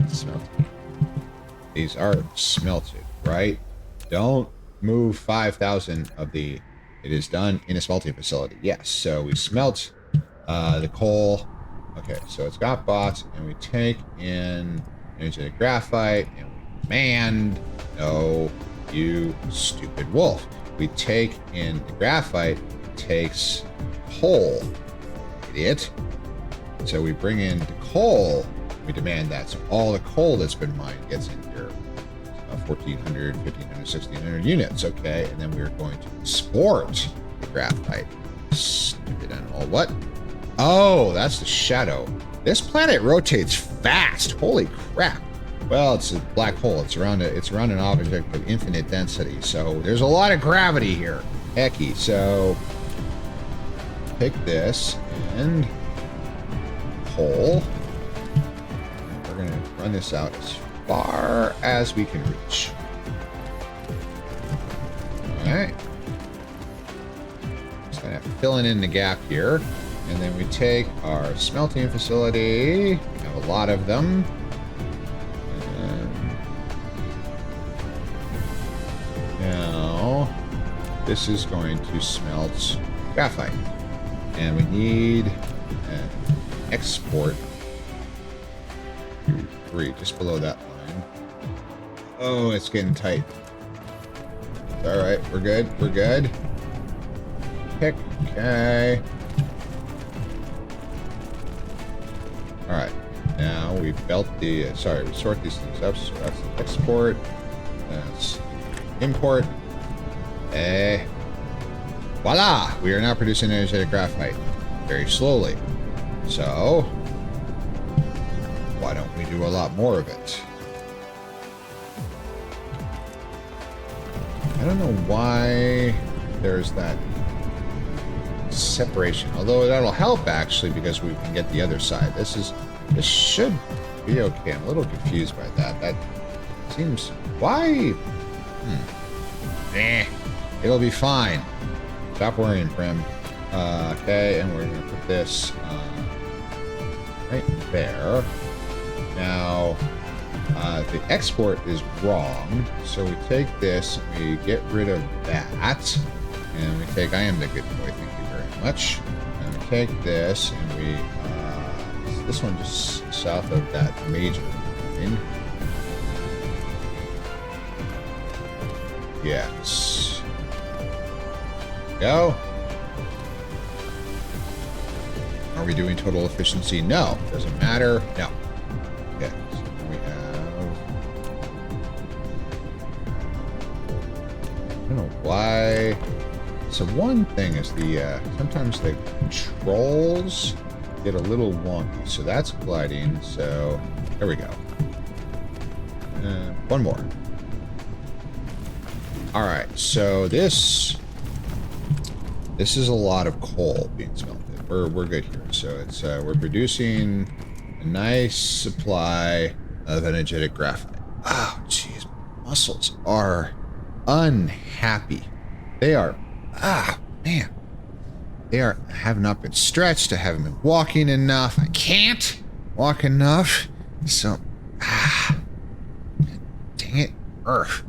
smelted. These are smelted, right? Don't move 5,000 of the, it is done in a smelting facility. Yes, so we smelt the coal. Okay, so it's got bots, and we take in energetic graphite, and we manned. No, you stupid wolf. We take in the graphite, takes coal, idiot. So we bring in the coal, we demand that. So all the coal that's been mined gets in here. 1,400, 1,500, 1,600 units. Okay, and then we're going to export the graphite. Stupid animal. What? Oh, that's the shadow. This planet rotates fast. Holy crap. Well, it's a black hole. It's around an object of infinite density. So there's a lot of gravity here. Hecky. So take this and coal. We're going to run this out as far as we can reach. All right. Just kind of filling in the gap here. And then we take our smelting facility. We have a lot of them. And now, this is going to smelt graphite. And we need an export to 3, just below that line. Oh, it's getting tight. All right, we're good. We're good. Pick. Okay. All right. Now we belt the. We sort these things up. So that's the export. That's import. Voila! We are now producing energetic graphite very slowly. So why don't we do a lot more of it? I don't know why there's that separation, although that'll help actually because we can get the other side. This should be okay. I'm a little confused by that. That seems why. It'll be fine. Stop worrying, Prim. Okay, and we're gonna put this right there. Now the export is wrong, so we take this, we get rid of that, and we take, I am the good boy, thank you very much. And we take this, and we, this one just south of that major line. Yes. Go. Are we doing total efficiency? No. Doesn't matter. No. Okay. So we have. I don't know why. So one thing is the sometimes the controls get a little wonky. So that's gliding. So there we go. One more. All right. So this is a lot of coal being smelted. We're good here. So it's we're producing a nice supply of energetic graphite. Oh, jeez, muscles are unhappy. They are, man, they have not been stretched. I haven't been walking enough. I can't walk enough. So, dang it, Earth.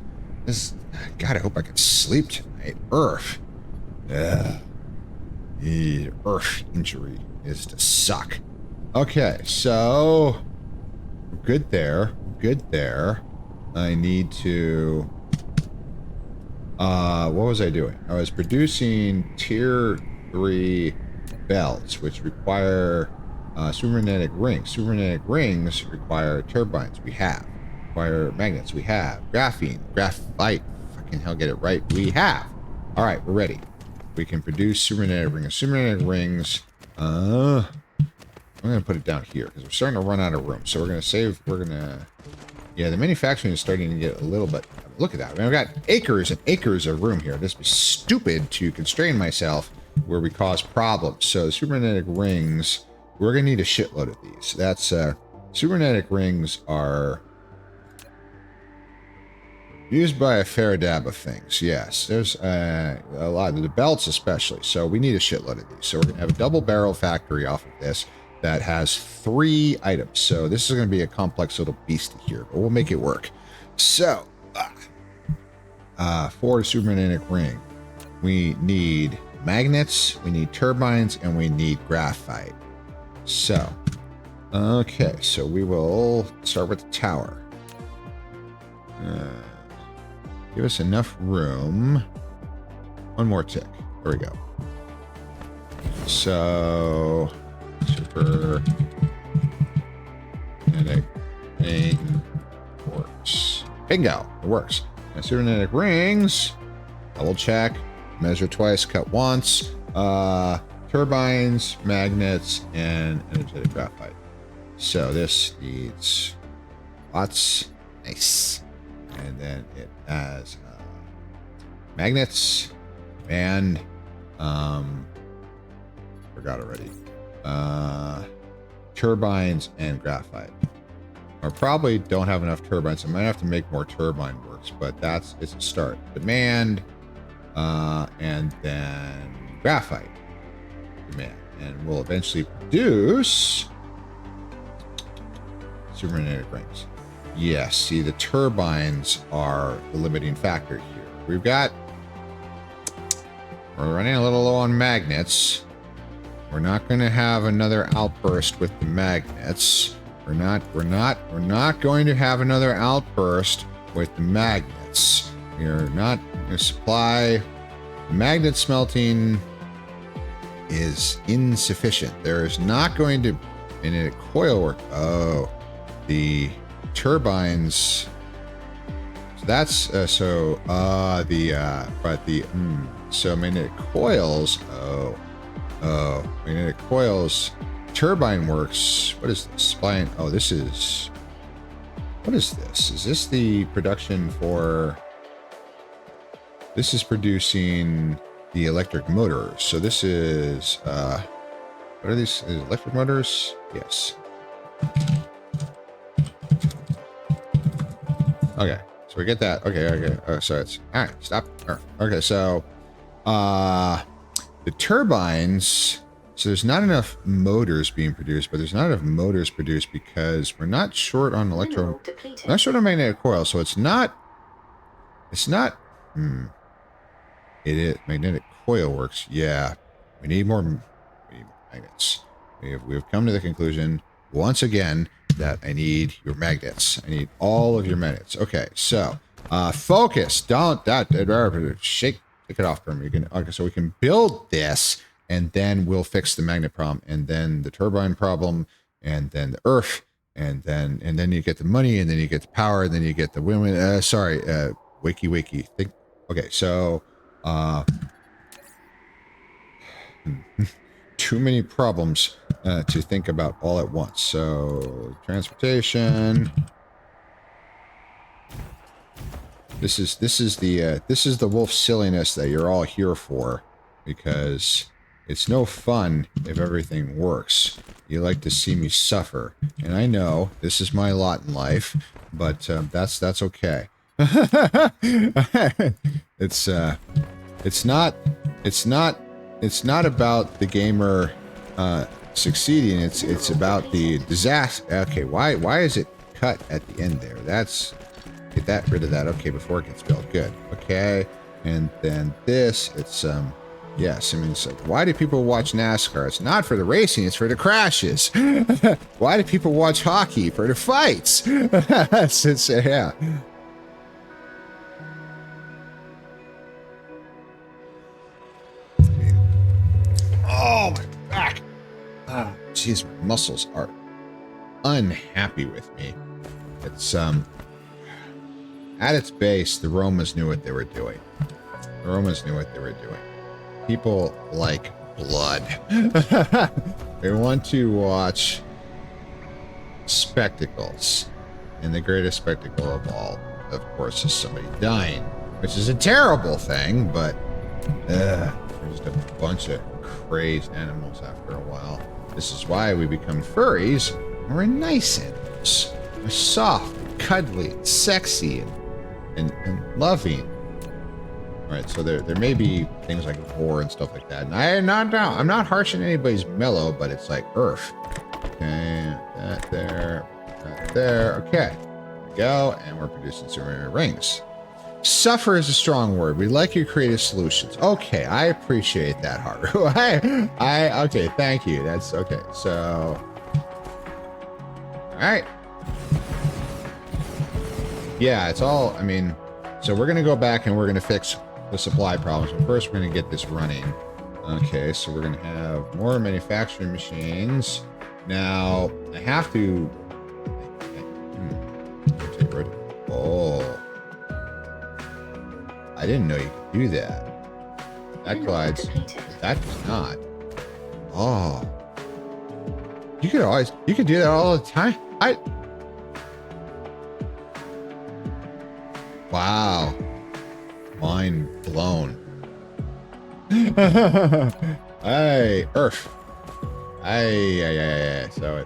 God, I hope I can sleep tonight. Earth. The Earth injury is to suck. Okay, so good there. Good there. I need to. What was I doing? I was producing tier 3 belts, which require supermagnetic rings. Supermagnetic rings require turbines. We have. Require magnets. We have. Graphene. Graphite. Fucking hell, get it right. We have. All right, we're ready. We can produce supermagnetic rings. Supermagnetic rings. I'm going to put it down here because we're starting to run out of room. So we're going to save. We're going to. Yeah, the manufacturing is starting to get a little bit. Look at that. I mean, I've got acres and acres of room here. This would be stupid to constrain myself where we cause problems. So the supermagnetic rings, we're going to need a shitload of these. That's supermagnetic rings are used by a fair dab of things. Yes, there's a lot of the belts especially. So we need a shitload of these. So we're going to have a double barrel factory off of this that has 3 items. So this is going to be a complex little beast here, but we'll make it work. So for a supermagnetic ring, we need magnets, we need turbines, and we need graphite. So, okay, so we will start with the tower. Give us enough room. One more tick. There we go. So, super magnetic ring works. Bingo! It works. Now, supermagnetic rings. Double check. Measure twice. Cut once. Turbines, magnets, and energetic graphite. So this needs lots. Nice. And then it has magnets and forgot already. Turbines and graphite. I probably don't have enough turbines. I might have to make more turbine works, but it's a start. Demand, and then graphite. Demand. and will eventually produce supermagnetic rings. Yes, see, the turbines are the limiting factor here. We're running a little low on magnets. We're not going to have another outburst with the magnets. We're not going to have another outburst with the magnets. We're not going to supply. Magnet smelting is insufficient. There is not going to magnetic coil work. Oh, the turbines. So that's so magnetic coils. Oh, magnetic coils. Turbine works. What is this? Spline. Oh, this is. What is this? Is this the production for? This is producing the electric motors. So this is. What are these? Is electric motors? Yes. Okay, so we get that. Okay. So it's all right. Stop. Okay, so the turbines. So there's not enough motors being produced, but there's not enough motors produced because we're not short on not short on magnetic coil. So it's not. It is magnetic coil works. Yeah, we need more magnets. We've come to the conclusion once again that I need your magnets. I need all of your magnets. Okay, so focus. Don't shake it off from you. Okay, so we can build this, and then we'll fix the magnet problem, and then the turbine problem, and then the earth, and then you get the money, and then you get the power, and then you get the women. Wiki. Think. Okay, so too many problems to think about all at once. So transportation. This is the wolf silliness that you're all here for, because it's no fun if everything works. You like to see me suffer, and I know this is my lot in life, but that's okay. It's not about the gamer succeeding. It's about the disaster. Okay, why is it cut at the end there? Get rid of that. Okay, before it gets built. Good. Okay, and then this. It's yes. I mean, it's like, why do people watch NASCAR? It's not for the racing. It's for the crashes. Why do people watch hockey? For the fights. Yeah. Oh, my back. Oh, jeez, my muscles are unhappy with me. It's, at its base, the Romans knew what they were doing. People like blood. They want to watch spectacles. And the greatest spectacle of all, of course, is somebody dying. Which is a terrible thing, but there's just a bunch of crazed animals after a while. This is why we become furries. We're nice animals. We're soft, and cuddly, and sexy, and loving. All right, so there may be things like gore and stuff like that. And I'm not harshing anybody's mellow, but it's like earth. Okay, that there. Okay, there we go, and we're producing super rings. Suffer is a strong word. We like your creative solutions. Okay, I appreciate that, Haru. Okay, thank you. That's okay. So, all right. Yeah, it's all. I mean, so we're gonna go back and we're gonna fix the supply problems. But first, we're gonna get this running. Okay, so we're gonna have more manufacturing machines. Now, I have to. Take rid of. Oh. I didn't know you could do that. That glides. That does not. Oh. You could do that all the time. Wow. Mind blown. Hey, Earth. So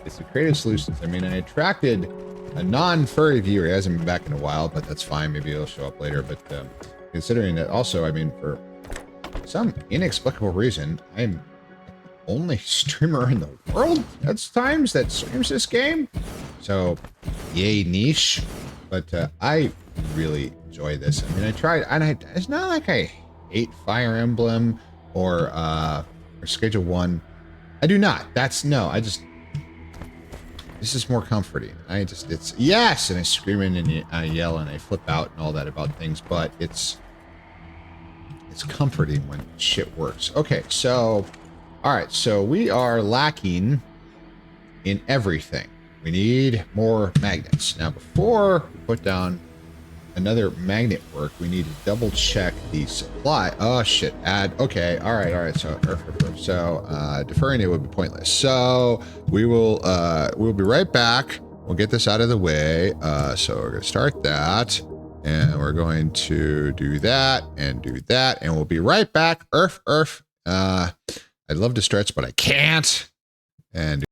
it's the creative solutions. I mean, I attracted a non-furry viewer. He hasn't been back in a while, but that's fine. Maybe he'll show up later. But considering that also, I mean, for some inexplicable reason, I'm the only streamer in the world at times that streams this game. So, yay niche. But I really enjoy this. I mean, I tried, and it's not like I hate Fire Emblem or Schedule One. I do not. That's no. I just this is more comforting. It's yes, and I scream and I yell and I flip out and all that about things, but it's comforting when shit works. Okay, so all right, so we are lacking in everything. We need more magnets. Now, before we put down another magnet work, we need to double check the supply. Oh shit, add. Okay, all right. So deferring it would be pointless. So we'll be right back. We'll get this out of the way. So we're gonna start that, and we're going to do that, and we'll be right back. Earth. I'd love to stretch, but I can't. And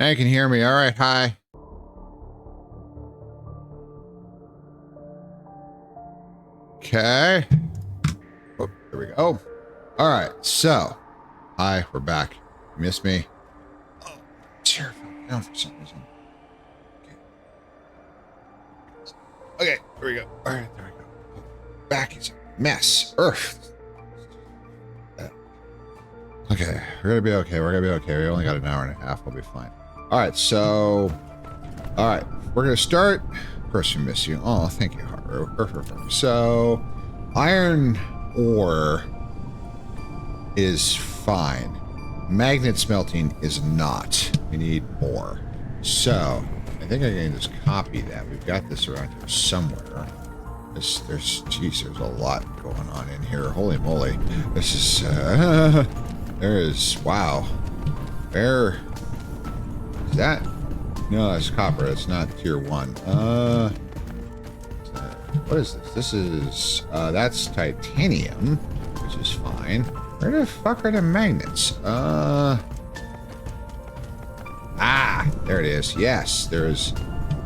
Now you can hear me. All right, hi. Okay. Oh, there we go. All right, so, hi, we're back. You missed me? Oh, chair fell down for some reason. Okay, here we go. All right, there we go. Oh, back is a mess. Earth. Okay, we're gonna be okay. We're gonna be okay. We only got an hour and a half. We'll be fine. All right, so, all right, we're gonna start. Of course, we miss you. Oh, thank you, Haru. So, iron ore is fine. Magnet smelting is not. We need more. So, I think I can just copy that. We've got this around here somewhere. Geez, there's a lot going on in here. Holy moly. This is, there is, wow. Where is that? No, that's copper. That's not tier 1. What is this? This is, that's titanium, which is fine. Where the fuck are the magnets? There it is. Yes, there's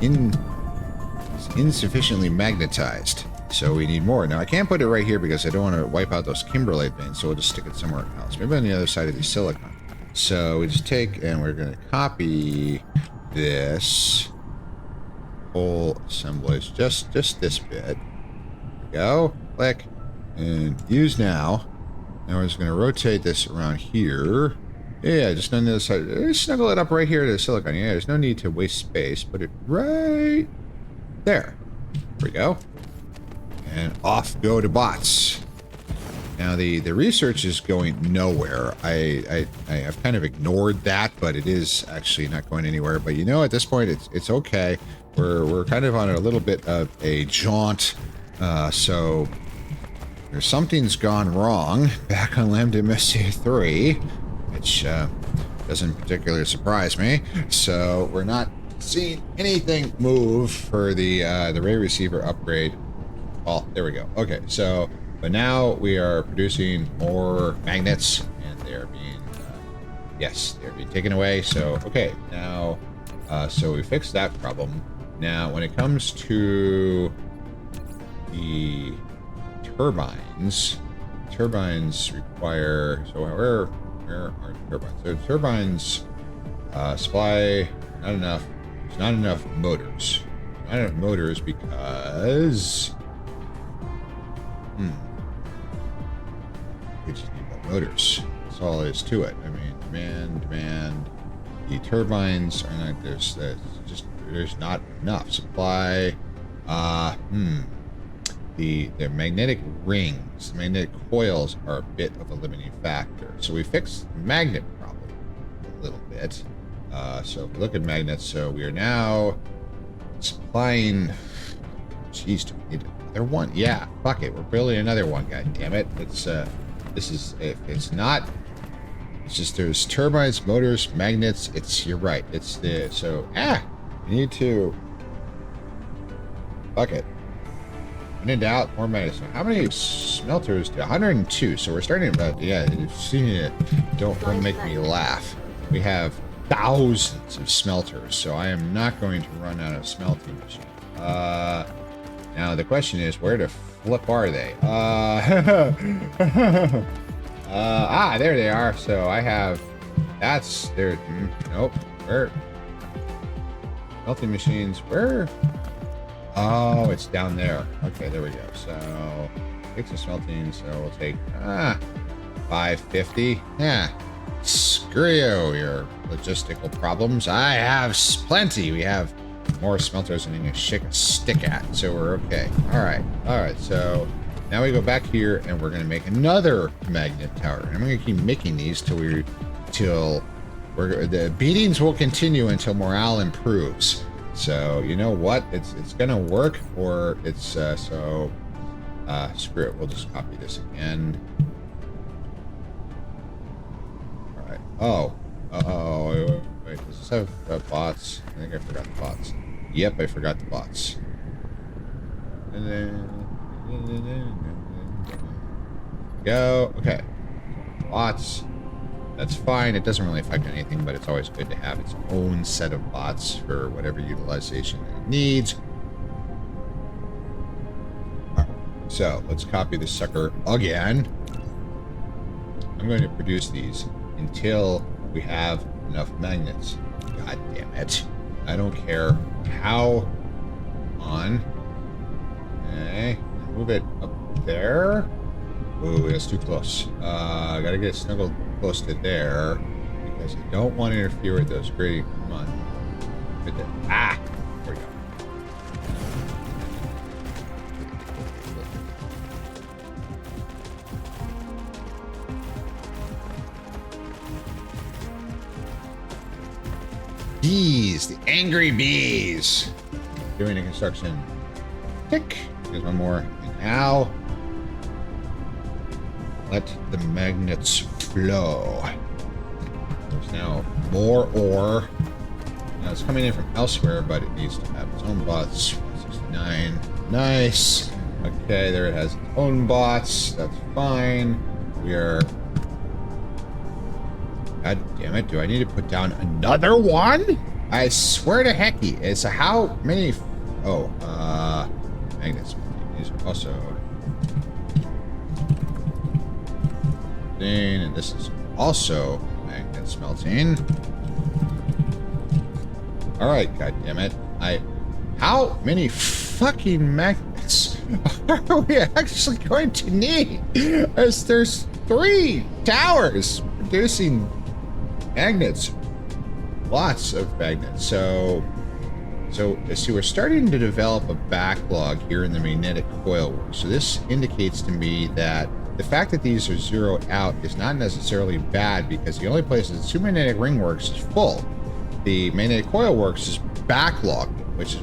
it's insufficiently magnetized. So we need more. Now I can't put it right here because I don't want to wipe out those kimberlite veins, so we'll just stick it somewhere else. Maybe on the other side of the silicon. So we just take and we're going to copy this whole assemblage, just this bit. There we go. Click and use now. Now we're just going to rotate this around here. Yeah, just on the other side. Snuggle it up right here to the silicon. Yeah, there's no need to waste space. Put it right there. There we go. And off go to bots. Now the research is going nowhere. I've kind of ignored that, but it is actually not going anywhere. But you know, at this point, it's okay. We're kind of on a little bit of a jaunt. So there's something's gone wrong back on Lambda Messier 3, which doesn't particularly surprise me. So we're not seeing anything move for the ray receiver upgrade. Oh, there we go. Okay, so but now we are producing more magnets, and they're being yes, they're being taken away. So okay, now so we fixed that problem. Now when it comes to the turbines require, so where are turbines? So turbines supply not enough. There's not enough motors. Not enough motors because we just need more motors. That's all there is to it. I mean, demand. The turbines are not. There's not enough supply. The magnetic rings, the magnetic coils are a bit of a limiting factor. So we fixed the magnet problem a little bit. So if we look at magnets, so we are now supplying. Jeez, do we need another one? Yeah, fuck it. We're building another one. God damn it! It's it's not. It's just there's turbines, motors, magnets. You're right. It's the we need to. Fuck it. When in doubt, more magnets. How many smelters? 102. So we're starting about, yeah, don't make me laugh. We have thousands of smelters, so I am not going to run out of smelting machines. Now the question is, where the flip are they? There they are. So I have, that's there. Nope. Where? Smelting machines, where? Oh, it's down there. Okay, there we go. So, fix the smelting. So we'll take 550. Yeah, screw you, your logistical problems. I have plenty. We have more smelters than you can shake a stick at, so we're okay. All right. So now we go back here, and we're gonna make another magnet tower. And I'm gonna keep making these till the beatings will continue until morale improves. So you know what? It's gonna work, or it's screw it. We'll just copy this again. All right. Oh. Wait. Does this have bots? I think I forgot the bots. Yep, I forgot the bots. And then go. Okay. Bots. That's fine. It doesn't really affect anything, but it's always good to have its own set of bots for whatever utilization it needs. All right, so let's copy this sucker again. I'm going to produce these until we have enough magnets. God damn it. I don't care how. On. Okay. Move it up there. Ooh, that's too close. I gotta get it snuggled close to there because I don't want to interfere with those grading. Come on. Right there. Ah! There we go. Bees! The angry bees! Doing the construction. Tick! There's one more. And now, let the magnets flow. There's now more ore. Now it's coming in from elsewhere, but it needs to have its own bots. 169. Nice. Okay, there it has its own bots. That's fine. We are... God damn it. Do I need to put down another one? I swear to hecky. It's how many... Oh, magnets. These are also... And this is also magnet smelting. Alright, goddammit. How many fucking magnets are we actually going to need? As there's 3 towers producing magnets. Lots of magnets. So see, we're starting to develop a backlog here in the magnetic coil work. So this indicates to me that the fact that these are zeroed out is not necessarily bad, because the only place that the two magnetic ring works is full. The magnetic coil works is backlogged, which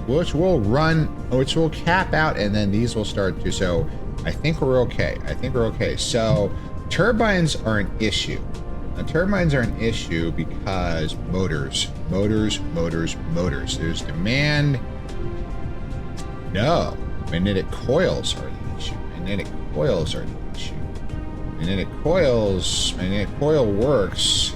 will cap out, and then these will start to. So I think we're okay. So turbines are an issue. Now, turbines are an issue because motors. There's demand. No, magnetic coils are the issue. Magnetic coil works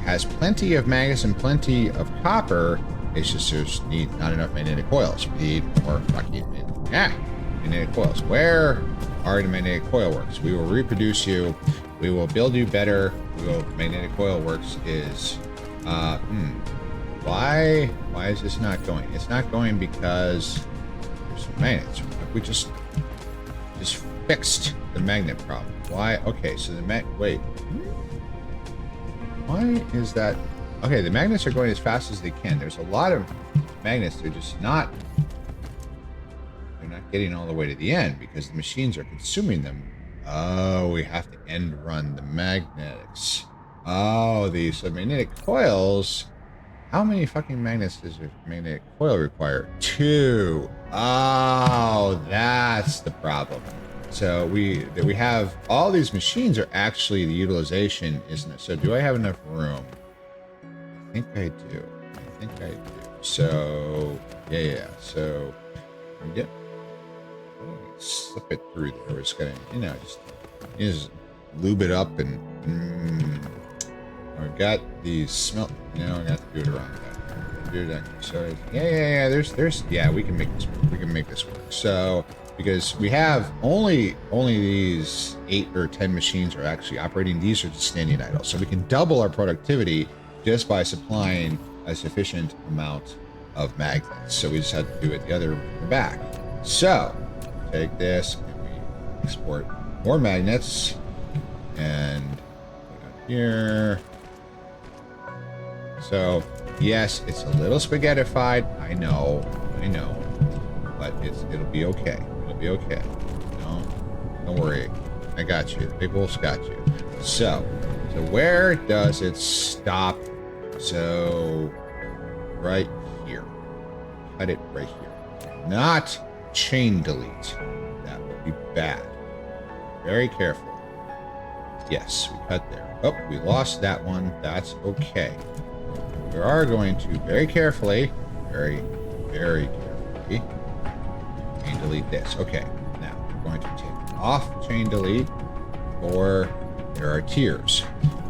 has plenty of magnets and plenty of copper. It's just there's not enough magnetic coils. We need more fucking magnetic coils. Where are the magnetic coil works? We will reproduce you. We will build you better. Magnetic coil works is why is this not going? It's not going because there's some magnets. We just fixed the magnet problem. Why? Okay, so wait. Why is that? Okay, the magnets are going as fast as they can. There's a lot of magnets. They're not getting all the way to the end because the machines are consuming them. Oh, we have to end run the magnetics. Oh, these magnetic coils. How many fucking magnets does a magnetic coil require? 2. Oh, that's the problem. So we have all these machines are actually, the utilization isn't. So do I have enough room? I think I do. So yeah. So yep. Slip it through there. We're just gonna, just lube it up and I've got these smelt. I got to do it around that. Do that. So yeah. There's we can make this work. We can make this work. So because we have only these 8 or 10 machines are actually operating. These are just standing idle. So we can double our productivity just by supplying a sufficient amount of magnets. So we just had to do it the other back. So take this and we export more magnets and put it here. So yes, it's a little spaghettified. I know, but it'll be okay. No, don't worry. I got you. The big wolf's got you. So where does it stop? So right here. Cut it right here. Not chain delete. That would be bad. Very careful. Yes, we cut there. Oh, we lost that one. That's okay. We are going to very carefully, very carefully, chain delete this. Okay, now we're going to take off chain delete, or there are tiers.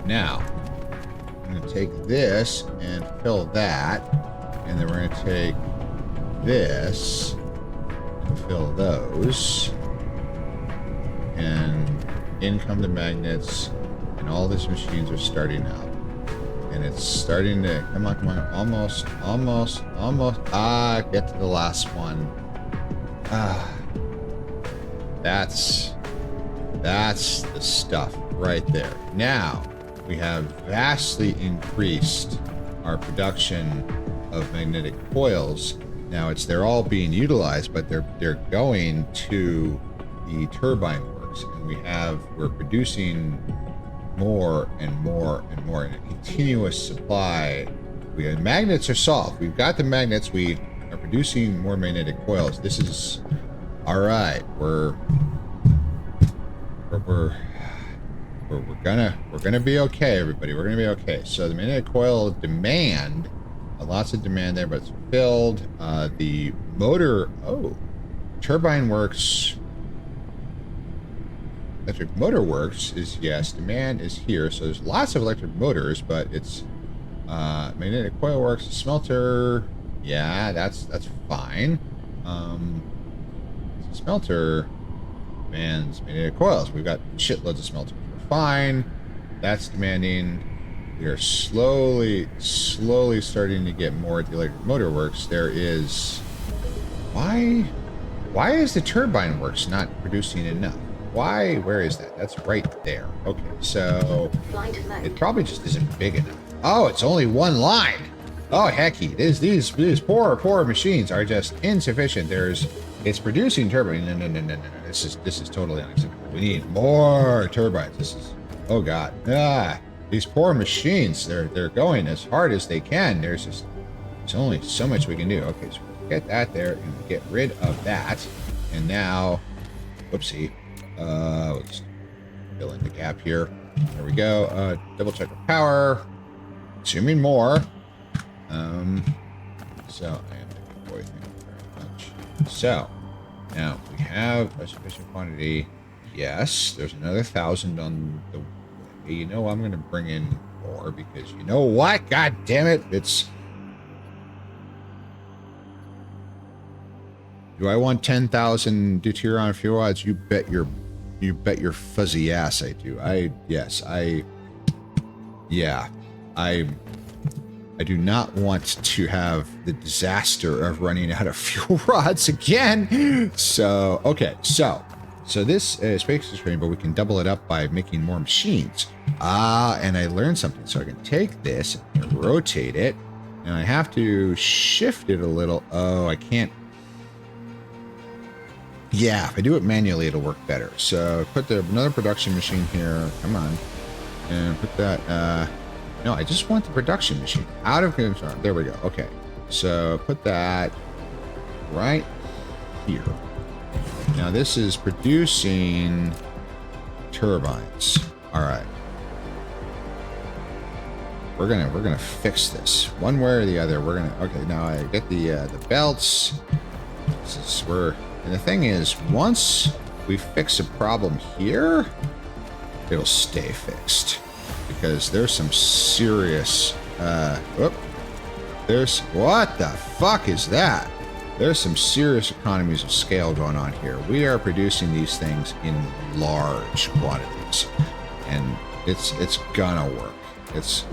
Now, I'm going to take this and fill that. And then we're going to take this and fill those. And in come the magnets. And all these machines are starting up. And it's starting to... Come on, come on. Almost, almost, almost. Ah, get to the last one. Ah. That's the stuff right there. Now, we have vastly increased our production of magnetic coils. Now they're all being utilized, but they're going to the turbine works, and we're producing more and more and more in a continuous supply. We have magnets are solved. We've got the magnets. We are producing more magnetic coils. This is all right. We're gonna be okay, everybody. We're gonna be okay. So the magnetic coil demand, lots of demand there, but it's filled. The motor, turbine works. Electric motor works is yes. Demand is here, so there's lots of electric motors, but it's magnetic coil works. Smelter, yeah, that's fine. Smelter demands magnetic coils. We've got shitloads of smelters. We're fine. That's demanding. We are slowly starting to get more at the electric motor works. There is... Why is the turbine works not producing enough? Why? Where is that? That's right there. Okay, so it probably just isn't big enough. Oh, it's only one line. Oh, hecky. These poor machines are just insufficient. It's producing turbine. No. This is totally unacceptable. We need more turbines. This is, oh god. These poor machines, they're going as hard as they can. There's only so much we can do. Okay, so we'll get that there and get rid of that. And now, whoopsie. Let's fill in the gap here. There we go. Double check the power. Consuming more. So I am taking away. Thank you very much. So now we have a sufficient quantity. Yes, there's another 1,000 on the way. You know, I'm going to bring in more because you know what? God damn it! Do I want 10,000 deuterium fuel rods? You bet your fuzzy ass I do. I do not want to have the disaster of running out of fuel rods again. So, okay, so this is basically screen, but we can double it up by making more machines. And I learned something. So I can take this and rotate it, and I have to shift it a little. Oh, I can't. Yeah, if I do it manually, it'll work better. So put another production machine here. Come on. And put that, no, I just want the production machine out of control. There we go. Okay. So put that right here. Now this is producing turbines. All right. We're gonna fix this one way or the other. Okay. Now I get the belts. And the thing is, once we fix a problem here, it'll stay fixed. Because there's some serious, what the fuck is that? There's some serious economies of scale going on here. We are producing these things in large quantities. And it's gonna work.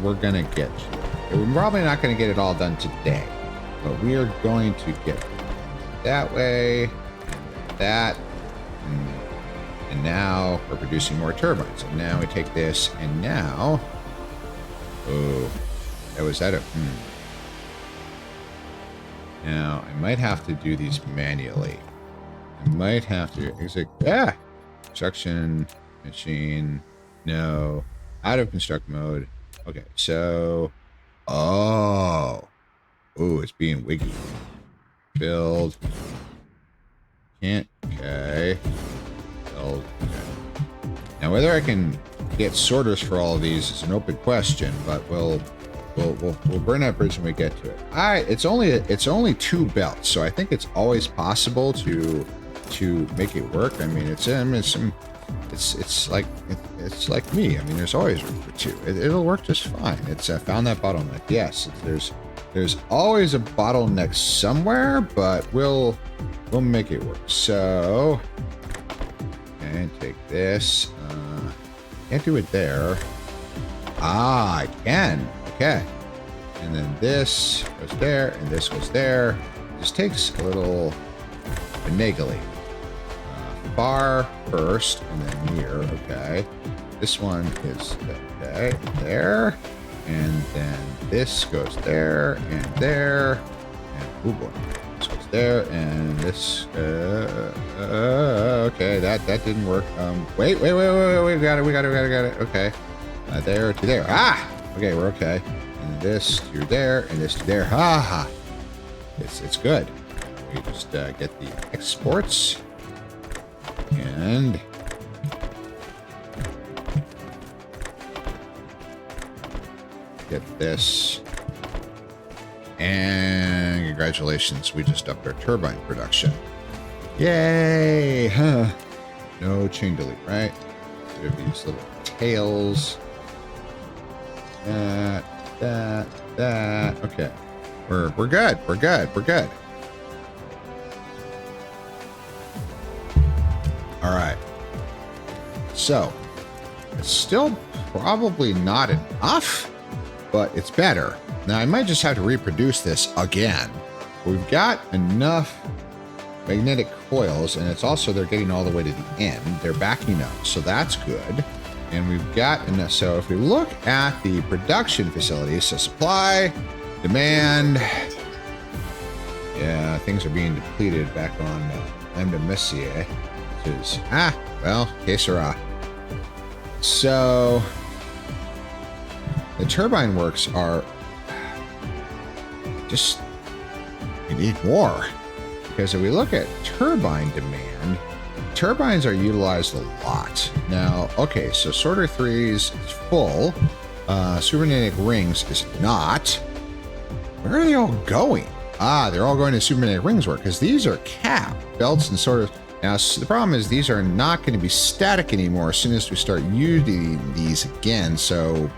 We're gonna get here. We're probably not gonna get it all done today. But we are going to get it that way. That, and now we're producing more turbines. And now we take this, and now, Now I might have to do these manually. I might have to construction machine, no, out of construct mode. Okay, so, it's being wiggy. Build. Can't. Okay. Build. Okay. Now whether I can get sorters for all of these is an open question, but we'll burn that bridge when we get to it. It's only 2 belts, so I think it's always possible to make it work. I mean, it's some it's like me. I mean, there's always room for two. It'll work just fine. It's found that bottleneck. Yes, there's always a bottleneck somewhere, but we'll make it work. So, and take this. Can't do it there. Ah, I can. Okay. And then this goes there, and this goes there. Just takes a little finagling. Bar first, and then here. Okay. This one is okay, there. And then this goes there, and there. And, oh boy. This goes there, and this, okay, that didn't work. Wait, we got it. Okay. There to there. Ah! Okay, we're okay. And this to there, and this to there. Ha ha! It's good. We just get the exports. And get this. And congratulations, we just upped our turbine production. Yay! Huh. No chain delete, right? So we have these little tails. That. Okay. We're good. We're good. All right. So it's still probably not enough, but it's better. Now I might just have to reproduce this again. We've got enough magnetic coils, and it's also they're getting all the way to the end. They're backing up, so that's good. And we've got enough. So if we look at the production facilities, so supply, demand, yeah, things are being depleted back on M. de Messier, which is well, que sera. So the turbine works are just, we need more, because if we look at turbine demand, turbines are utilized a lot. Now, okay, so sorter 3's is full. Supermagnetic rings is not. Where are they all going? They're all going to supermagnetic rings work, because these are capped belts and sorters. Now, the problem is these are not going to be static anymore as soon as we start using these again. So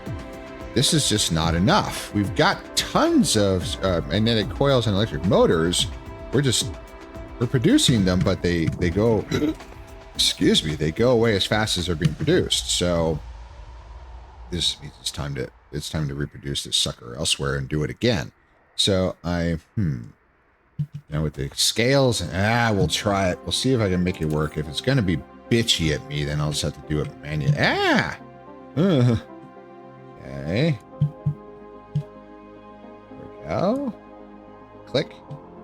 this is just not enough. We've got tons of magnetic coils and electric motors. We're producing them, but they go, excuse me, they go away as fast as they're being produced. So this means it's time to reproduce this sucker elsewhere and do it again. So now with the scales, we'll try it. We'll see if I can make it work. If it's going to be bitchy at me, then I'll just have to do it manually. Okay. There we go. Click.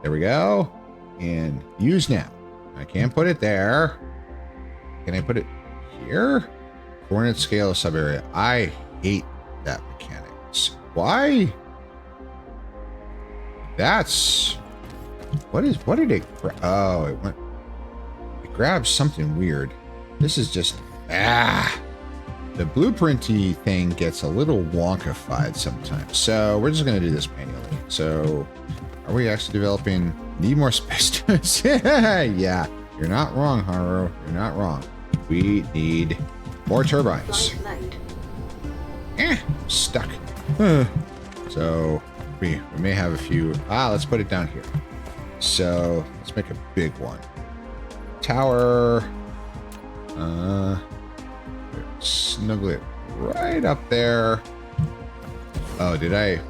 There we go. And use now. I can't put it there. Can I put it here? Coordinate scale sub area. I hate that mechanics. Why? That's what did it oh, it grabbed something weird. This is just the blueprinty thing gets a little wonkified sometimes. So we're just gonna do this manually. So are we actually developing? Need more space. Yeah, you're not wrong, Haru. You're not wrong. We need more turbines. Stuck. So we may have a few. Let's put it down here. So let's make a big one. Tower. Snuggle it right up there. Oh, did I? Is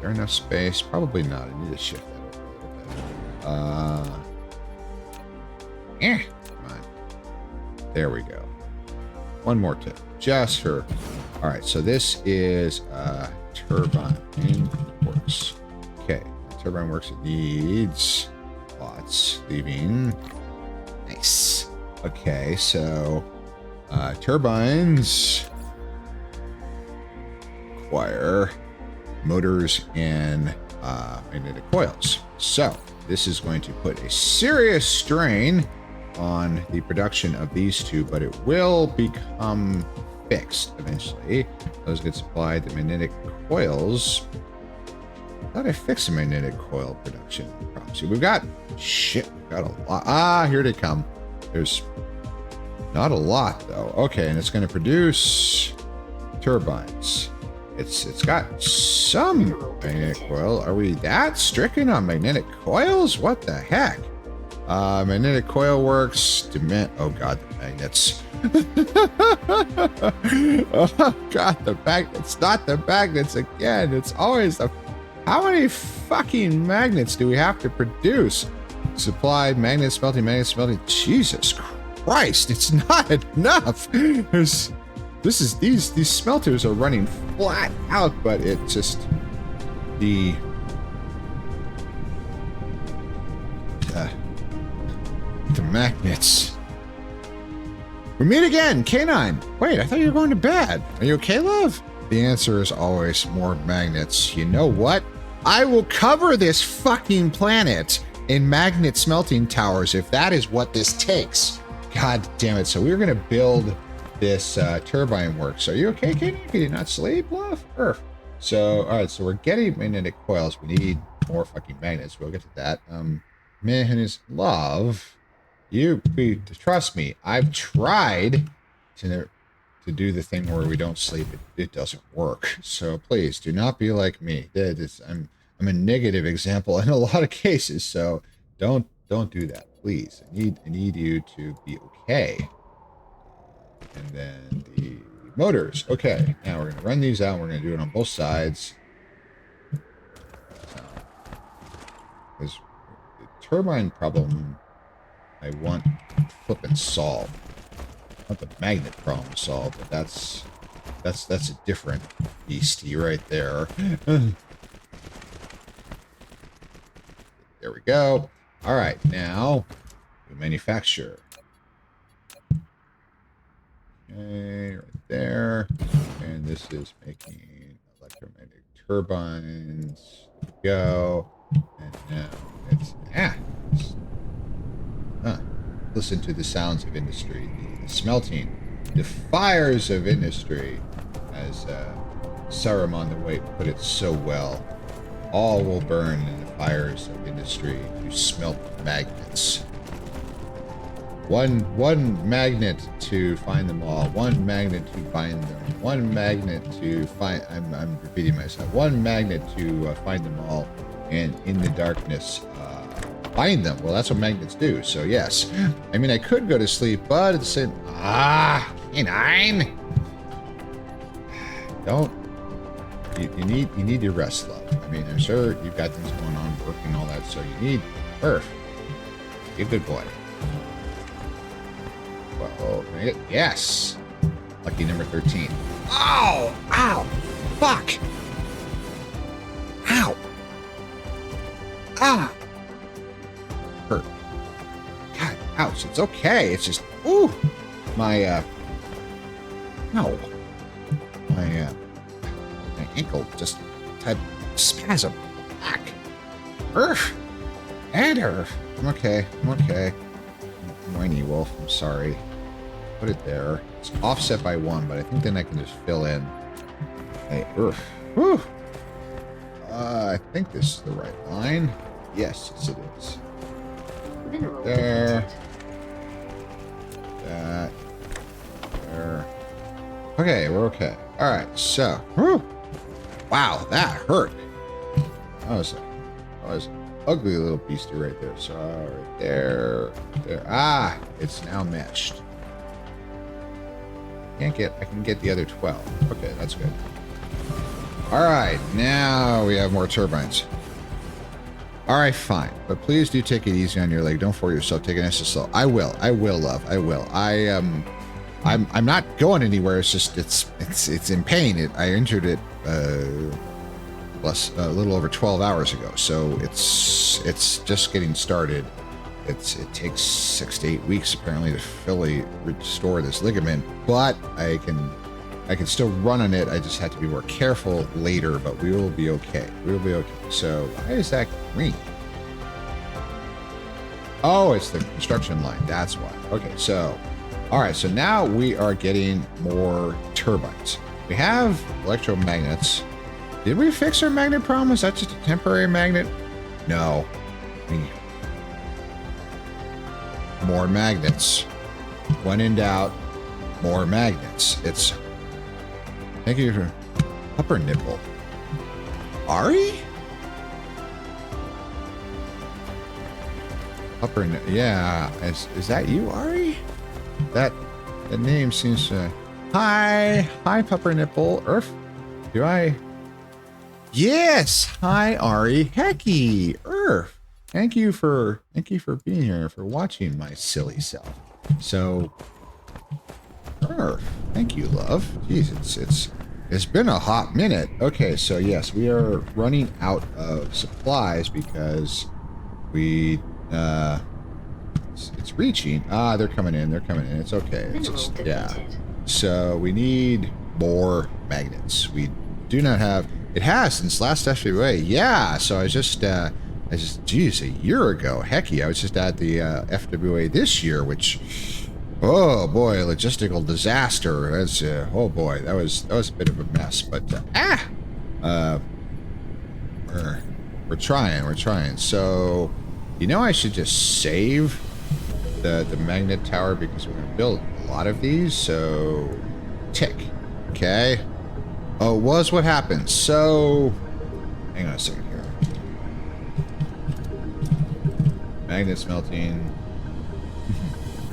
there enough space? Probably not. I need to shift that over a little bit. Come on. There we go. One more tip, just for. All right. So this is turbine works. Okay. Turbine works. It needs lots leaving. Nice. Okay. So turbines require motors and magnetic coils. So this is going to put a serious strain on the production of these two, but it will become fixed eventually. Those get supplied to magnetic coils. I thought I fixed the magnetic coil production problem. See, we've got a lot. Here they come. There's Not a lot though. Okay, and it's going to produce turbines. It's got some magnetic coil. Are we that stricken on magnetic coils? What the heck? Magnetic coil works. Oh god, the magnets. Oh god, the magnets. Not the magnets again. It's always the... How many fucking magnets do we have to produce? Supply, magnet smelting, magnet smelting. Jesus Christ, it's not enough. These smelters are running flat out, but it just the magnets. We meet again, K9. Wait, I thought you were going to bed. Are you okay, love? The answer is always more magnets. You know what? I will cover this fucking planet in magnet smelting towers if that is what this takes. God damn it. So we're going to build this turbine works. Are you okay, Katie? Can you not sleep, love? So, all right. So we're getting magnetic coils. We need more fucking magnets. We'll get to that. Man, his love. Trust me. I've tried to do the thing where we don't sleep. It doesn't work. So please do not be like me. I'm a negative example in a lot of cases. So don't do that, please. I need you to be okay. And then the motors. Okay, now we're gonna run these out. We're gonna do it on both sides. Because the turbine problem I want flipping solved. Not the magnet problem solved, but that's a different beastie right there. There we go. All right, now we manufacture. Okay, right there. And this is making electromagnetic turbines. There we go. And now it's listen to the sounds of industry, the smelting, the fires of industry, as Saruman the White put it so well. All will burn in the fires of industry to smelt magnets. One magnet to find them all. One magnet to bind them. One magnet to find... I'm repeating myself. One magnet to find them all. And in the darkness... bind them. Well, that's what magnets do. So yes, I mean I could go to sleep, but it's in K9. Don't you need your rest, love. I mean, I'm sure you've got things going on, working all that, so you need Earth. Be a good boy. Well, yes. Lucky number 13. Oh, ow, fuck. Ow. Ah. Hurt. God, ouch. It's okay. It's just, ooh, my no, my ankle just had spasm. Back. Earth. And Earth. I'm okay. Whiny wolf. I'm sorry. Put it there. It's offset by 1, but I think then I can just fill in. Hey, Earth. Whew. I think this is the right line. Yes, it is. There. That. There. Okay, we're okay. Alright, so. Whew. Wow, that hurt. That was an ugly little beastie right there. So, right there. There. Ah, it's now meshed. I can get the other 12. Okay, that's good. Alright, now we have more turbines. Alright, fine. But please do take it easy on your leg. Don't force yourself. Take it nice and slow. I will, love. I will. I'm not going anywhere. It's just it's in pain. I injured it a little over 12 hours ago. So it's just getting started. It takes 6 to 8 weeks apparently to fully restore this ligament, but I can still run on it. I just have to be more careful later, but we will be okay. We will be okay. So why is that green? Oh, it's the construction line. That's why. Okay, so all right. So now we are getting more turbines. We have electromagnets. Did we fix our magnet problem? Is that just a temporary magnet? No. More magnets. When in doubt, more magnets. It's... Thank you for... Upper nipple. Ari? Upper nipple. Yeah. Is that you, Ari? That name seems to... Hi. Hi, Pupper Nipple. Earth? Do I... Yes. Hi, Ari. Hecky. Earth. Thank you for being here, for watching my silly self. So, Earth. Thank you, love. Jeez, it's been a hot minute. Okay, so yes, we are running out of supplies because we it's reaching. Ah, they're coming in. They're coming in. It's okay. It's just, yeah. So we need more magnets. We do not have. It has since last FWA. Yeah. So I just, geez, a year ago. Hecky, I was just at the FWA this year, which, oh boy, logistical disaster. That's, oh boy, that was a bit of a mess. But we're trying. So, you know, I should just save the magnet tower because we're gonna build a lot of these. So, tick. Okay. Oh, was what happened. So, hang on a second here. Magnet smelting.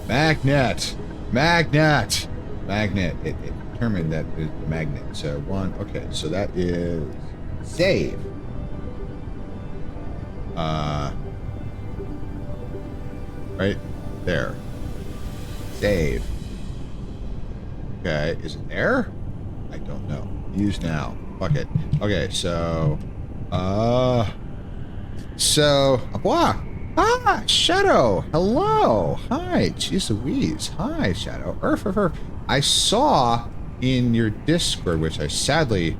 Magnet. It determined that it's magnet. So one. Okay. So that is save. Right there. Save. Okay. Is it there? I don't know. Use now. Fuck it. Okay. So. Wow. Ah, Shadow. Hello. Hi. Jeez Louise. Hi, Shadow. Earth. I saw in your Discord, which I sadly...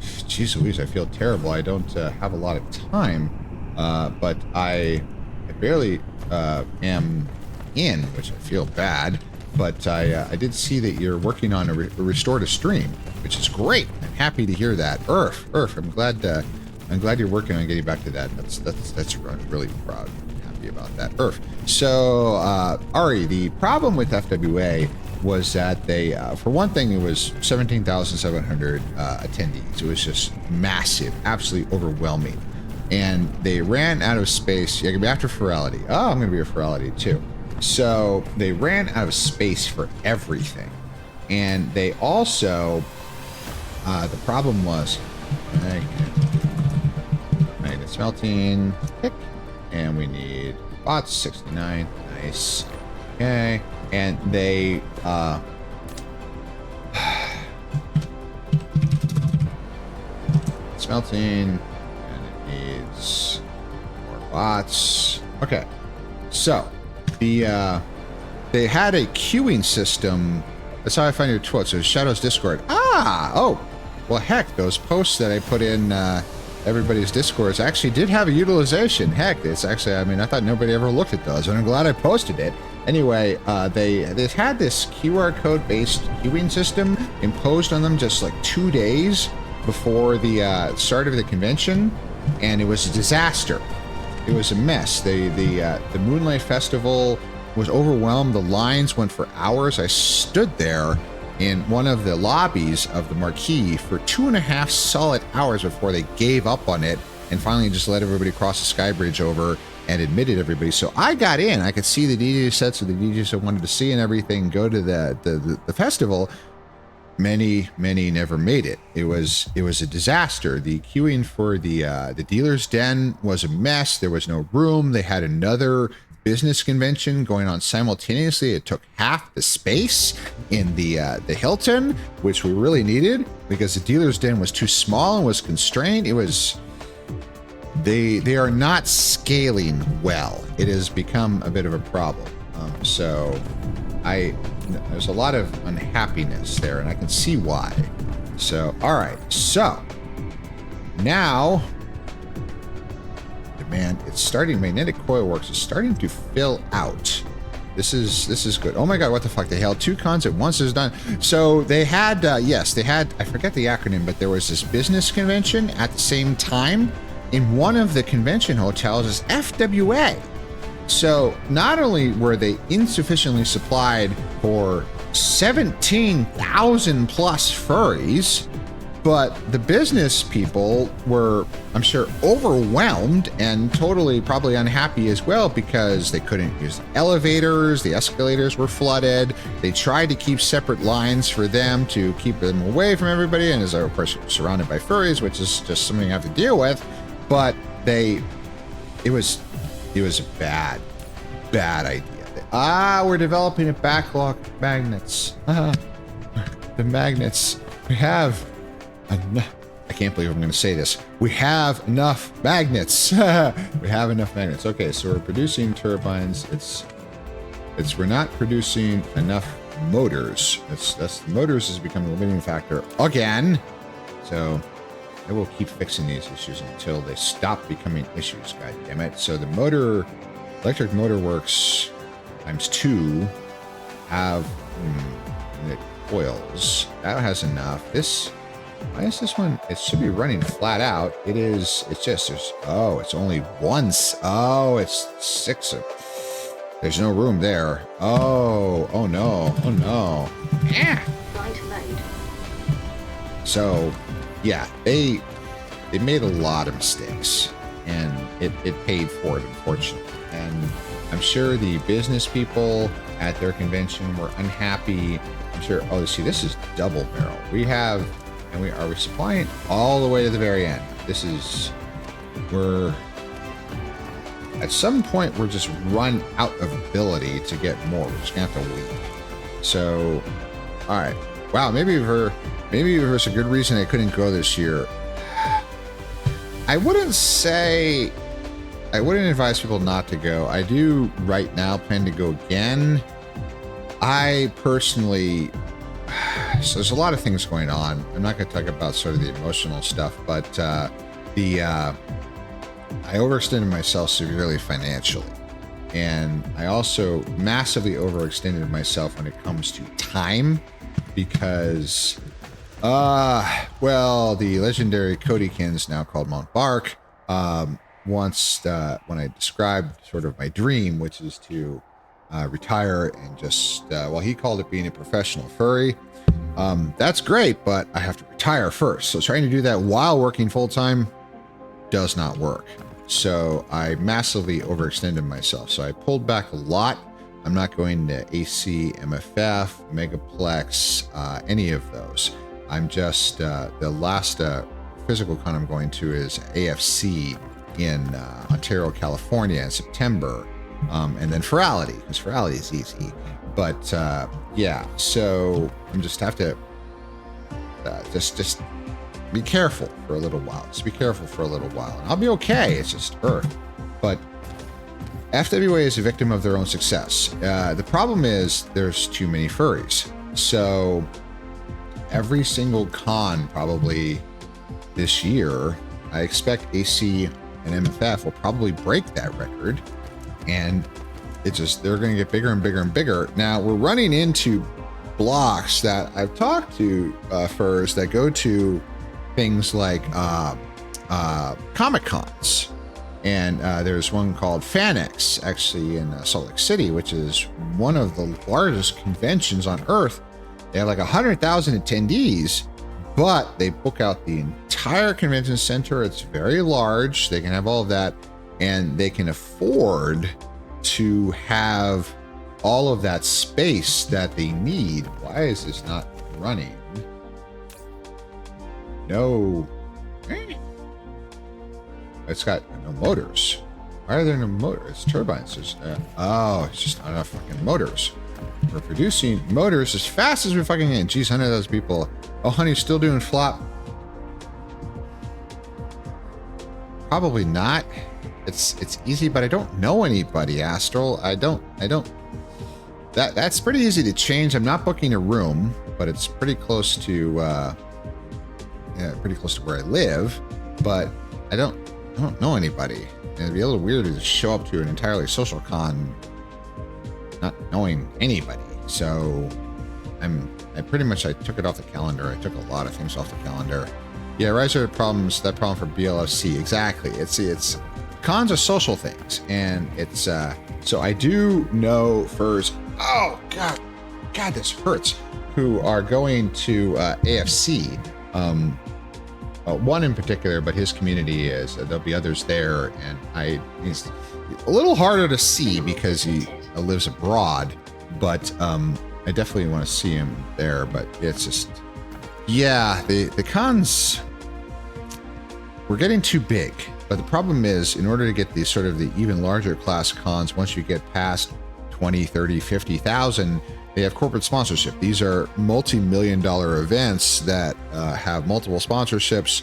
Jeez Louise, I feel terrible. I don't have a lot of time. But I barely am in, which I feel bad. But I did see that you're working on a restore to stream, which is great. I'm happy to hear that. Earth. I'm glad you're working on getting back to that. That's I'm really proud. About that. Earth. So, Ari, the problem with FWA was that they, for one thing, it was 17,700 attendees. It was just massive, absolutely overwhelming. And they ran out of space. Yeah, after Ferality. Oh, I'm going to be a Ferality too. So, they ran out of space for everything. And they also, the problem was magnet smelting, pick. And we need bots, 69. Nice. Okay. And they, smelting. And it needs more bots. Okay. So, they had a queuing system. That's how I find your tweet. So, Shadow's Discord. Ah! Oh! Well, heck, those posts that I put in, everybody's Discords actually did have a utilization. Heck, it's actually, I mean, I thought nobody ever looked at those, and I'm glad I posted it. Anyway, they had this QR code based queuing system imposed on them just like 2 days before the start of the convention, and it was a disaster. It was a mess. The Moonlight Festival was overwhelmed. The lines went for hours. I stood there in one of the lobbies of the marquee for 2.5 solid hours before they gave up on it and finally just let everybody cross the sky bridge over and admitted everybody. So I got in. I could see the DJ sets of the DJs I wanted to see and everything, go to the festival. Many never made it. It was a disaster. The queuing for the dealer's den was a mess. There was no room. They had another business convention going on simultaneously. It took half the space in the Hilton, which we really needed because the dealer's den was too small and was constrained. It was they are not scaling well. It has become a bit of a problem. So there's a lot of unhappiness there, and I can see why. So all right, so now. Man, it's starting. Magnetic coil works. It's starting to fill out. This is good. Oh my god, what the fuck? They held 2 cons at once. It's done. So they had yes, they had. I forget the acronym, but there was this business convention at the same time in one of the convention hotels as FWA. So not only were they insufficiently supplied for 17,000 plus furries, but the business people were, I'm sure, overwhelmed and totally probably unhappy as well because they couldn't use the elevators, the escalators were flooded. They tried to keep separate lines for them to keep them away from everybody, and as of course surrounded by furries, which is just something you have to deal with. But it was a bad idea. We're developing a backlog of magnets. The magnets. We have enough. I can't believe I'm going to say this. We have enough magnets. We have enough magnets. Okay, so we're producing turbines. We're not producing enough motors. The motors has become the limiting factor again. So I will keep fixing these issues until they stop becoming issues. God damn it. So the electric motor works ×2 have the coils. That has enough. Why is this one? It should be running flat out. It's only once. Oh, it's 6. There's no room there. Oh no. Yeah. So, yeah, they made a lot of mistakes, and it paid for it, unfortunately. And I'm sure the business people at their convention were unhappy. I'm sure. Oh, see, this is double barrel. Are we supplying all the way to the very end? At some point we're just run out of ability to get more. We're just gonna have to wait. So, all right. Wow, maybe there's a good reason I couldn't go this year. I wouldn't advise people not to go. I do right now plan to go again. I personally, so there's a lot of things going on. I'm not going to talk about sort of the emotional stuff, but I overextended myself severely financially. And I also massively overextended myself when it comes to time because, the legendary Codykins, now called Montbark, once when I described sort of my dream, which is to retire and just, he called it being a professional furry. That's great, but I have to retire first. So trying to do that while working full-time does not work. So I massively overextended myself. So I pulled back a lot. I'm not going to AC, MFF, Megaplex, any of those. I'm just, the last physical con I'm going to is AFC in Ontario, California in September. And then Ferality, because Ferality is easy. But yeah, so I'm just have to just be careful for a little while. Just be careful for a little while. And I'll be okay. It's just Earth. But FWA is a victim of their own success. The problem is there's too many furries. So every single con probably this year, I expect AC and MFF will probably break that record. And they're going to get bigger and bigger and bigger. Now we're running into blocks that I've talked to furs that go to things like Comic Cons. And there's one called FanX actually in Salt Lake City, which is one of the largest conventions on Earth. They have like 100,000 attendees, but they book out the entire convention center. It's very large. They can have all of that, and they can afford to have all of that space that they need. Why is this not running? No. It's got no motors. Why are there no motors? It's turbines. It's just not enough fucking motors. We're producing motors as fast as we fucking can. Geez, 100,000 people. Oh, honey, still doing flop? Probably not. It's easy, but I don't know anybody, Astral. I don't. That's pretty easy to change. I'm not booking a room, but it's pretty close to where I live. But I don't know anybody. And it'd be a little weird to show up to an entirely social con not knowing anybody. So I took it off the calendar. I took a lot of things off the calendar. Yeah, Riser problems, that problem for BLFC. Exactly. It's cons are social things, and it's So I do know furs. Oh God, this hurts. Who are going to AFC? One in particular, but his community is. There'll be others there, and he's a little harder to see because he lives abroad. But I definitely want to see him there. But it's just, yeah, the cons. We're getting too big. But the problem is, in order to get these sort of the even larger class cons, once you get past 20, 30, 50,000, they have corporate sponsorship. These are multi-million-dollar events that have multiple sponsorships.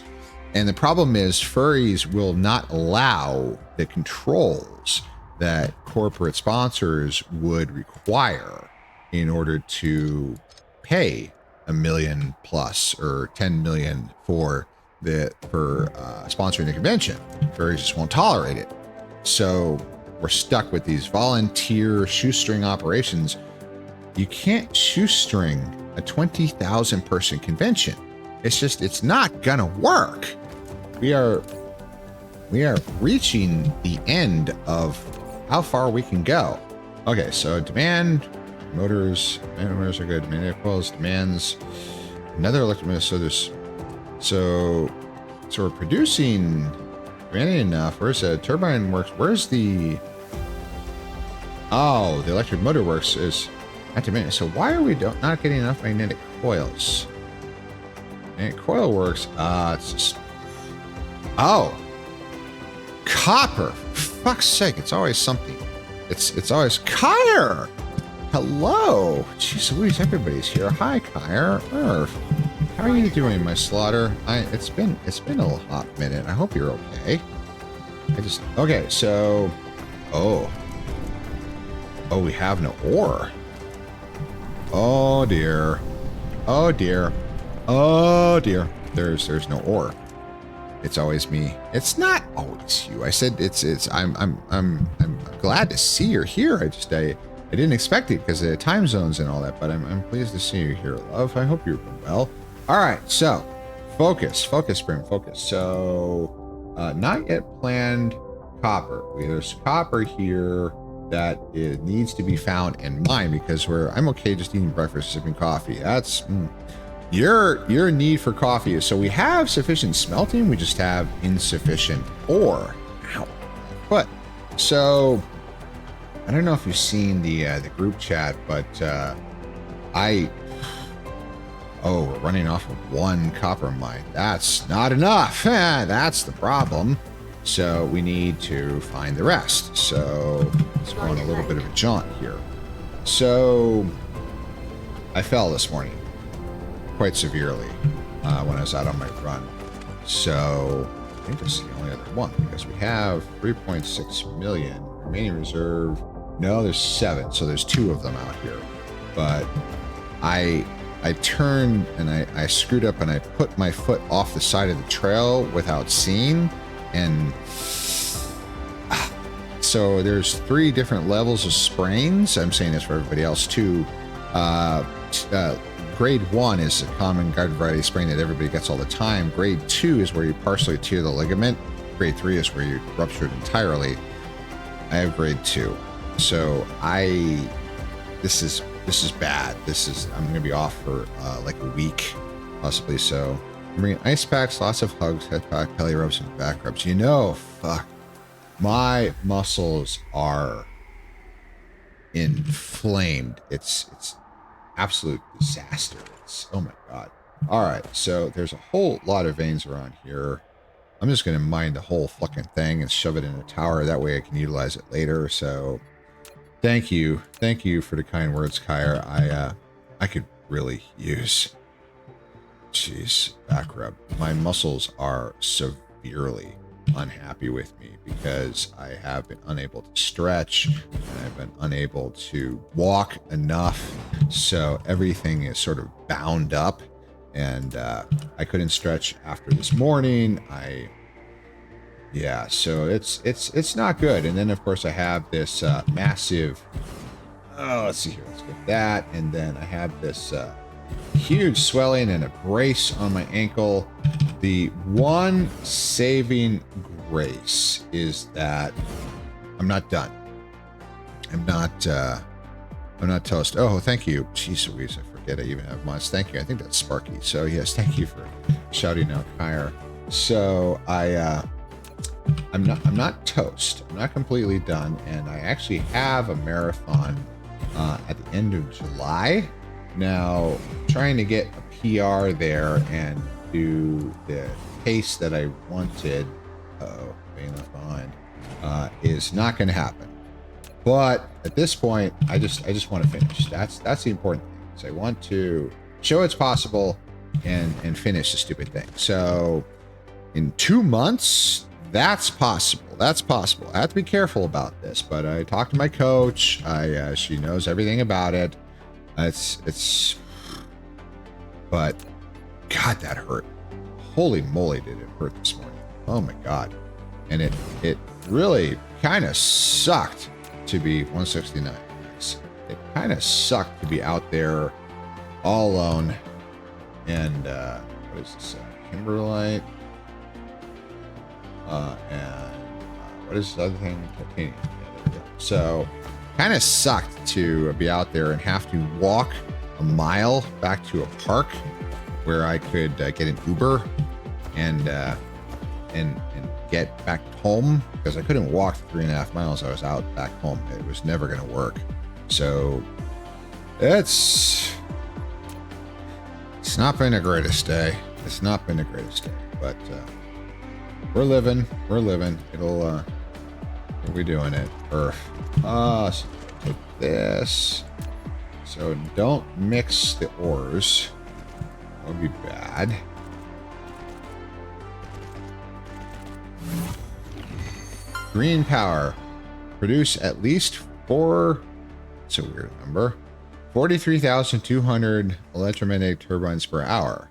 And the problem is furries will not allow the controls that corporate sponsors would require in order to pay $1 million plus or 10 million for sponsoring the convention. Furries just won't tolerate it. So we're stuck with these volunteer shoestring operations. You can't shoestring a 20,000 person convention. It's not gonna work. We are reaching the end of how far we can go. Okay, so demand motors are good. Demand coils, demands another electric motor. So we're producing demanding enough. Where's the turbine works? Where's the the electric motor works is not demanding. So why are we not getting enough magnetic coils? Magnetic coil works. It's just copper. For fuck's sake, it's always something. It's always Kyre. Hello. Jeez Louise, everybody's here. Hi, Kyre. How are you doing, my slaughter? It's been a little hot minute. I hope you're okay. Okay, so we have no ore. Oh dear. Oh dear. Oh dear. There's no ore. It's always me. It's not always you. I said I'm glad to see you're here. I didn't expect it because of the time zones and all that, but I'm pleased to see you here, love. I hope you're doing well. All right, so focus, Spring, focus. So not yet planned copper. There's copper here that it needs to be found and mined because I'm okay just eating breakfast, sipping coffee. That's your need for coffee. So we have sufficient smelting, we just have insufficient ore. Ow, but so I don't know if you've seen the group chat, but we're running off of one copper mine. That's not enough. That's the problem. So we need to find the rest. So let's go on a little bit of a jaunt here. So I fell this morning quite severely when I was out on my run. So I think this is the only other one because we have 3.6 million remaining reserve. No, there's 7. So there's 2 of them out here. But I turned and I screwed up and I put my foot off the side of the trail without seeing. And so there's 3 different levels of sprains. I'm saying this for everybody else too. Grade 1 is a common garden variety sprain that everybody gets all the time. Grade 2 is where you partially tear the ligament. Grade 3 is where you rupture it entirely. I have grade 2. So this is bad. I'm gonna be off for like a week, possibly. So I'm bringing ice packs, lots of hugs, head pack, belly rubs, and back rubs. Fuck, my muscles are inflamed. It's absolute disaster. Oh my god. All right, so there's a whole lot of veins around here. I'm just gonna mine the whole fucking thing and shove it in a tower. That way I can utilize it later. So thank you for the kind words, Kyre. I could really use, back rub. My muscles are severely unhappy with me because I have been unable to stretch and I've been unable to walk enough. So everything is sort of bound up, and I couldn't stretch after this morning. So it's not good. And then of course I have this massive, let's see here, let's get that. And then I have this huge swelling and a brace on my ankle. The one saving grace is that I'm not done. I'm not toast. Oh, thank you. Jeez Louise, I forget I even have mods. Thank you. I think that's Sparky. So yes, thank you for shouting out Kyre. So I'm not toast. I'm not completely done, and I actually have a marathon at the end of July. Now, trying to get a PR there and do the pace that I wanted, being left behind, is not going to happen. But at this point, I just want to finish. That's the important thing. So I want to show it's possible and finish the stupid thing. So in 2 months, that's possible. That's possible. I have to be careful about this, but I talked to my coach. She knows everything about it. But God, that hurt. Holy moly, did it hurt this morning. Oh my God. And it really kind of sucked to be 169. It kind of sucked to be out there all alone. And what is this? Kimberlite. What is this other thing? Titanium. Yeah, there we go. So kind of sucked to be out there and have to walk a mile back to a park where I could get an Uber and get back home, because I couldn't walk 3.5 miles. I was out back home. It was never going to work. So it's not been the greatest day. It's not been the greatest day, but we're living. We'll be doing it. Earth. So take this. So don't mix the ores. That would be bad. Green power. Produce at least 4. It's a weird number. 43,200 electromagnetic turbines per hour.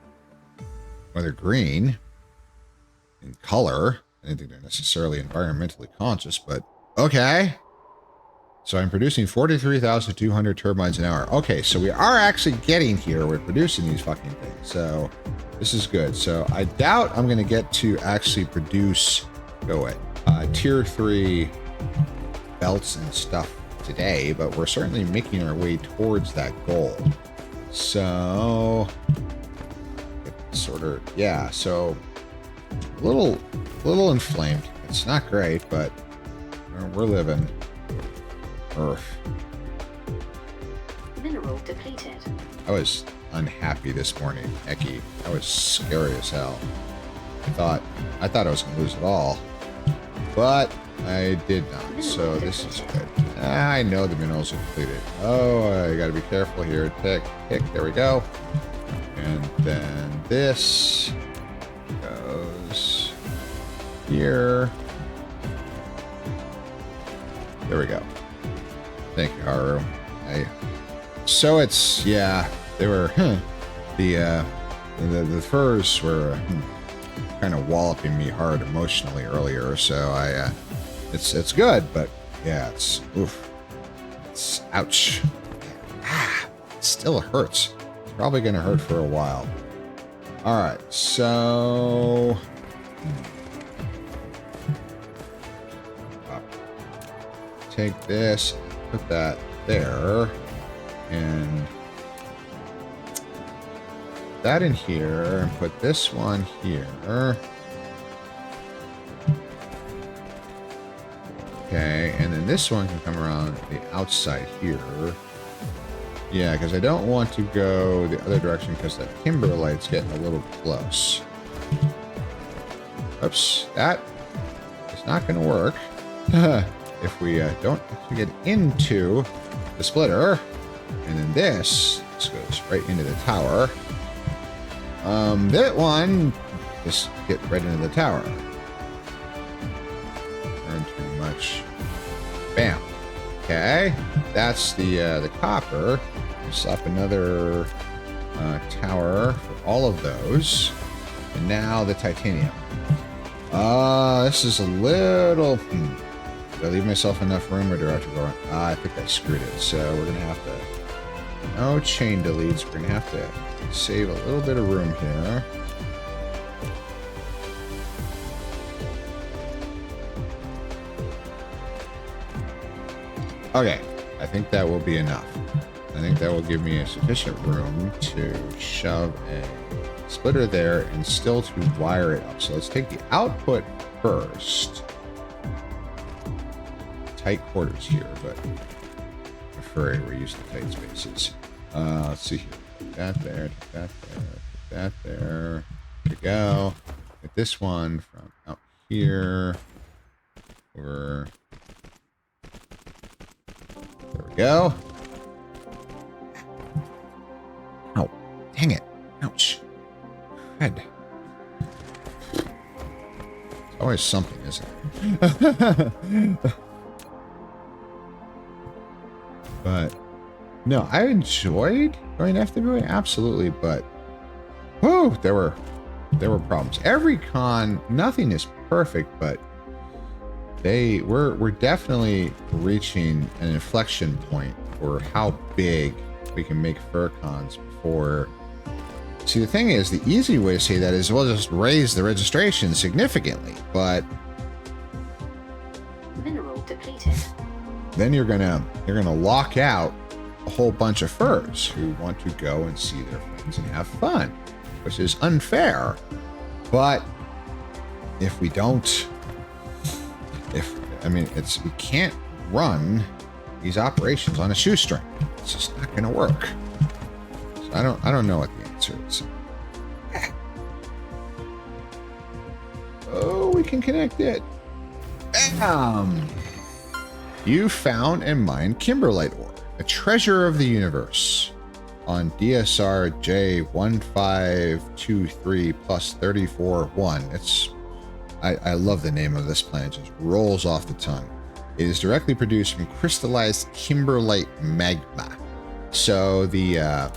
Whether green in color. I don't think they're necessarily environmentally conscious, but okay. So I'm producing 43,200 turbines an hour. Okay, so we are actually getting here. We're producing these fucking things. So this is good. So I doubt I'm going to get to actually produce, tier 3 belts and stuff today, but we're certainly making our way towards that goal. So so a little inflamed. It's not great, but we're living. Earth. Mineral depleted. I was unhappy this morning, Eki. I was scary as hell. I thought I was gonna lose it all, but I did not. So this is good. I know the minerals are depleted. Oh, I gotta be careful here. Tick. There we go. And then this goes here. There we go. Thank you, Haru. So it's, they were, the furs were kind of walloping me hard emotionally earlier. So it's good, but yeah, it's ouch. It still hurts. It's probably going to hurt for a while. All right, so take this, put that there, and that in here, and put this one here. Okay, and then this one can come around the outside here. Yeah, because I don't want to go the other direction because that kimberlite's getting a little close. Oops, that is not going to work. If we don't actually get into the splitter. And then this goes right into the tower. That one just get right into the tower. Earn too much. Bam. Okay, that's the copper. Slap another tower for all of those. And now the titanium. This is a little... Did I leave myself enough room, or do I have to go around? I think I screwed it. So we're going to have to... No chain deletes. We're going to have to save a little bit of room here. Okay. I think that will be enough. I think that will give me a sufficient room to shove a splitter there and still to wire it up. So let's take the output first. Tight quarters here, but I prefer we're used to tight spaces. Let's see here. Put that there, put that there, put that there. There we go. Get this one from out here. Over. There we go. Ow. Dang it. Ouch. Head. It's always something, isn't it? But no, I enjoyed going FWA, absolutely, but whoo, there were problems. Every con, nothing is perfect, but we're definitely reaching an inflection point for how big we can make fur cons before. See, the thing is, the easy way to say that is, well, just raise the registration significantly, but mineral depleted. Then you're gonna lock out a whole bunch of furs who want to go and see their friends and have fun, which is unfair. But if we don't, we can't run these operations on a shoestring. It's just not gonna work. So I don't know what the answer is. Oh, we can connect it. Bam! You found and mined kimberlite ore, a treasure of the universe, on DSR J1523 plus 34-1. I love the name of this planet, it just rolls off the tongue. It is directly produced from crystallized kimberlite magma. So the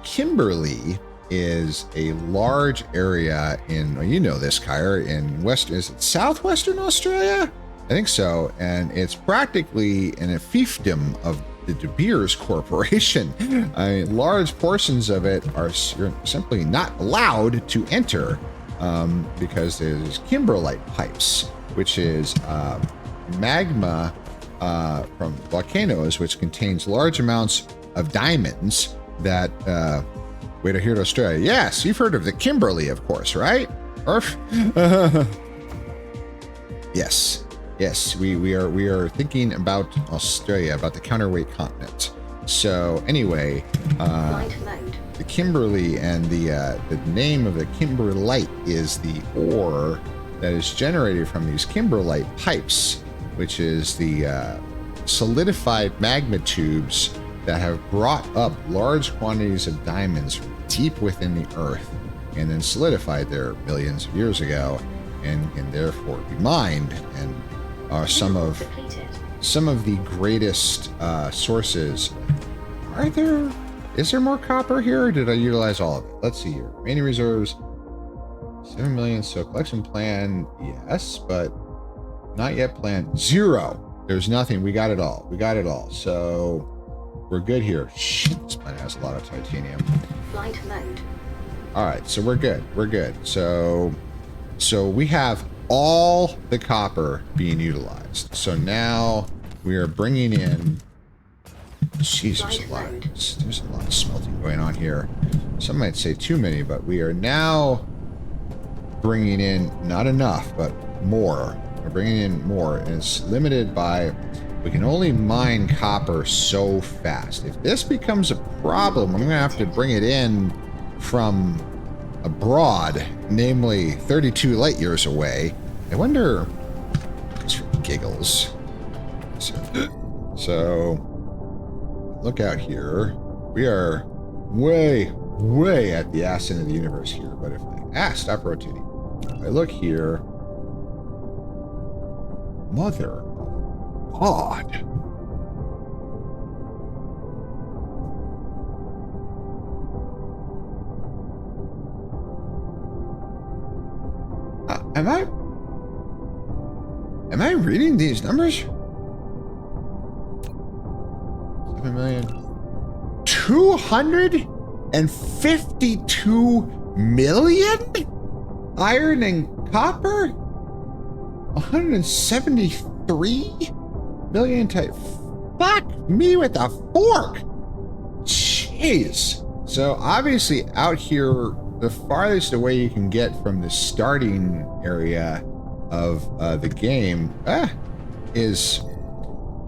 Kimberley is a large area in, well, you know this, Kyra, in is it southwestern Australia? I think so, and it's practically an fiefdom of the De Beers Corporation. Large portions of it are simply not allowed to enter because there's kimberlite pipes, which is magma from volcanoes, which contains large amounts of diamonds that, wait to hear to Australia. Yes, you've heard of the Kimberley, of course, right? Yes. Yes, we are thinking about Australia, about the counterweight continent. So anyway, the Kimberley and the name of the kimberlite is the ore that is generated from these kimberlite pipes, which is the solidified magma tubes that have brought up large quantities of diamonds from deep within the earth and then solidified there millions of years ago and can therefore be mined and are some of the greatest sources. Is there more copper here, or did I utilize all of it? Let's see here. Remaining reserves 7 million. So collection plan, yes, but not yet planned. 0. There's nothing. We got it all. So we're good here. Shit, this planet has a lot of titanium. Flight mode. All right, so we're good. So we have all the copper being utilized. So now we are bringing in. Jeez, there's a lot of smelting going on here. Some might say too many, but we are now bringing in not enough, but more. We're bringing in more, and it's limited by. We can only mine copper so fast. If this becomes a problem, I'm going to have to bring it in from abroad, namely 32 light years away. I wonder, just for giggles. So, look out here. We are way at the ass end of the universe here. But if stop rotating. If I look here, mother God. Am I reading these numbers? 7 million. 252 million? Iron and copper? 173 million type Fuck me with a fork. Jeez. So obviously out here, the farthest away you can get from the starting area of the game is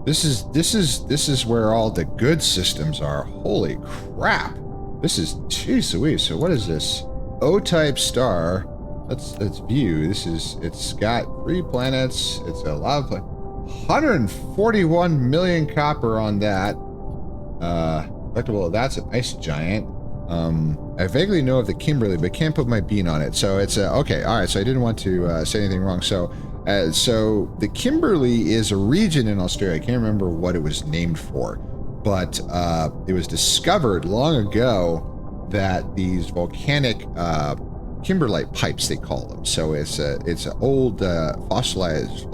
this is where all the good systems are. Holy crap. This is, jeez Louise. So what is this? O-type star. Let's view. It's got 3 planets. It's a lava planet. 141 million copper on that. Collectible, that's an ice giant. I vaguely know of the Kimberley, but can't put my bean on it. So it's okay. All right. So I didn't want to say anything wrong. So the Kimberley is a region in Australia. I can't remember what it was named for, but it was discovered long ago that these volcanic kimberlite pipes, they call them. So it's an old fossilized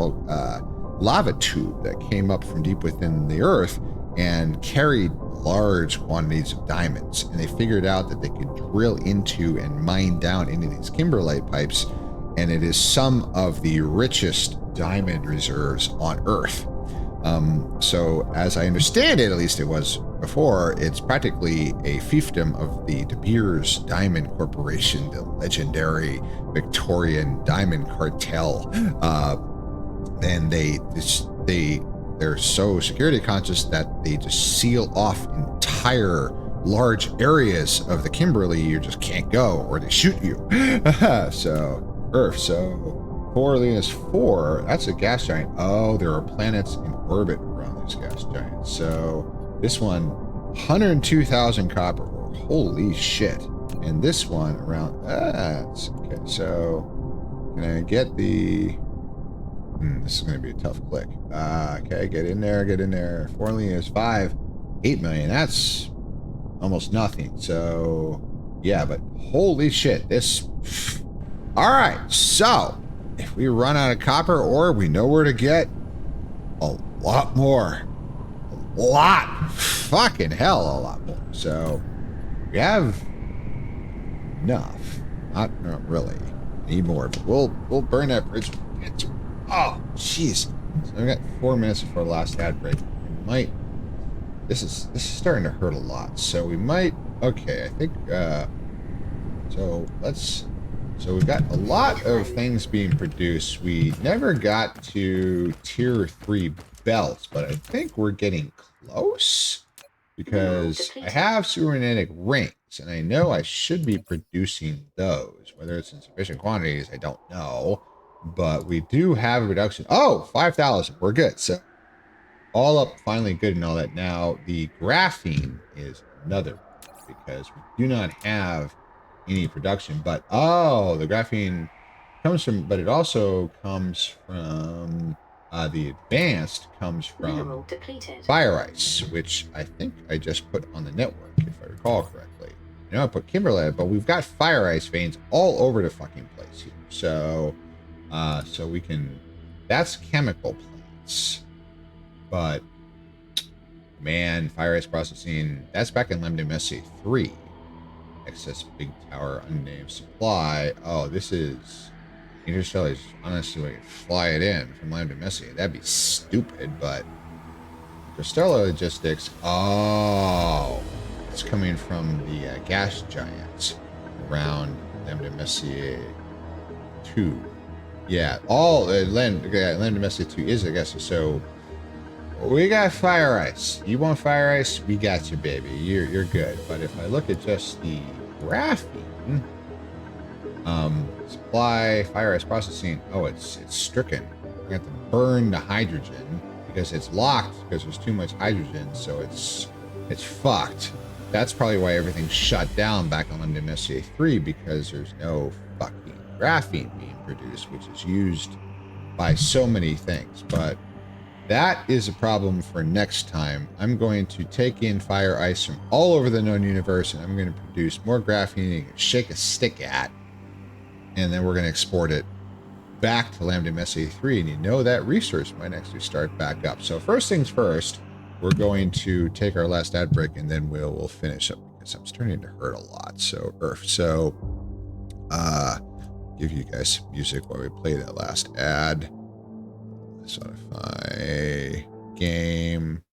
lava tube that came up from deep within the earth and carried large quantities of diamonds. And they figured out that they could drill into and mine down into these kimberlite pipes, and it is some of the richest diamond reserves on Earth. So as I understand it, at least it was before, it's practically a fiefdom of the De Beers Diamond Corporation, the legendary Victorian diamond cartel. And they're so security conscious that they just seal off entire large areas of the Kimberley. You just can't go, or they shoot you. So Earth. So 4 Linus 4. That's a gas giant. Oh, there are planets in orbit around these gas giants. So this one, 102,000 copper. Holy shit! And this one around. Okay. So can I get the? This is going to be a tough click. Okay, get in there. 4 Linus 5, 8 million. That's almost nothing. So yeah, but holy shit, this. All right, so if we run out of copper ore, we know where to get a lot more. A lot. Fucking hell, a lot more. So we have enough. Not really. Need more, but we'll burn that bridge. Oh, jeez. So I've got 4 minutes before the last ad break. We might. This is starting to hurt a lot. So we might. Okay, I think. So we've got a lot of things being produced. We never got to tier 3 belts, but I think we're getting close because I have cybernetic rings, and I know I should be producing those. Whether it's in sufficient quantities, I don't know. But we do have a reduction. Oh, 5,000. We're good. So all up, finally good and all that. Now, the graphene is another because we do not have any production. But, oh, the graphene comes from, but it also comes from, the advanced comes from fire ice, which I think I just put on the network, if I recall correctly. You know, I put Kimberley, but we've got fire ice veins all over the fucking place here. So we can, that's chemical plants, but man, fire ice processing, that's back in Lambda Messi 3. Excess big tower, unnamed supply. Oh, this is Interstellar. Honestly, we could fly it in from Lambda Messi. That'd be stupid, but Interstellar logistics. Oh, it's coming from the gas giants around Lambda Messi 2. Yeah, all Lambda Messi 2 is, I guess. So we got fire ice. You want fire ice? We got you, baby. You're good. But if I look at just the graphene, supply, fire ice processing. Oh, it's stricken. We have to burn the hydrogen because it's locked because there's too much hydrogen. So it's fucked. That's probably why everything's shut down back on Lambda Messi 3 because there's no fucking graphene being produced, which is used by so many things. But that is a problem for next time. I'm going to take in fire ice from all over the known universe, and I'm going to produce more graphene you can shake a stick at, and then we're going to export it back to Lambda Messi 3, and you know that research might actually start back up. So first things first, we're going to take our last ad break, and then we'll finish up because I'm starting to hurt a lot. So Earth. So give you guys some music while we play that last ad. Spotify game.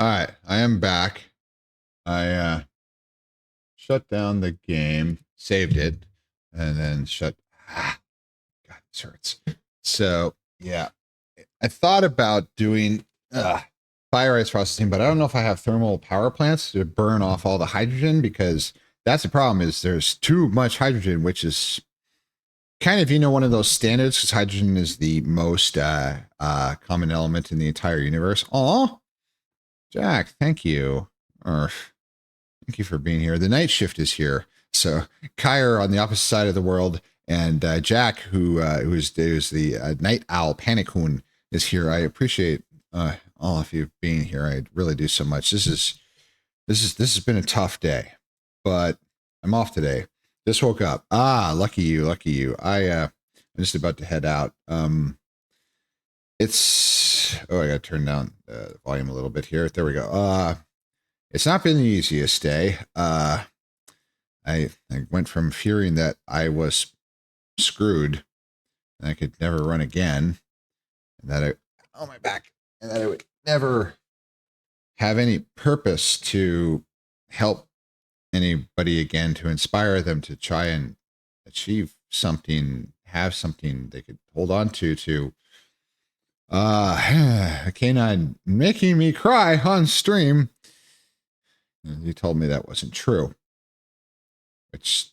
All right, I am back. I shut down the game, saved it, and then shut. God, this hurts. So yeah, I thought about doing fire ice processing, but I don't know if I have thermal power plants to burn off all the hydrogen because that's the problem. Is there's too much hydrogen, which is kind of one of those standards because hydrogen is the most common element in the entire universe. Aw, Jack, thank you. Or thank you for being here. The night shift is here. So Kyr on the opposite side of the world, and Jack, who's the night owl Panichoon, is here. I appreciate all of you being here. I really do so much. This has been a tough day, but I'm off today. Just woke up. Lucky you, lucky you. I'm just about to head out. I gotta turn down the volume a little bit here. There we go. It's not been the easiest day. I went from fearing that I was screwed and I could never run again, and that my back, and that I would never have any purpose to help anybody again, to inspire them to try and achieve something, have something they could hold on to a canine making me cry on stream. You told me that wasn't true, which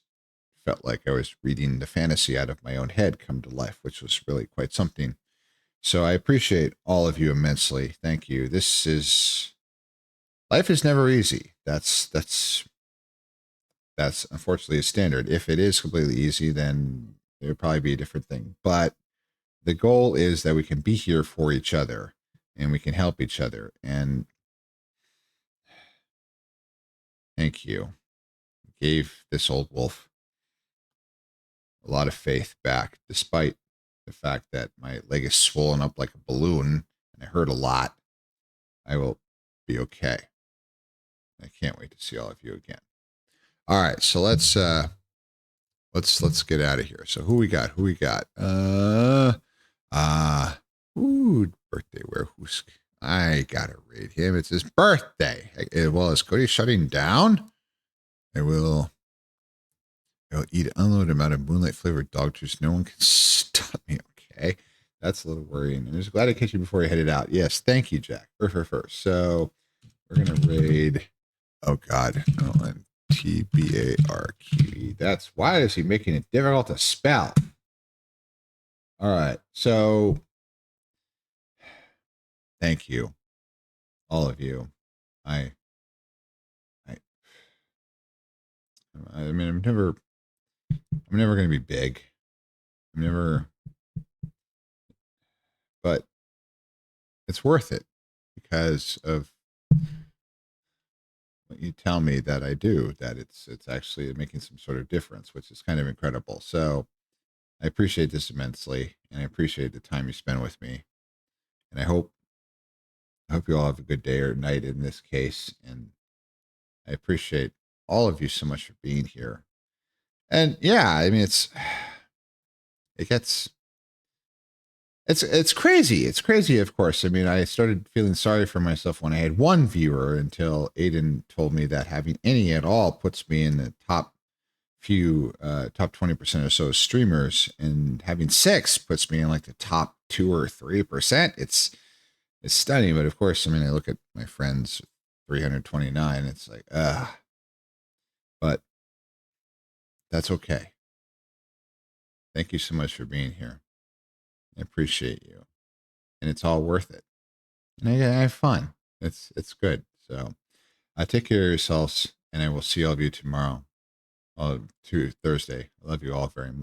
felt like I was reading the fantasy out of my own head come to life, which was really quite something. So I appreciate all of you immensely. Thank you. Life is never easy. That's unfortunately a standard. If it is completely easy, then it would probably be a different thing. But the goal is that we can be here for each other and we can help each other. And thank you. Gave this old wolf a lot of faith back, despite the fact that my leg is swollen up like a balloon and I hurt a lot. I will be okay. I can't wait to see all of you again. All right, so let's get out of here. So who we got? Birthday werewolf. I gotta read him. It's his birthday. Well, is Cody shutting down? I will eat an unlimited amount of moonlight flavored dog juice. No one can stop me. Okay. That's a little worrying. I'm just glad I catch you before you headed out. Yes, thank you, Jack. First. So we're gonna raid. Oh God. TBARQ. That's why is he making it difficult to spell? All right. So thank you, all of you. I mean, I'm never going to be big. But it's worth it because of what you tell me that I do, that it's actually making some sort of difference, which is kind of incredible. So I appreciate this immensely, and I appreciate the time you spend with me. And I hope you all have a good day or night in this case. And I appreciate all of you so much for being here. And yeah, I mean, it's crazy. It's crazy, of course. I mean, I started feeling sorry for myself when I had one viewer until Aiden told me that having any at all puts me in the top 20% or so of streamers, and having 6 puts me in like the top 2 or 3%. It's stunning. But of course, I mean, I look at my friends, 329. It's like, but that's okay. Thank you so much for being here. I appreciate you, and it's all worth it. And I have fun. It's good. So take care of yourselves, and I will see all of you tomorrow. To Thursday. I love you all very much.